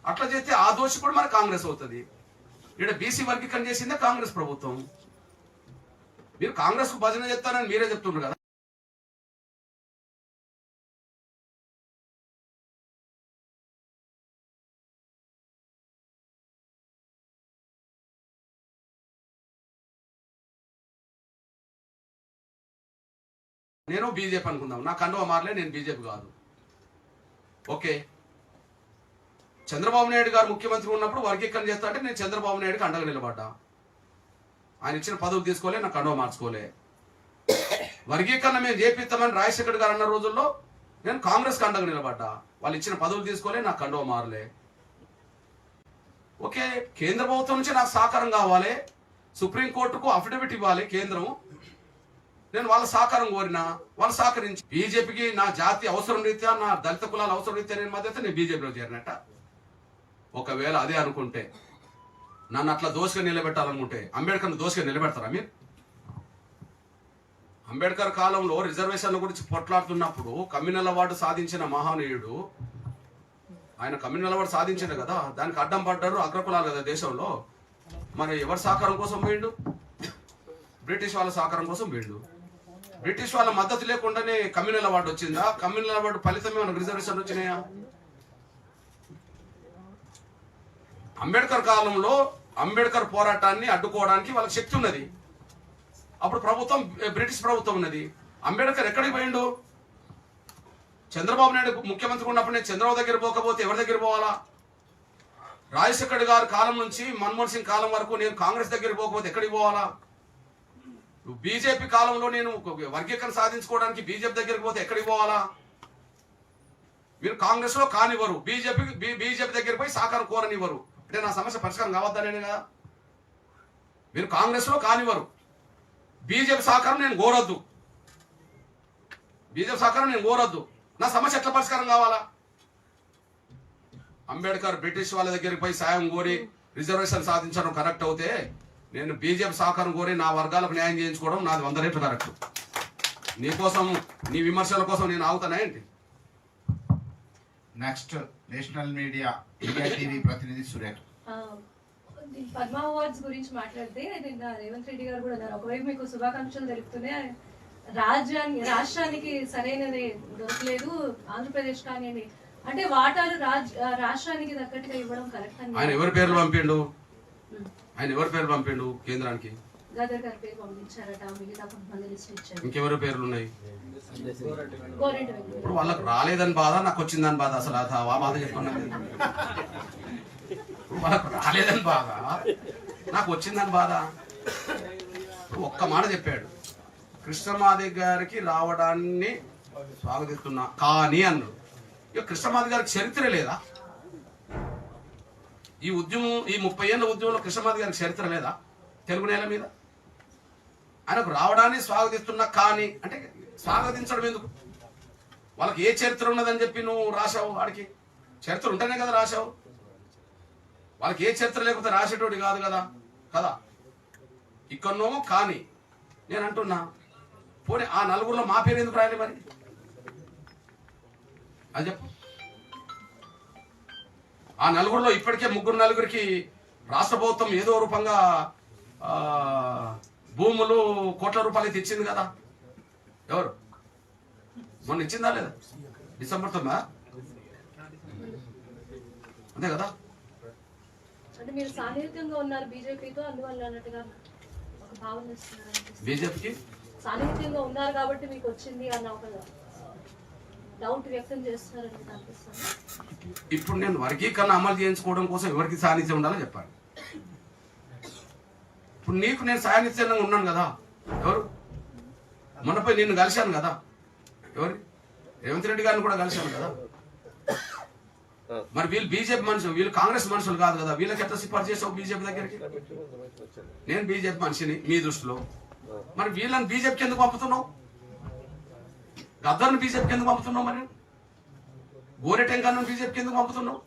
అట్లా చేస్తే ఆ దోషి కూడా మన కాంగ్రెస్ అవుతుంది. ఇక్కడ బీసీ వర్గీకరణ చేసిందే కాంగ్రెస్ ప్రభుత్వం. మీరు కాంగ్రెస్ కు భజన చేస్తానని మీరే చెప్తున్నారు కదా. నేను బీజేపీ అనుకుందాం, నా కండువా మారలే, నేను బీజేపీ కాదు. ఓకే, చంద్రబాబు నాయుడు గారు ముఖ్యమంత్రి ఉన్నప్పుడు వర్గీకరణ చేస్తా అంటే నేను చంద్రబాబు నాయుడుకి అండగా నిలబడ్డా. ఆయన ఇచ్చిన పదవులు తీసుకోలే, నా కండువా మార్చుకోలే. వర్గీకరణ మేము చేపిస్తామని రాజశేఖర్ గారు అన్న రోజుల్లో నేను కాంగ్రెస్కి అండగా నిలబడ్డా. వాళ్ళు ఇచ్చిన పదవులు తీసుకోలే, నా కండువా మారలే. ఓకే, కేంద్ర ప్రభుత్వం నుంచి నాకు సహకారం కావాలి, సుప్రీంకోర్టుకు అఫిడవిట్ ఇవ్వాలి కేంద్రం. నేను వాళ్ళ సహకారం కోరినా, వాళ్ళు సహకరించి బీజేపీకి నా జాతి అవసరం రీత్యా, నా దళిత కులాల అవసరం రీత్యా నేను మద్దతు నేను బీజేపీలో చేరినట్ట. ఒకవేళ అదే అనుకుంటే, నన్ను అట్లా దోషగా నిలబెట్టాలనుకుంటే అంబేద్కర్ని దోషగా నిలబెడతారా మీరు? అంబేద్కర్ కాలంలో రిజర్వేషన్ల గురించి పోట్లాడుతున్నప్పుడు కమ్యూనల్ అవార్డు సాధించిన మహానీయుడు ఆయన కమ్యూనల్ అవార్డు సాధించాడు కదా, దానికి అడ్డం పడ్డారు అగ్రకులాలు కదా దేశంలో. మరి ఎవరి సహకారం కోసం పోయిండు? బ్రిటిష్ వాళ్ళ సహకారం కోసం పోయిండు. బ్రిటిష్ వాళ్ళ మద్దతు లేకుండానే కమ్యూనల్ అవార్డు వచ్చిందా? కమ్యూనల్ అవార్డు ఫలితమే మనకు రిజర్వేషన్ వచ్చినాయా? అంబేద్కర్ కాలంలో అంబేద్కర్ పోరాటాన్ని అడ్డుకోవడానికి వాళ్ళకి శక్తి ఉన్నది. అప్పుడు ప్రభుత్వం బ్రిటిష్ ప్రభుత్వం ఉన్నది. అంబేద్కర్ ఎక్కడికి పోయిండు? చంద్రబాబు నాయుడు ముఖ్యమంత్రి ఉన్నప్పుడు నేను చంద్రబాబు దగ్గర పోకపోతే ఎవరి దగ్గర పోవాలా? రాజశేఖర్ గారి కాలం నుంచి మన్మోహన్ సింగ్ కాలం వరకు నేను కాంగ్రెస్ దగ్గర పోకపోతే ఎక్కడికి పోవాలా? బీజేపీ కాలంలో నేను వర్గీకరణ సాధించుకోవడానికి బీజేపీ దగ్గరికి పోతే ఎక్కడికి పోవాలా? మీరు కాంగ్రెస్ లో కానివ్వరు, బీజేపీ దగ్గర పోయి సహకారం కోరనివ్వరు. అంటే నా సమస్య పరిష్కారం కావద్దనే కదా. మీరు కాంగ్రెస్ లో కానివ్వరు, బీజేపీ సహకారం నేను కోరొద్దు, బీజేపీ సహకారం నేను కోరొద్దు. నా సమస్య ఎట్లా పరిష్కారం కావాలా? అంబేద్కర్ బ్రిటిష్ వాళ్ళ దగ్గరికి పోయి సాయం కోరి రిజర్వేషన్ సాధించడం కరెక్ట్ అవుతే, నేను బీజేపీ సహకారం కోరి నా వర్గాలకు న్యాయం చేయించుకోవడం నాది 100 రెట్లు కరెక్ట్. నీకోసం నీ విమర్శల కోసం నేను ఆగుతానా ఏంటి? Next national media India TV ప్రతినిధి సురేఖ. పద్మ అవార్డ్స్ గురించి మాట్లాడితే నిన్న రేవంత్ రెడ్డి గారు కూడా అన్నారు, ఒకవైపు మీకు శుభాకాంక్షలు తెలుపుతూనే రాష్ట్రానికి సరైనది దొరకలేదు, ఆంధ్రప్రదేశ్ కానివ్వండి అంటే వాటాలు రాష్ట్రానికి తగ్గట్టుగా ఇవ్వడం కరెక్ట్ అని. ఆయన ఎవరి పేర్లు పంపిండు? ఆయన ఎవరి పేర్లు పంపిండు కేంద్రానికి? గదర్ గారి పేరు పంపించారట, మిగతా కొంతమంది లిస్ట్ ఇచ్చారు. ఇంకెవరి పేర్లు ఉన్నాయి? గోరెంటి ఇప్పుడు వాళ్ళకి రాలేదని బాధ, నాకు వచ్చిందని బాధ. అసలు ఆ బాధ చెప్పుకున్నది. వాళ్ళకు రాలేదని బాధ, నాకు వచ్చిందని బాధ. ఒక్క మాట చెప్పాడు, కృష్ణమాది గారికి రావడాన్ని స్వాగతిస్తున్నా కానీ అన్నాడు. ఇక కృష్ణమాది గారికి చరిత్ర లేదా? ఈ ఉద్యమం, ఈ 30 ఏళ్ళ ఉద్యమంలో కృష్ణమాది గారికి చరిత్ర లేదా తెలుగు నేల మీద? ఆయనకు రావడాన్ని స్వాగతిస్తున్నా కానీ అంటే స్వాగతించడం ఎందుకు? వాళ్ళకి ఏ చరిత్ర ఉన్నదని చెప్పి నువ్వు రాశావు? వాడికి చరిత్ర ఉంటేనే కదా రాశావు. వాళ్ళకి ఏ చరిత్ర లేకపోతే రాసేటోడి కాదు కదా కదా. ఇక్కడనో కానీ నేను అంటున్నా, పోనీ ఆ నలుగురిలో మా పేరు ఎందుకు రాయాలి మరి? అది చెప్పు. ఆ నలుగురిలో ఇప్పటికే 3-4 రాష్ట్ర ప్రభుత్వం ఏదో రూపంగా భూములు కోట్ల రూపాయలు తెచ్చింది కదా. ఎవరు మొన్న ఇచ్చిందా లేదా? డిసెంబర్ 9 అంతే కదా. అంటే మీరు సాన్నిహిత్యంగా ఉన్నారు బీజేపీతో, అందువల్ల అన్నట్టుగా ఒక భావన ఇస్తున్నారు అనిపిస్తుంది. బీజేపీకి సాన్నిహిత్యంగా ఉన్నారు కాబట్టి మీకు వచ్చింది అన్న ఒక డౌట్ వ్యక్తం చేస్తున్నారని అనిపిస్తుంది. ఇప్పుడు నేను వర్గీకరణ అమలు చేయించుకోవడం కోసం ఎవరికి సాన్నిధ్యం ఉండాలో చెప్పాను. ఇప్పుడు నీకు నేను సాన్నిధ్యంగా ఉన్నాను కదా, ఎవరు మొన్నపై నిన్ను కలిశాను కదా, ఎవరు రేవంత్ రెడ్డి గారిని కూడా కలిశాను కదా. మరి వీళ్ళు బీజేపీ మనుషులు, వీళ్ళు కాంగ్రెస్ మనుషులు కాదు కదా, వీళ్ళకి ఎట్లా సిఫార్సు చేసావు బీజేపీ దగ్గరికి? నేను బీజేపీ మనిషిని మీ దృష్టిలో, మరి వీళ్ళని బీజేపీకి ఎందుకు పంపుతున్నావు? గద్దర్ని బీజేపీకి ఎందుకు పంపుతున్నావు? మరి గోరెటెంకర్ను బీజేపీకి ఎందుకు పంపుతున్నావు?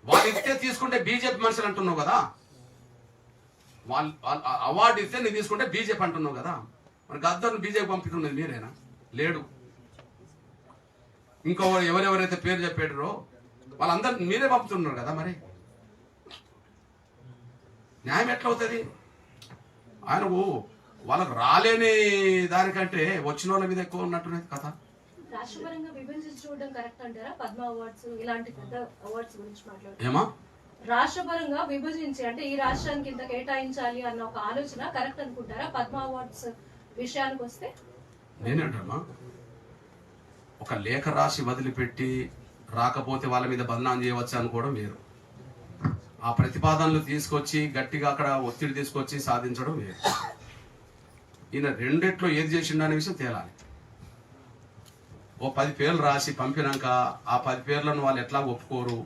వాళ్ళు ఇస్తే తీసుకుంటే బీజేపీ మనుషులు అంటున్నావు కదా, వాళ్ళు అవార్డు ఇస్తే నేను తీసుకుంటే బీజేపీ అంటున్నావు కదా, మరి గద్దర్ను బీజేపీ పంపుతున్నది మీరేనా? లేడు. ఇంకో ఎవరెవరైతే పేరు చెప్పారో వాళ్ళందరినీ మీరే పంపుతున్నారు కదా, మరి న్యాయం ఎట్లా అవుతుంది? ఆయనకు వాళ్ళకు రాలేని దానికంటే వచ్చిన వాళ్ళ మీద ఎక్కువ ఉన్నట్టున్నది కథ. రాష్ట్రపరంగా విభజించి చూడడం కరెక్ట్ అంటారా? పద్మ అవార్డ్స్ ఇలాంటి పెద్ద అవార్డ్స్ గురించి మాట్లాడుతున్నారు. ఏమా రాష్ట్రపరంగా విభజించి అంటే ఈ రాష్ట్రానికి ఇంత కేటాయించాలి అన్న ఒక ఆలోచన కరెక్ట్ అనుకుంటారా? పద్మ అవార్డ్స్ విషయానికి వస్తే నేనేంటమ్మా, ఒక లేఖ రాసి వదిలిపెట్టి రాకపోతే వాళ్ళ మీద బదనాం చేయవచ్చు అనుకోవడం వేరు, ఆ ప్రతిపాదనలు తీసుకొచ్చి గట్టిగా అక్కడ ఒత్తిడి తీసుకొచ్చి సాధించడం వేరు. ఈయన రెండిట్లో ఏది చేసిండు అనే విషయం తేలాలి. ఓ 10 పేర్లు రాసి పంపినాక ఆ 10 పేర్లను వాళ్ళు ఎట్లా ఒప్పుకోరు,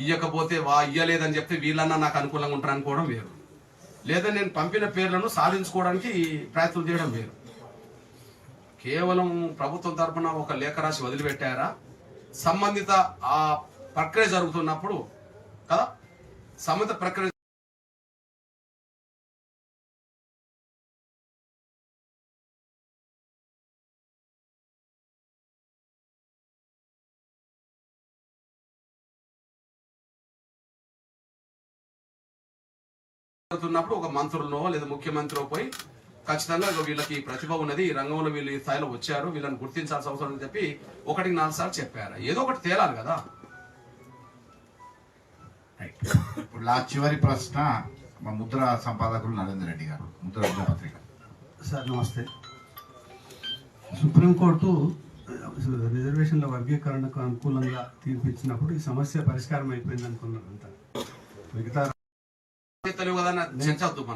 ఇయ్యకపోతే ఇయ్యలేదని చెప్తే వీళ్ళన్నా నాకు అనుకూలంగా ఉంటారు అనుకోవడం వేరు, లేదా నేను పంపిన పేర్లను సాధించుకోవడానికి ప్రయత్నం చేయడం వేరు. కేవలం ప్రభుత్వం తరఫున ఒక లేఖ రాసి వదిలిపెట్టారా, సంబంధిత ఆ ప్రక్రియ జరుగుతున్నప్పుడు కదా, సంబంధిత ప్రక్రియ జరుగుతున్నప్పుడు ఒక మంత్రులనో లేదా ముఖ్యమంత్రి పోయి ఖచ్చితంగా వీళ్ళకి ప్రతిభ ఉన్నది, ఈ రంగంలో వీళ్ళు ఈ స్థాయిలో వచ్చారు, వీళ్ళని గుర్తించాల్సిన అవసరం అని చెప్పి 1-4 సార్లు చెప్పారు. ఏదో ఒకటి తేలాలి కదా. ఇప్పుడు చివరి ప్రశ్న మా ముద్ర సంపాదకులు నరేందర్ రెడ్డి గారు, ముద్ర పత్రిక. సార్ నమస్తే. సుప్రీంకోర్టు రిజర్వేషన్ల వర్గీకరణకు అనుకూలంగా తీర్పిచ్చినప్పుడు ఈ సమస్య పరిష్కారం అయిపోయింది అనుకున్నారంతా. మిగతా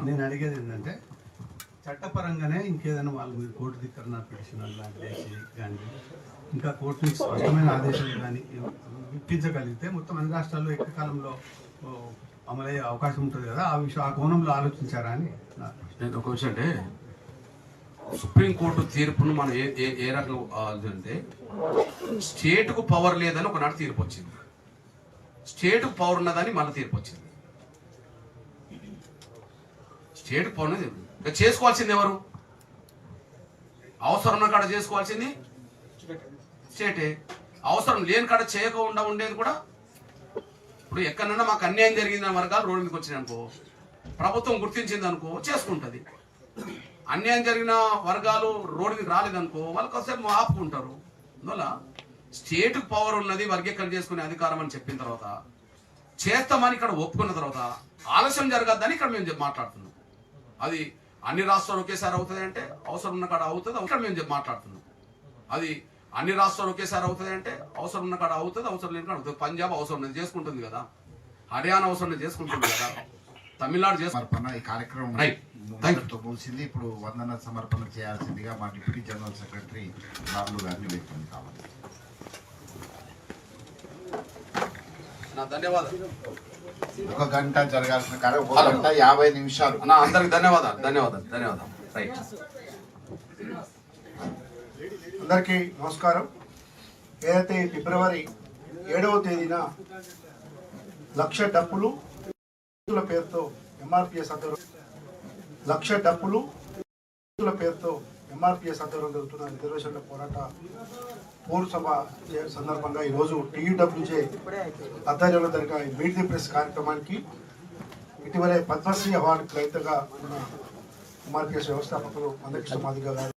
నేను అడిగేది ఏంటంటే చట్టపరంగానే ఇంకేదైనా వాళ్ళు మీరు కోర్టు ధిక్కరణ పిటిషన్ లాంటి కానీ ఇంకా కోర్టు నుంచి స్పష్టమైన ఆదేశాలు కానీ ఇప్పించగలిగితే మొత్తం అన్ని రాష్ట్రాల్లో ఏకకాలంలో అమలయ్యే అవకాశం ఉంటుంది కదా, ఆ కోణంలో ఆలోచించారా అని. నేను ఒక విషయం అంటే సుప్రీంకోర్టు తీర్పును మనం ఏ రకంగా అంటే స్టేట్కు పవర్ లేదని ఒకనాడు తీర్పు వచ్చింది, స్టేట్కు పవర్ ఉన్నదని మళ్ళీ తీర్పు వచ్చింది. స్టేట్ పవర్ చేసుకోవాల్సింది ఎవరు? అవసరం ఉన్న కాడ చేసుకోవాల్సింది స్టేటే, అవసరం లేని కాడ చేయకుండా ఉండేది కూడా. ఇప్పుడు ఎక్కడన్నా మాకు అన్యాయం జరిగింది వర్గాలు రోడ్డు మీదకి వచ్చినాయి అనుకో, ప్రభుత్వం గుర్తించింది అనుకో చేసుకుంటుంది. అన్యాయం జరిగిన వర్గాలు రోడ్డు మీద రాలేదనుకో వాళ్ళు కాసేపు ఆపుకుంటారు. అందువల్ల స్టేట్కి పవర్ ఉన్నది వర్గీకరణ చేసుకునే అధికారం అని చెప్పిన తర్వాత చేస్తామని ఇక్కడ ఒప్పుకున్న తర్వాత ఆలస్యం జరగద్దని ఇక్కడ మేము మాట్లాడుతున్నాం. అది అన్ని రాష్ట్రాలు ఒకేసారి అవుతుంది అంటే అవసరం ఉన్న కాడ అవుతుంది, ఇక్కడ మేము మాట్లాడుతున్నాం. అది అన్ని రాష్ట్రాలు ఒకేసారి అవుతుంది అంటే అవసరం ఉన్న కాడ అవుతుంది, అవసరం లేని కాడ అవుతుంది. పంజాబ్ అవసరం చేసుకుంటుంది కదా, హర్యానా అవసరం చేసుకుంటుంది కదా, తమిళనాడు సమర్పణ ఈ కార్యక్రమం ముగిసింది. ఇప్పుడు వందన సమర్పణ చేయాల్సిందిగా మా డిప్యూటీ జనరల్ సెక్రటరీ రాములు గారిని వేడుకొని కావాలి. ధన్యవాదాలు. 1 గంట జరగాల్సిన కార్యం 1 గంట 50 నిమిషాలు. అందరికి ధన్యవాదాలు. రైట్. అందరికీ నమస్కారం. ఏదైతే ఫిబ్రవరి 7వ తేదీన లక్ష డప్పులు పేరుతో ఎంఆర్పిఎస్ ఆధ్వర్యంలో జరుగుతున్న రిజర్వేషన్ల పోరాట పూర్వ సభ సందర్భంగా ఈరోజు టీయూడబ్ల్యూజే ఆధ్వర్యంలో జరిగిన మీట్ ది ప్రెస్ కార్యక్రమానికి ఇటీవలే పద్మశ్రీ అవార్డు గ్రహీతగా ఉన్న ఎంఆర్పిఎస్ వ్యవస్థాపకులు మందకృష్ణ మాదిగ గారు